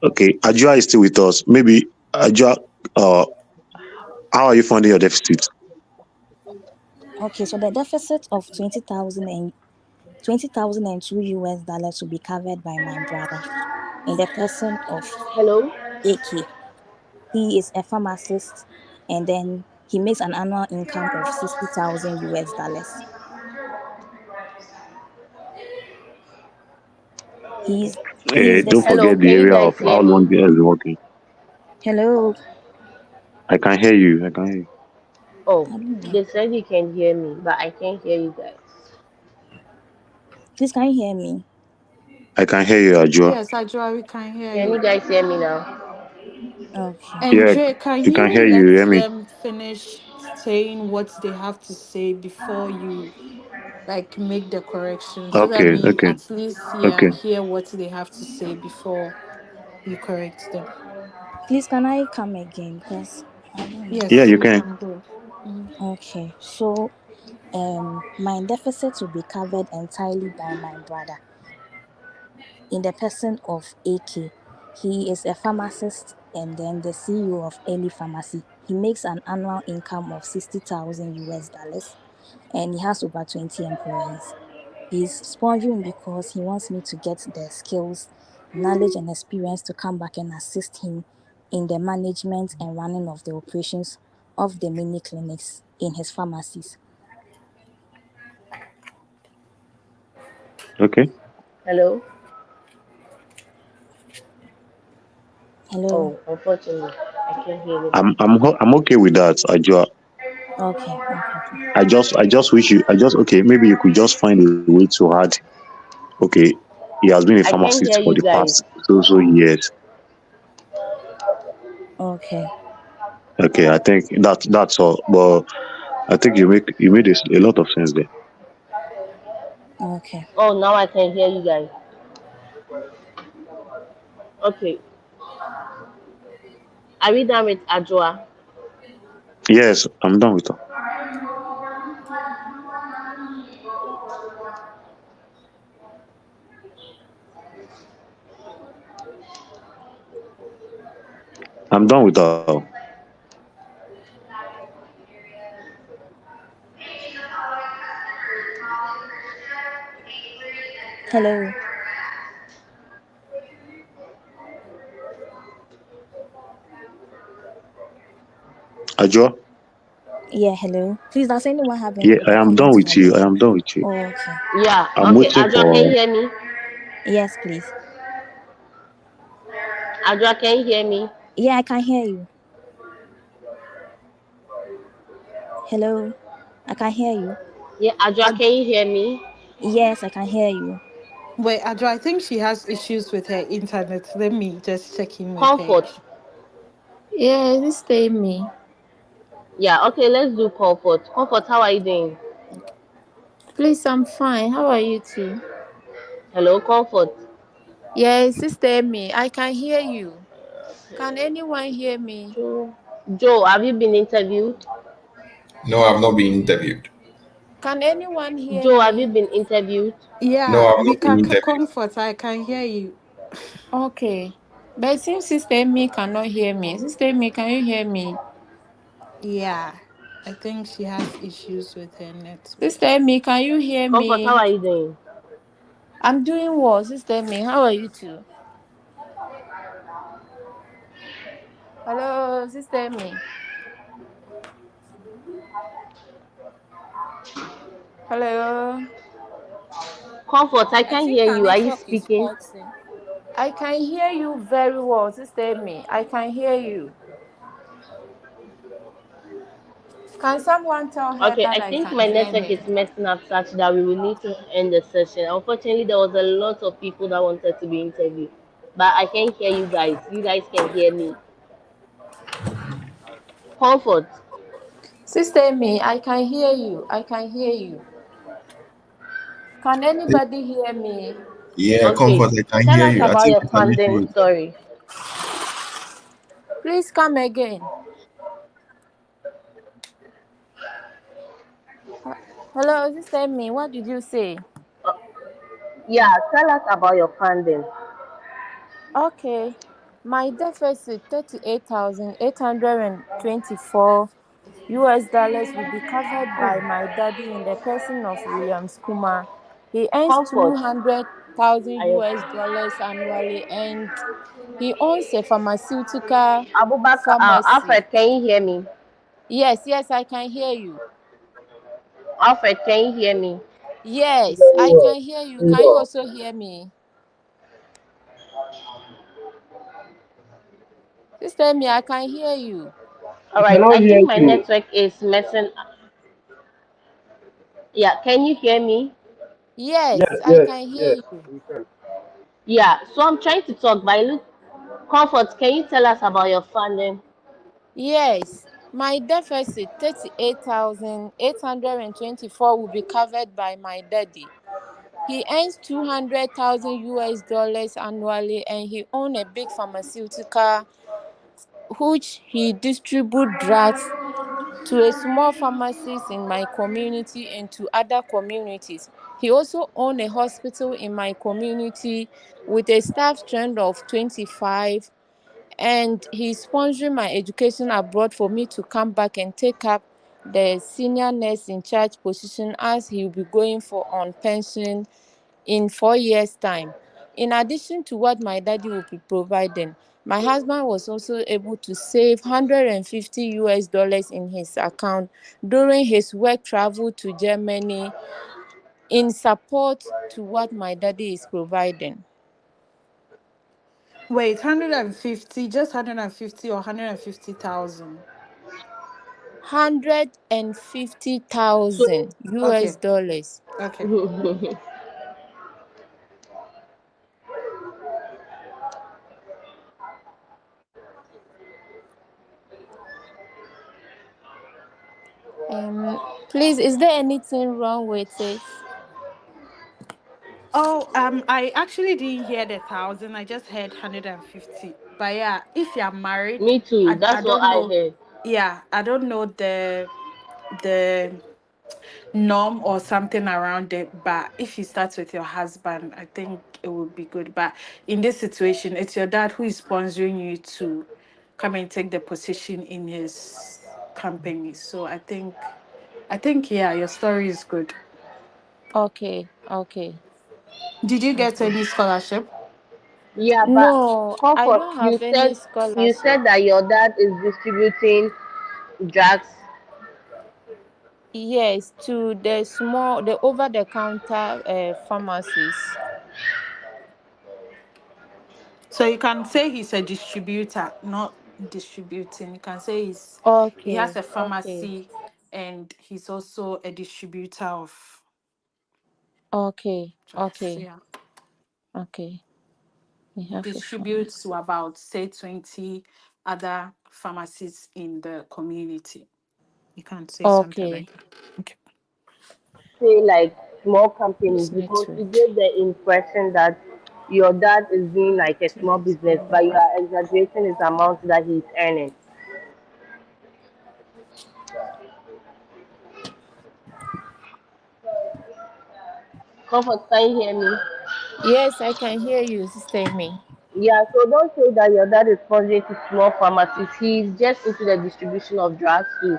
okay. Ajua is still with us. Maybe Ajua, uh, how are you funding your deficit? Okay, so the deficit of 20,002 US dollars will be covered by my brother in the person of hello. AK. He is a pharmacist and then he makes an annual income of 60,000 US dollars. He's the Don't Hello, forget the can you area guys of hear how me? long he has been working. hello. I can hear you. I can hear you. Oh, I don't know. they said you can hear me, but I can't hear you guys. Please can you hear me? I can hear you, Ajua. Yes, Ajua, we can hear Can you you. guys hear me now? Okay. And Yeah, Jay, can we can you hear you. let Hear me? them finish saying what they have to say before you like make the correction so that Okay, we okay, at least okay. hear what they have to say before you correct them. Please can I come again because I don't know. Yeah, Yes, you you can. can go. Mhm. Okay. So my deficit will be covered entirely by my brother in the person of AK. He is a pharmacist and then the CEO of Early Pharmacy. He makes an annual income of 60,000 US dollars and he has over 20 employees. He's sponsoring because he wants me to get the skills, knowledge, and experience to come back and assist him in the management and running of the operations of the mini clinics in his pharmacies. Okay. Hello. Hello. Oh, unfortunately, I can't hear anybody. I'm okay with that, Ajua. Okay, okay, please. I just wish you. I just okay. Maybe you could just find a way to add. Okay, he has been a I can't pharmacist hear for the you past guys. so years. Okay, Okay, I think that's all. But I think you made a lot of sense there. okay. Oh, now I can hear you guys. Okay. Are we done with Ajua? Yes, I'm done with her. I'm done with her. Hello. Ajua. Yeah, hello. Please, does anyone have Yeah, any I other am done comments with for you. me? I am done with you. Oh, okay. Yeah. I'm Okay. waiting Ajua, can you for. hear me? Yes, please. Ajua, can you hear me? Yeah, I can hear you. Hello. I can hear you. Yeah, Ajua, Aj- can you hear me? Yes, I can hear you. Wait, Ajua, I think she has issues with her internet. Let me just check in with her. Comfort. Yeah, this stay me. Yeah. Okay. Let's do comfort. Comfort. How are you doing? Okay. Please, I'm fine. How are you too? Hello, comfort. Yes, sister me. I can hear you. Can Okay. anyone hear me? Joe. Joe, have you been interviewed? No, I've not been interviewed. Can anyone hear Joe, have you me? been interviewed? No, Yeah, I've we not been can interviewed. comfort. I can hear you. Okay. But it seems Sister me cannot hear me. Sister me, can you hear me? Yeah. I think she has issues with her network. Sister Amy, can you hear Comfort, how me? are you doing? I'm doing well. Sister Amy, how are you too? Hello, Sister Amy. Hello. Comfort, I I can't think hear her you. Are you network is speaking? faulty. I can hear you very well, Sister Amy. I can hear you. Can someone tell her Okay, that I I think can my hear network her? is messing up such that we will need to end the session. Unfortunately, there was a lot of people that wanted to be interviewed, but I can't hear you guys. You guys can hear me. Comfort. Sister Amy, I can hear you. I can hear you. Can anybody hear me? Yeah, Okay, Comfort, I can tell hear us you. I about think your it's an issue funding with story. Please come again. Hello, Sister Amy, what did you say? Uh, yeah, tell us about your funding. Okay. My deficit 38,824 US dollars will be covered by my daddy in the person of Williams Kuma. He earns Comfort. 200,000 I, US dollars annually and he owns a pharmaceutical Abubakar, pharmacy. Alfred, can you hear me? Yes, yes, I can hear you. Alfred, can you hear me? Yes, I can hear you. Can you also hear me? Sister me, I can hear you. All right, I think my network is messing. Yeah, can you hear me? Yes, Yes, I yes, can hear yes, you. we can. Yeah, so I'm trying to talk, but I look Comfort, can you tell us about your funding? Yes, my deficit 38,824 will be covered by my daddy. He earns 200,000 US dollars annually and he owns a big pharmaceutical which he distribute drugs to a small pharmacies in my community and to other communities. He also owns a hospital in my community with a staff strength of 25 and he's sponsoring my education abroad for me to come back and take up the senior nurse in charge position as he will be going for on pension in 4 years time. In addition to what my daddy will be providing, my husband was also able to save 150 US dollars in his account during his work travel to Germany in support to what my daddy is providing. Wait, 150, just 150 or 150,000? 150,000 So, US Okay, dollars. okay. Please, is there anything wrong with it? Oh, I actually didn't hear the thousand. I just heard 150. But yeah, if you're married, me too. I That's what don't I know. heard. Yeah, I don't know the norm or something around it. But if you start with your husband, I think it would be good. But in this situation, it's your dad who is sponsoring you to come and take the position in his company. So I think yeah, your story is good. Okay, okay, Did you get okay. any scholarship? Yeah, but No, I Comfort, don't you have any said you scholarship. said that your dad is distributing drugs. Yes, to the over the counter pharmacies. So you can say he's a distributor, not distributing. You can say he has Okay, a okay, pharmacy and he's also a distributor of okay, drugs. okay, Yeah. okay. We He have a distributes to pharmacy. about say 20 other pharmacies in the community. You can say something Okay, like that. Okay. Say like small companies this because you network. gave the impression that your dad is doing like a small business, but you are exaggerating his amount that he's earning. Comfort, can you hear me? Yes, I can hear you, Sister Amy. Yeah, so don't say that your dad is sponsoring to small pharmacies. He's just into the distribution of drugs too.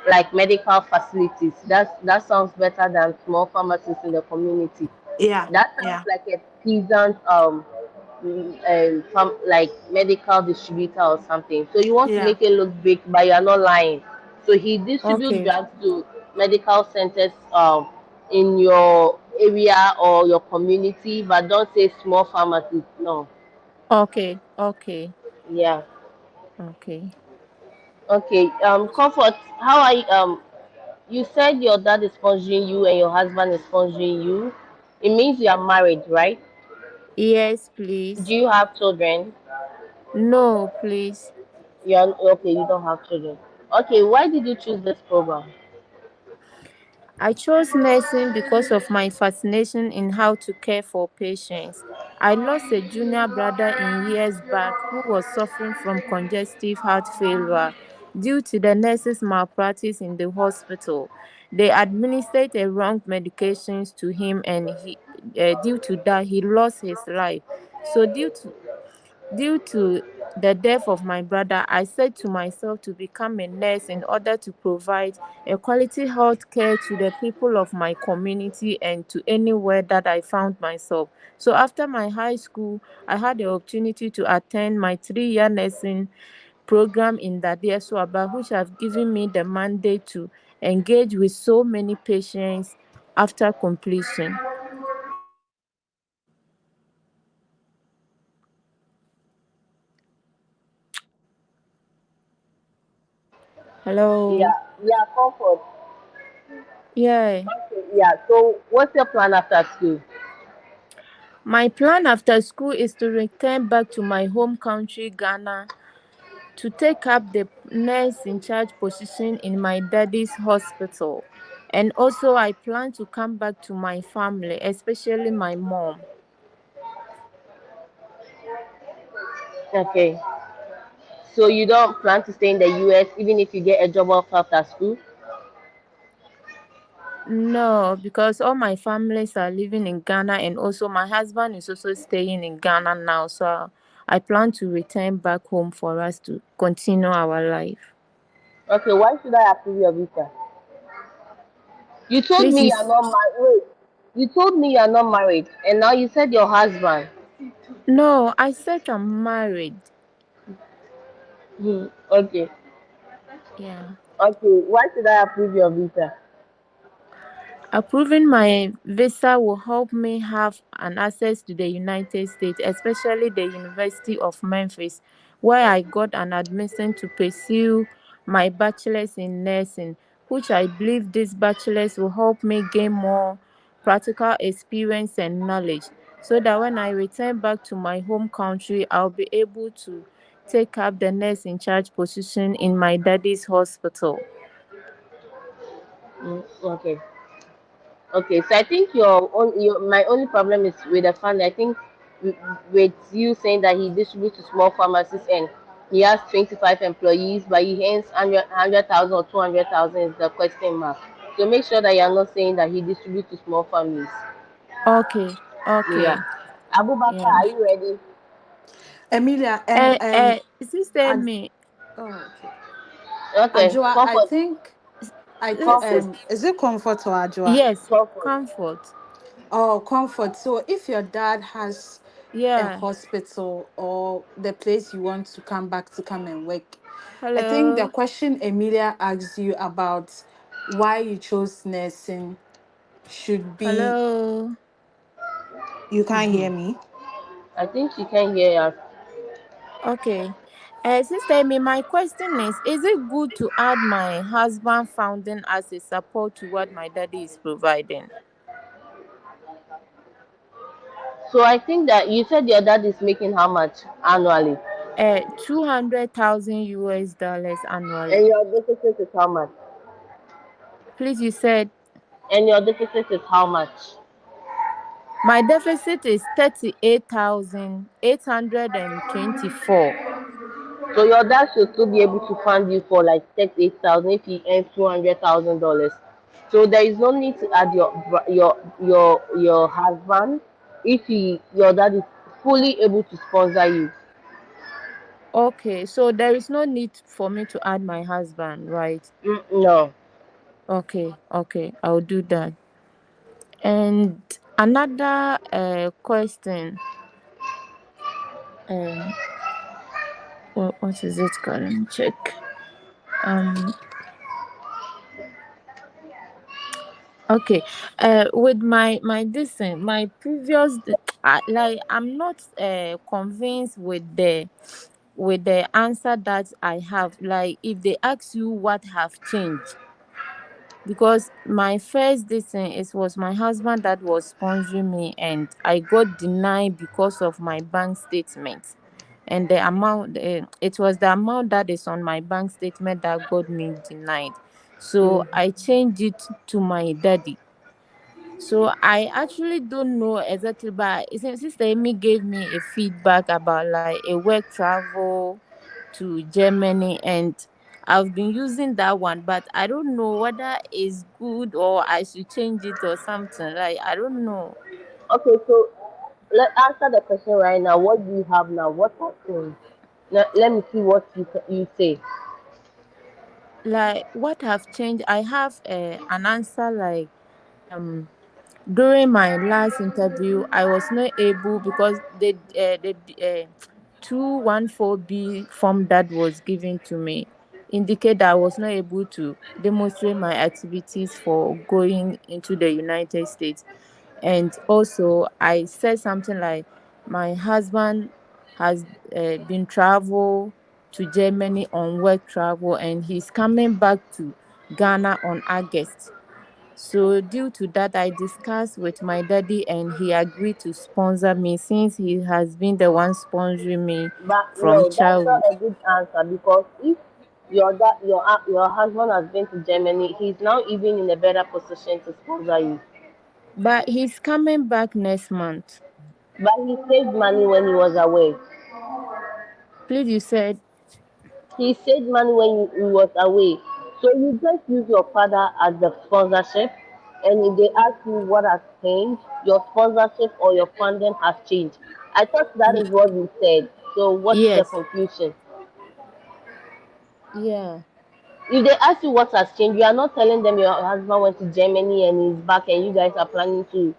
like medical facilities. That sounds better than small pharmacies in the community. Yeah, That sounds yeah, like a peasant like medical distributor or something. So you want to yeah. make it look big, but you're not lying. So he distributes Okay, drugs to medical centers in your area or your community, but don't say small pharmacies. No. Okay, okay, Yeah. okay. Okay. Comfort. How are you? You said your dad is sponsoring you and your husband is sponsoring you. It means you are married, right? Yes, Do please. you have children? No, please. You're okay. You don't have children. Okay. Why did you choose this program? I chose nursing because of my fascination in how to care for patients. I lost a junior brother in years back who was suffering from congestive heart failure due to the nurses' malpractice in the hospital. They administered the wrong medications to him, and due to that, he lost his life. So, due to the death of my brother, I said to myself to become a nurse in order to provide a quality health care to the people of my community and to anywhere that I found myself. So after my high school, I had the opportunity to attend my 3-year nursing program in Dadia Swaba, which have given me the mandate to engage with so many patients after completion. Hello. Yeah. Yeah. Comfort. Yeah. Okay. Yeah. So, what's your plan after school? My plan after school is to return back to my home country, Ghana, to take up the nurse in charge position in my daddy's hospital. And also, I plan to come back to my family, especially my mom. Okay. So you don't plan to stay in the US even if you get a job offer after school? No, because all my families are living in Ghana, and also my husband is also staying in Ghana now. So I plan to return back home for us to continue our life. Okay. Why should I approve your visa? You told Please, me you're not married. Wait. You told me you're not married, and now you said your husband. no, I said I'm married. Hmm. Okay. Yeah. Okay. Why should I approve your visa? Approving my visa will help me have an access to the United States, especially the University of Memphis, where I got an admission to pursue my bachelor's in nursing, which I believe this bachelor's will help me gain more practical experience and knowledge, so that when I return back to my home country, I'll be able to take up the nurse in charge position in my daddy's hospital. Okay. Okay, so I think my only problem is with the fund. I think w- with you saying that he distributes to small pharmacies and he has 25 employees, but he earns 100,000 or 200,000 is the question mark. So make sure that you're not saying that he distributes to small families. Okay, Yeah. okay, Abubakar, yeah. are you ready? Emilia and Sister Ad, me, oh, okay. Okay, Ajua, I comfort, think comfort, is it comfort or Ajua? yes, comfort. comfort. Oh, comfort. So if your dad has a Yeah. hospital or the place you want to come back to come and work, I think the Hello. question Emilia asked you about why you chose nursing should be, Hello. you can't hear me. I think she can hear us. Okay. Sister me, my question is it good to add my husband founding as a support to what my daddy is providing? So I think that you said your dad is making how much annually? 200,000 US dollars And annually. your deficit is how much? Please, you said And your deficit is how much? my deficit is 38,824. So your dad should still be able to fund you for like 38,000 if he earns $200,000. So there is no need to add your husband if your dad is fully able to sponsor you. Okay, so there is no need for me to add my husband, right? No. Okay, okay, I'll do that. And another question. Um, what is it called? Let me check. Um, okay. With my this thing, my previous, like I'm not convinced with the answer that I have. Like if they ask you what have changed, because my first this thing, it was my husband that was sponsoring me, and I got denied because of my bank statement. And the amount, it was the amount that is on my bank statement that got me denied. So I changed it to my daddy. So I actually don't know exactly, but since Sister Amy gave me a feedback about like a work travel to Germany, and I've been using that one, but I don't know whether it's good or I should change it or something. Like I don't know. Okay, so let answer the question right now. What do you have now? What has changed? Let me see what you say. Like what have changed? I have an answer like um during my last interview I was not able, because the 214B form that was given to me indicate that I was not able to demonstrate my activities for going into the United States. And also I said something like my husband has been travel to Germany on work travel, and he's coming back to Ghana on August. So due to that, I discussed with my daddy, and he agreed to sponsor me since he has been the one sponsoring me But from no, that's not childhood. a good answer because if your husband has been to Germany, he's now even in a better position to sponsor you. But he's coming back next month. But he saved money when he was away. Please, you said, He saved money when he was away. So you just use your father as the sponsorship, and if they ask you what has changed, your sponsorship or your funding has changed. I thought that is ye- what you said. So what's the yes, confusion? yeah, If they ask you what has changed, you are not telling them your husband went to Germany and he's back and you guys are planning to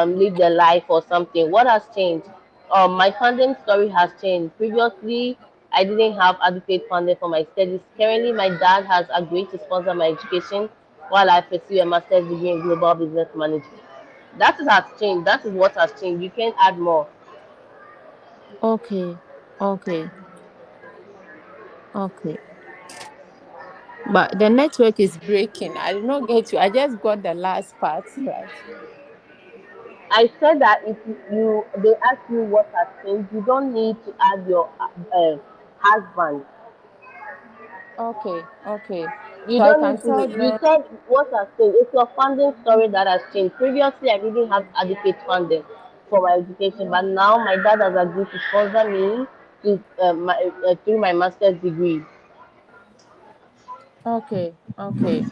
live the life or something. What has changed? My funding story has changed. Previously, I didn't have adequate funding for my studies. Currently, my dad has agreed to sponsor my education while I pursue a master's degree in global business management. Has changed. That is what has changed. You can add more. okay, okay, okay. But the network is breaking. I did not get you. I just got the last part right. I said that if they ask you what has changed, you don't need to add your husband. Okay, okay. You So I don't can need to. tell You them, said what has changed. It's your funding story that has changed. Previously, I didn't have adequate funding for my education, but now my dad has agreed to sponsor me to through my master's degree. okay, okay,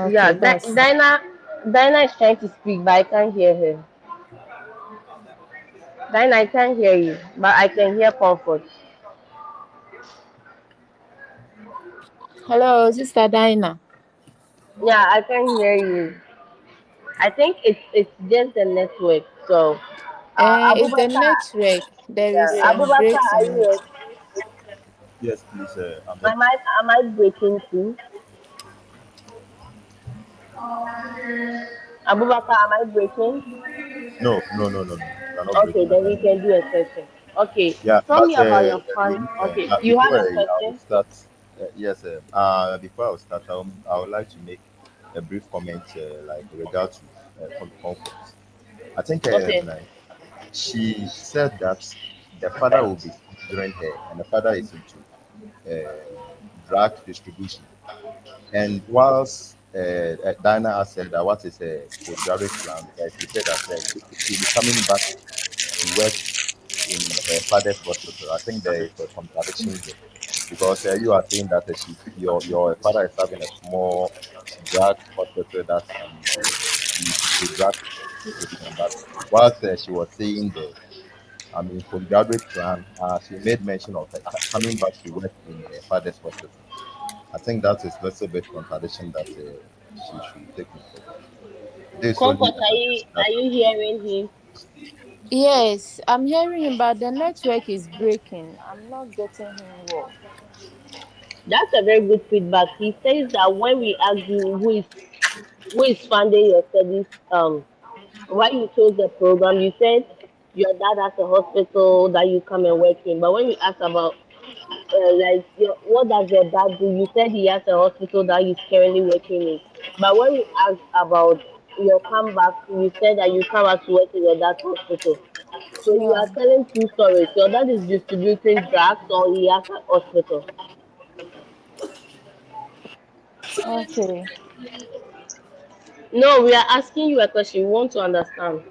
Yeah, okay. That's Dinah is trying to speak, but I can't hear her. Dinah, I can't hear you, but I can hear Comfort. hello, Sister Dinah. Yeah, I can hear you. I think it's just the network. So, It's the Abubakar, network. There yeah, is some Abubakar, breaks are in you it. here? Yes, please. I'm here. Am I breaking too? Abubakar, am I breaking? No, no, no, no, no. You're not Okay, breaking at then we all. can do a session. Okay, Yeah, tell but me about your fund. Amy, Okay, you have before a I will question? start, yes, before I will start, I would like to make a brief comment, like regard to comfort. I think Okay, she said that the father will be sponsoring her, and the father is into drug distribution. And whilst Diana has said that what is a postgraduate plan, she said that she'll be coming back to work in her father's hospital. I think there is a contradiction here because you are saying that your father is having a small drug hospital that is into drug prescription. But whilst she was saying I mean, postgraduate plan, she made mention of coming back to work in her father's hospital. I think that is a little bit contradiction that she should take note of. This is only Comfort, a suggestion that are you hearing him? Yes, I'm hearing him, but the network is breaking. I'm not getting him well. That's a very good feedback. He says that when we ask you who is funding your studies, why you chose the program, you said your dad has a hospital that you come and work in. But when we ask about what does your dad do, you said he has a hospital that he's currently working in. But when we asked about your comeback, you said that you come back to work in your dad's hospital. So you Yeah. are telling two stories. Your dad is distributing drugs, or he has a hospital. Okay. No, we are asking you a question. We want to understand.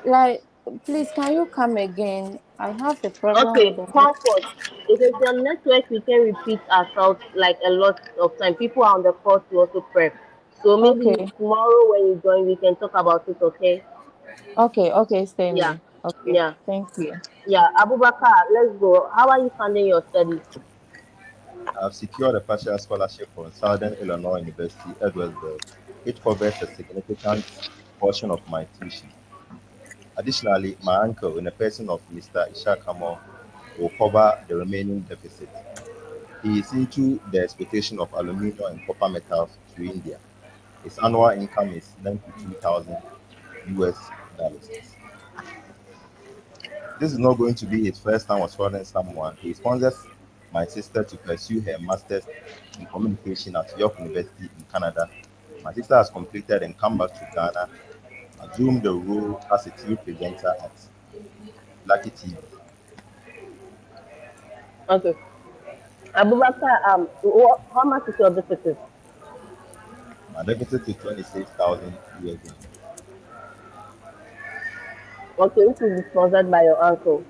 Like, please, can you come again? I have a problem Okay, with the net. comfort. If it's your network, we can repeat ourselves like a lot of time. People are on the call to also prep. So maybe Okay. tomorrow when you join, we can talk about it. Okay? Okay. Okay. Stay Yeah, me. Okay. yeah, Thank you. yeah. Abubakar, let's go. How are you funding your studies? I've secured a partial scholarship from Southern Illinois University, Edwardsburg, which covers a significant portion of my tuition. Additionally, my uncle, in the person of Mr. Ishakamo, will cover the remaining deficit. He is into the exportation of aluminum and copper metals to India. His annual income is 92,000 US dollars. This is not going to be his first time of sponsoring someone. He sponsors my sister to pursue her master's in communication at York University in Canada. My sister has completed and come back to Ghana, assumed the role as a TV presenter at Lucky TV. Okay. Abubakar, how much is your deficit? My deficit is 26,000 US dollars. Okay, this will be sponsored by your uncle.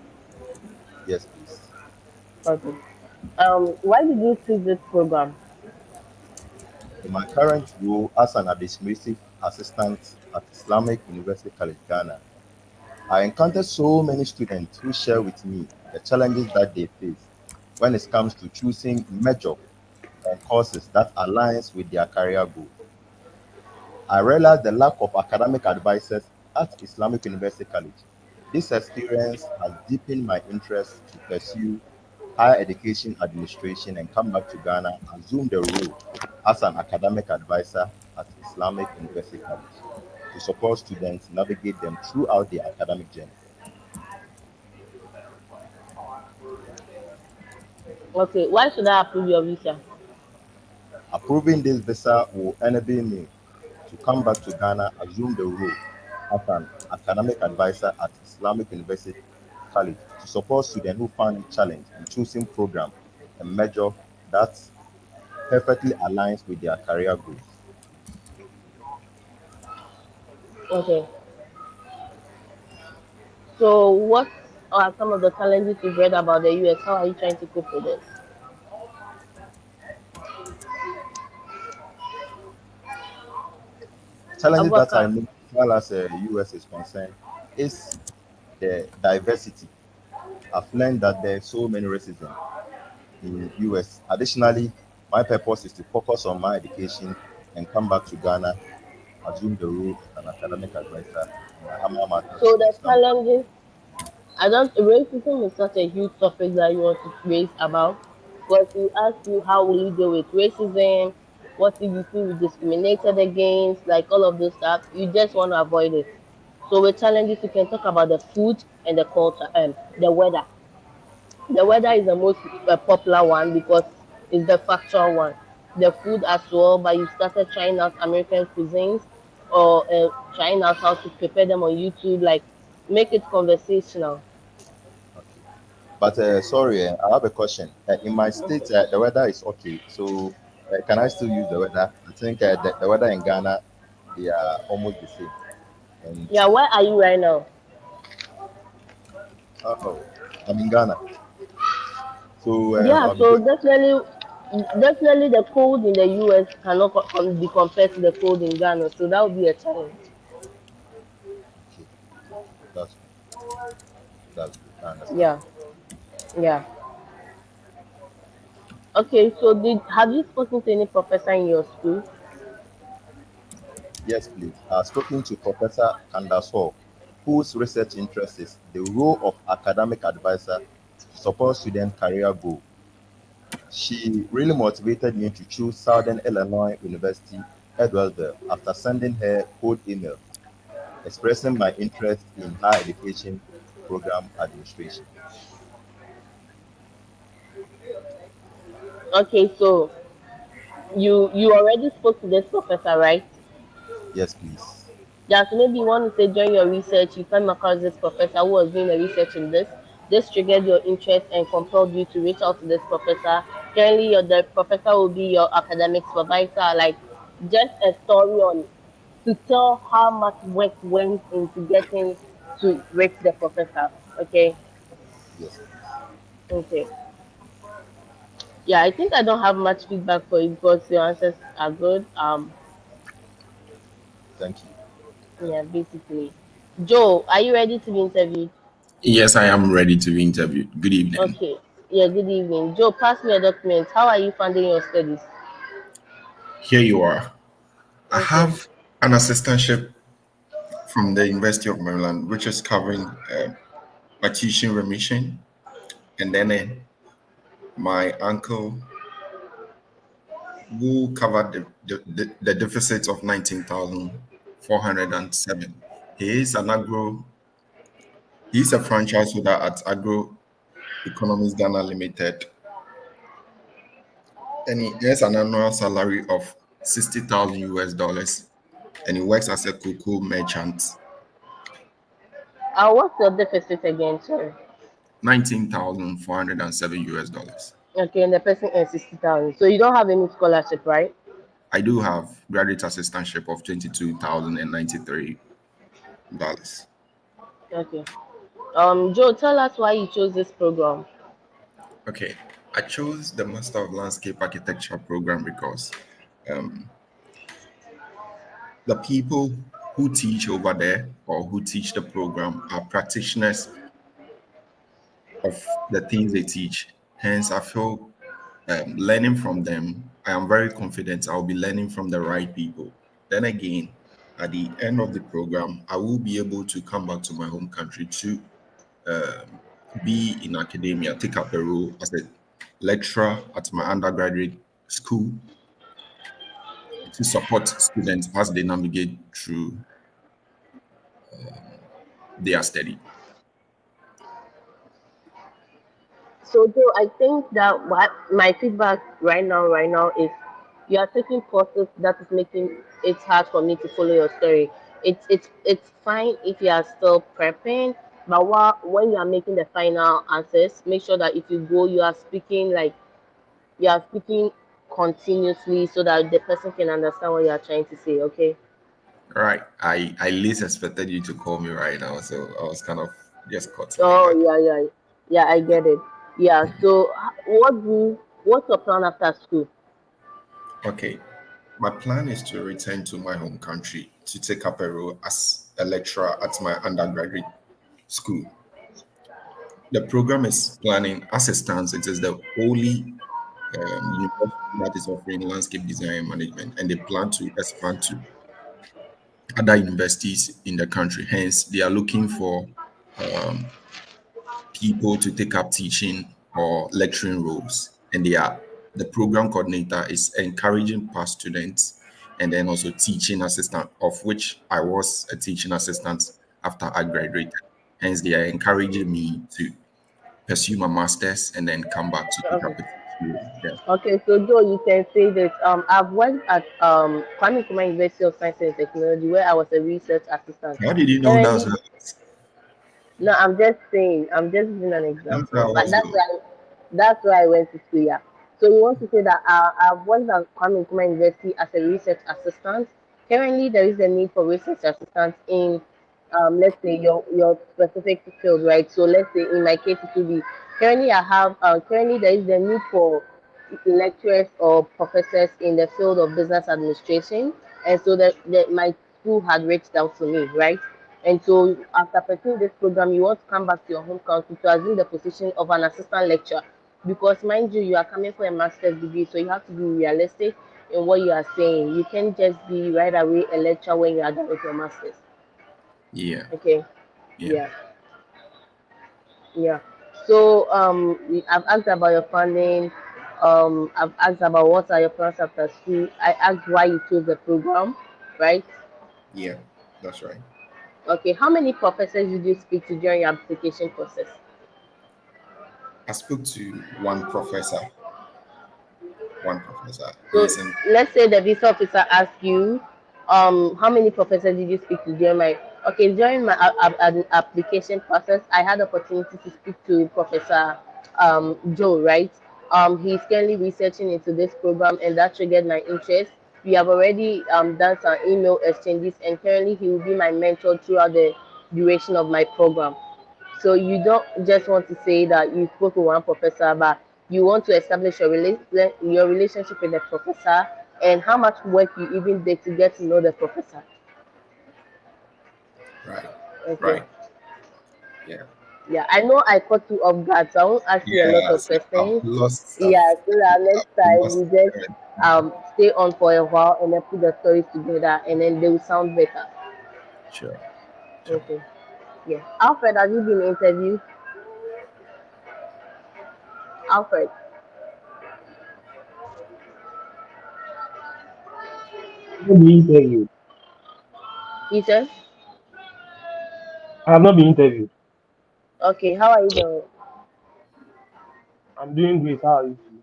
Yes, please. Okay. Why did you choose this program? In my current role as an administrative assistant at Islamic University College Ghana, I encounter so many students who share with me the challenges that they face when it comes to choosing major and courses that aligns with their career goals. I realized the lack of academic advisors at Islamic University College. This experience has deepened my interest to pursue higher education administration and come back to Ghana, assume the role as an academic advisor at Islamic University College to support students navigate them throughout their academic journey. Okay, why should I approve your visa? Approving this visa will enable me to come back to Ghana, assume the role as an academic advisor at Islamic University College to support students who find it challenge in choosing program and major that perfectly aligns with their career goals. Okay. So, what are some of the challenges you've read about the US? How are you trying to cope with it? Challenges that I Abubakar. know as well as US is concerned is the diversity. I've learned that there are so many racism in US. Additionally, my purpose is to focus on my education and come back to Ghana, assume the role as an academic advisor in my alma mater, So, the Islam. challenges, I don't, racism is such a huge topic that you want to raise about. Because you ask you, how will you deal with racism? What if you feel discriminated against? Like all of those stuff. You just want to avoid it. So, with challenges, you can talk about the food and the culture, and the weather. The weather is the most popular one because it's the factual one. The food as well, but you started trying out American cuisines, or trying out how to prepare them on YouTube. Like, make it conversational. Okay. But sorry, I have a question. In my state, the weather is okay. So can I still use the weather? I think the weather in Ghana, they are almost the same. And Yeah, where are you right now? oh, I'm in Ghana. So Yeah, I'll be so going. definitely the cold in the US cannot be compared to the cold in Ghana. So that would be a challenge. Okay, that's fine. That's good. I understand. Yeah, yeah. Okay, so did have you spoken to any professor in your school? Yes, please. I've spoken to Professor Candace, whose research interest is the role of academic advisor to support student career goal. She really motivated me to choose Southern Illinois University, Edwardsville, after sending her cold email expressing my interest in higher education program administration. Okay, so you already spoke to this professor, right? Yes, please. Yeah, so maybe you want to say during your research you came across this professor who was doing the research in this. This triggered your interest and compelled you to reach out to this professor. Currently, the professor will be your academic supervisor. Like, just a story on to tell how much work went into getting to reach the professor. Okay, Yes, please. okay. Yeah, I think I don't have much feedback for you because your answers are good. Thank you. Yeah, basically. Joe, are you ready to be interviewed? Yes, I am ready to be interviewed. Good evening. Okay. Yeah, good evening. Joe, pass me your documents. How are you funding your studies? Here you are. I Okay. have an assistantship from the University of Maryland, which is covering my tuition remission, and then my uncle who covered the deficit of 19,407. He is an agro. He's a franchise holder at Agro Economies Ghana Limited, and he has an annual salary of 60,000 US dollars, and he works as a cocoa merchant. What's your deficit again? Sorry. 19,407 US dollars. Okay, and the person earns 60,000. So you don't have any scholarship, right? I do have graduate assistantship of 22,093 dollars. Okay. Joe, tell us why you chose this program. Okay, I chose the Master of Landscape Architecture program because um, the people who teach over there or who teach the program are practitioners of the things they teach. Hence, I feel learning from them, I am very confident I'll be learning from the right people. Then again, at the end of the program, I will be able to come back to my home country to be in academia, take up a role as a lecturer at my undergraduate school to support students as they navigate through their study. So Joe, I think that what my feedback right now is you are taking courses that is making it hard for me to follow your story. It's fine if you are still prepping, but when you are making the final answers, make sure that if you go, you are speaking continuously so that the person can understand what you are trying to say. Okay. Right. I least expected you to call me right now, so I was kind of just caught like Oh that. yeah, I get it. Yeah. So what's your plan after school? Okay. My plan is to return to my home country to take up a role as a lecturer at my undergraduate school. The program is planning, as it stands, it is the only university that is offering landscape design and management, and they plan to expand to other universities in the country. Hence, they are looking for people to take up teaching or lecturing roles, and the program coordinator is encouraging past students and then also teaching assistant, of which I was a teaching assistant after I graduated. Hence, they are encouraging me to pursue my masters and then come back to take Okay. up a teaching role. Yeah. Okay, so Joe, you can say this. I've worked at Kwame Nkrumah University of Science and Technology where I was a research assistant. How did you know that? Currently, no, I'm just saying, I'm just giving an That's example. how But also. that's why I went to school. Yeah. So you want to say that I've worked at Kwame Nkrumah University as a research assistant. Currently, there is a need for research assistants in, let's say your specific field, right? So let's say in my case it will be currently there is the need for lecturers or professors in the field of business administration, and so that my school had reached out to me, right? And so after pursuing this program, you want to come back to your home country to assume the position of an assistant lecturer. Because mind you, you are coming for a master's degree, so you have to be realistic in what you are saying. You can't just be right away a lecturer when you are done with your master's. Yeah. Okay. Yeah. Yeah. Yeah. So I've asked about your funding. I've asked about what are your plans after school. I asked why you chose the program, right? Yeah. That's right. Okay. How many professors did you speak to during your application process? I spoke to one professor. One professor. He So is in. let's say the visa officer asks you, how many professors did you speak to during my okay during my application process? I had opportunity to speak to Professor Joe, right? He's currently researching into this program, and that triggered my interest. We have already done some email exchanges, and currently he will be my mentor throughout the duration of my program. So you don't just want to say that you spoke with one professor, but you want to establish your relationship with the professor and how much work you even did to get to know the professor. Right. Okay. Right. Yeah. Yeah, I know I caught you off guard, so I won't ask you a lot of Yes. I've questions. lost. Yeah, so that next time Lost. we just stay on for a while and then put the stories together and then they will sound better. Sure. Sure. Okay. Yeah. Alfred, have you been interviewed? Alfred, Not being interviewed. you said? I have not been interviewed. Okay, how are you doing? I'm doing great. How are you too?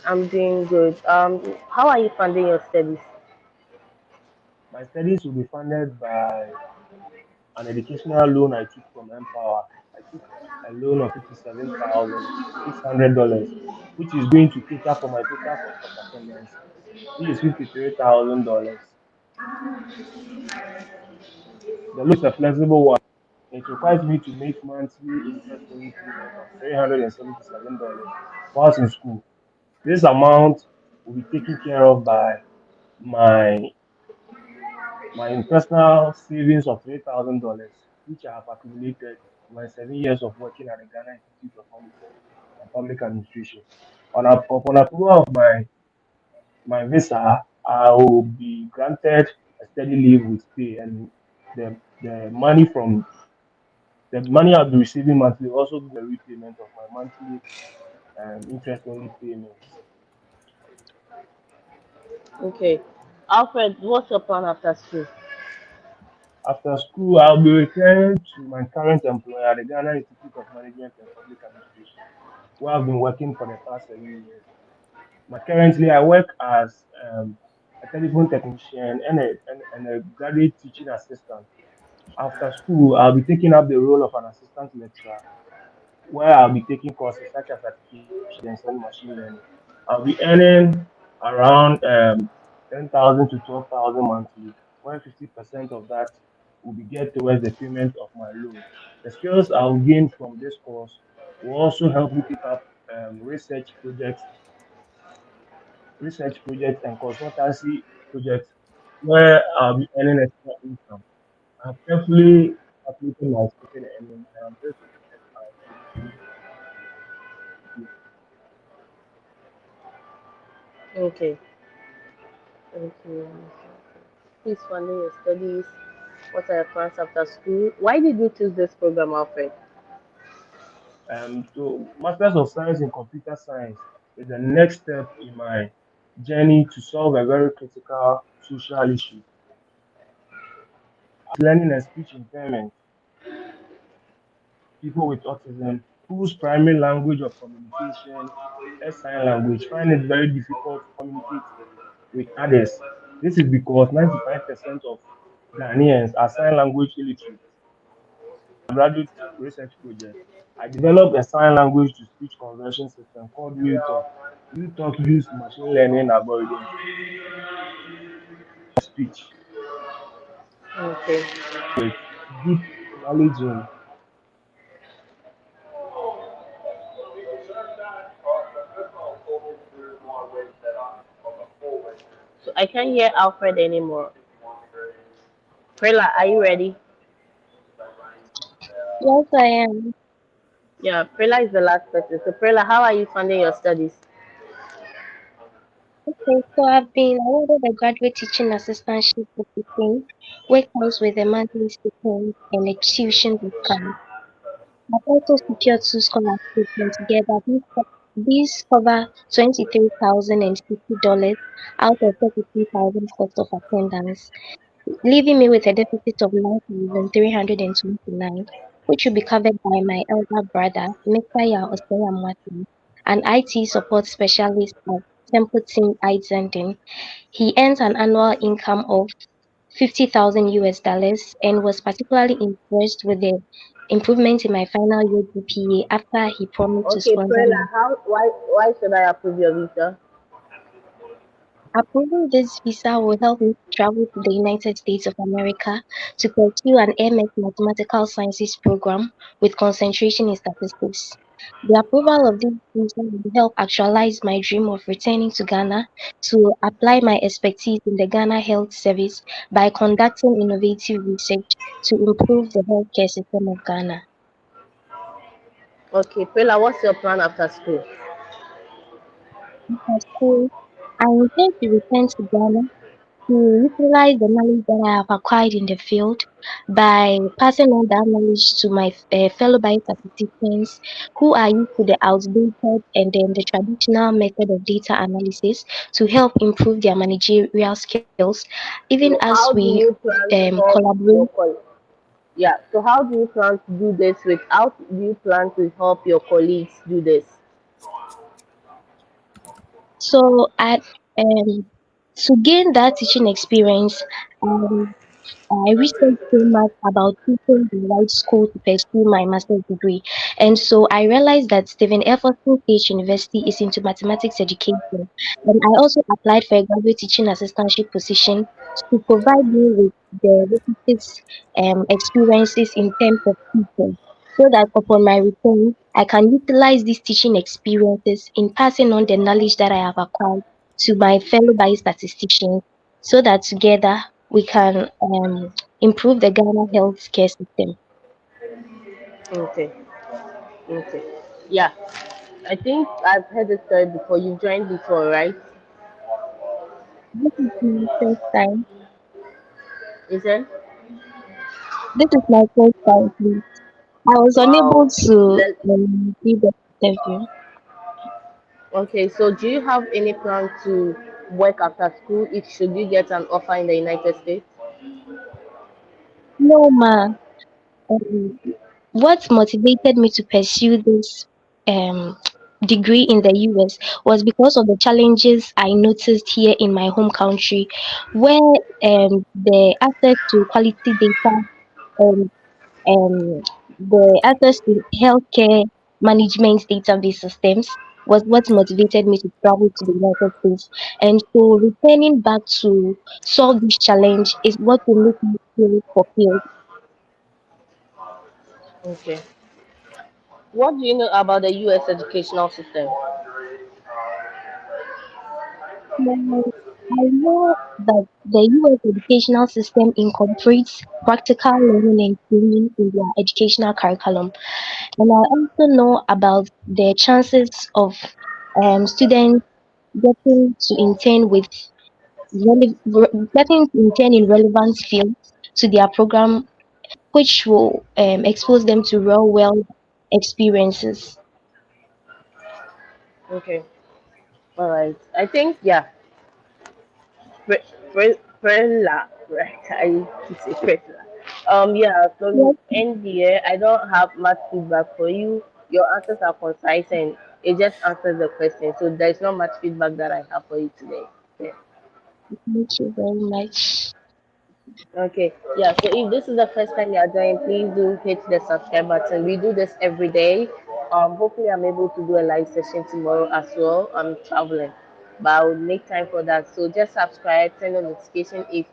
I'm doing good. How are you funding your studies? My studies will be funded by an educational loan I took from Empower. I took a loan of $57,600, which is going to cater for my total cost of attendance, which is $53,000. The loan is a flexible one. It requires me to make monthly interest-only payment of $377 whilst in school. This amount will be taken care of by my my personal savings of $3,000, which I have accumulated in my 7 years of working at the Ghana Institute of Management and Public Administration. Upon approval of my visa, I will be granted a steady leave with pay, and the money I'll be receiving monthly will also be a repayment of my monthly interest only payments. Okay. Alfred, what's your plan after school? After school, I'll be returning to my current employer, the Ghana Institute of Management and Public Administration, where I've been working for the past 7 years. Currently, I work as a telephone technician and a graduate teaching assistant. After school, I'll be taking up the role of an assistant lecturer, where I'll be taking courses such as artificial intelligence and machine learning. I'll be earning around 10,000 to 12,000 monthly, where 50% of that will be get towards the payment of my loan. The skills I'll gain from this course will also help me take up research projects and consultancy projects where I'll be earning extra income. I've carefully calculated my expected earnings and I'm very confident I'll be able to meet it. Okay. Okay. Please funding your studies. What are your plans after school? Why did you choose this program, Alfred? So Masters of Science in Computer Science is the next step in my journey to solve a very critical social issue. Learning and speech impairment, people with autism, whose primary language of communication is sign language, find it very difficult to communicate with others. This is because 95% of Ghanaians are sign language illiterate. Graduate research project, I developed a sign language to speech conversion system called MuTalk. MuTalk uses machine learning algorithms for speech Okay. with deep knowledge in. So I can't hear Alfred anymore. Prela, are you ready? Yes, I am. Yeah, Prela is the last person. So Prela, how are you funding your studies? Okay, so I've been awarded a graduate teaching assistantship position, which comes with a monthly stipend and a tuition discount. I've also secured two scholarships, and together these cover $23,060 out of 33,000 cost of attendance, leaving me with a deficit of 9,329, which will be covered by my elder brother, Mr. Austina, an IT support specialist at Templeton Itzenden. He earns an annual income of 50,000 US dollars and was particularly impressed with the improvement in my final year GPA after he promised to Okay, sponsor Prela, me. why should I approve your visa? Approving this visa will help me to travel to the United States of America to pursue an MS Mathematical Sciences program with concentration in statistics. The approval of this visa will help actualize my dream of returning to Ghana to apply my expertise in the Ghana Health Service by conducting innovative research to improve the healthcare system of Ghana. Okay, Prela, what's your plan after school? After school, I intend to return to Ghana to utilize the knowledge that I have acquired in the field by passing on that knowledge to my fellow biostatisticians who are used to the outdated and then the traditional method of data analysis to help improve their managerial skills, even So as how do we you plan to help collaborate. your colleagues? Yeah, so how do you plan to do this with how do you plan to help your colleagues do this? So, to gain that teaching experience, um, I researched so much about choosing the right school to pursue my master's degree. And so I realized that Stephen Efferson State University is into mathematics education. And I also applied for a graduate teaching assistantship position to provide me with the requisite experiences in terms of teaching. So that upon my return, I can utilize these teaching experiences in passing on the knowledge that I have acquired to my fellow biostatisticians so that together we can improve the Ghana healthcare system. Okay, okay. Yeah, I think I've heard the story before. You joined before, right? This is my first time. Is it? This is my first time, please. I was unable Wow. to Let, do the interview. okay, so do you have any plan to work after school if should you get an offer in the United States? No, ma. Um, what motivated me to pursue this um, degree in the US was because of the challenges I noticed here in my home country, where the access to quality data um, um, the access to healthcare management database systems was what motivated me to travel to the United States. And so returning back to solve this challenge is what will make me feel fulfilled. Okay. What do you know about the US educational system? Now, I know that the US educational system incorporates practical learning and training in their educational curriculum. And I also know about the chances of students getting to intern with getting to intern in relevant fields to their program, which will expose them to real world experiences. Okay. All right. I think yeah. Prela, right? I keep say Prela. Yeah. So Yes, we end here. I don't have much feedback for you. Your answers are concise and it just answers the question. So there's not much feedback that I have for you today. Yeah. thank you very much. Okay, yeah. So if this is the first time you are joining, please do hit the subscribe button. We do this every day. Hopefully I'm able to do a live session tomorrow as well. I'm traveling, but I will make time for that. So just subscribe, turn on notification if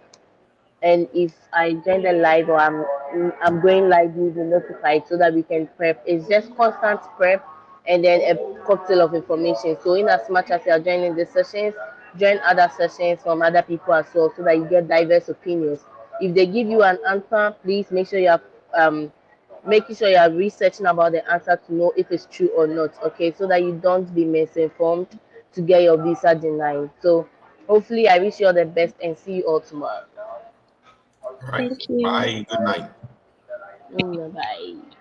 I join the live or I'm going live, you'll be notified so that we can prep. It's just constant prep and then a cocktail of information. So in as much as you are joining the sessions, join other sessions from other people as well so that you get diverse opinions. If they give you an answer, please make sure you have um making sure you are researching about the answer to know if it's true or not, okay, so that you don't be misinformed to get your visa denied. So hopefully I wish you all the best and see you all tomorrow. All right. Thank you. Bye. Good night. Bye.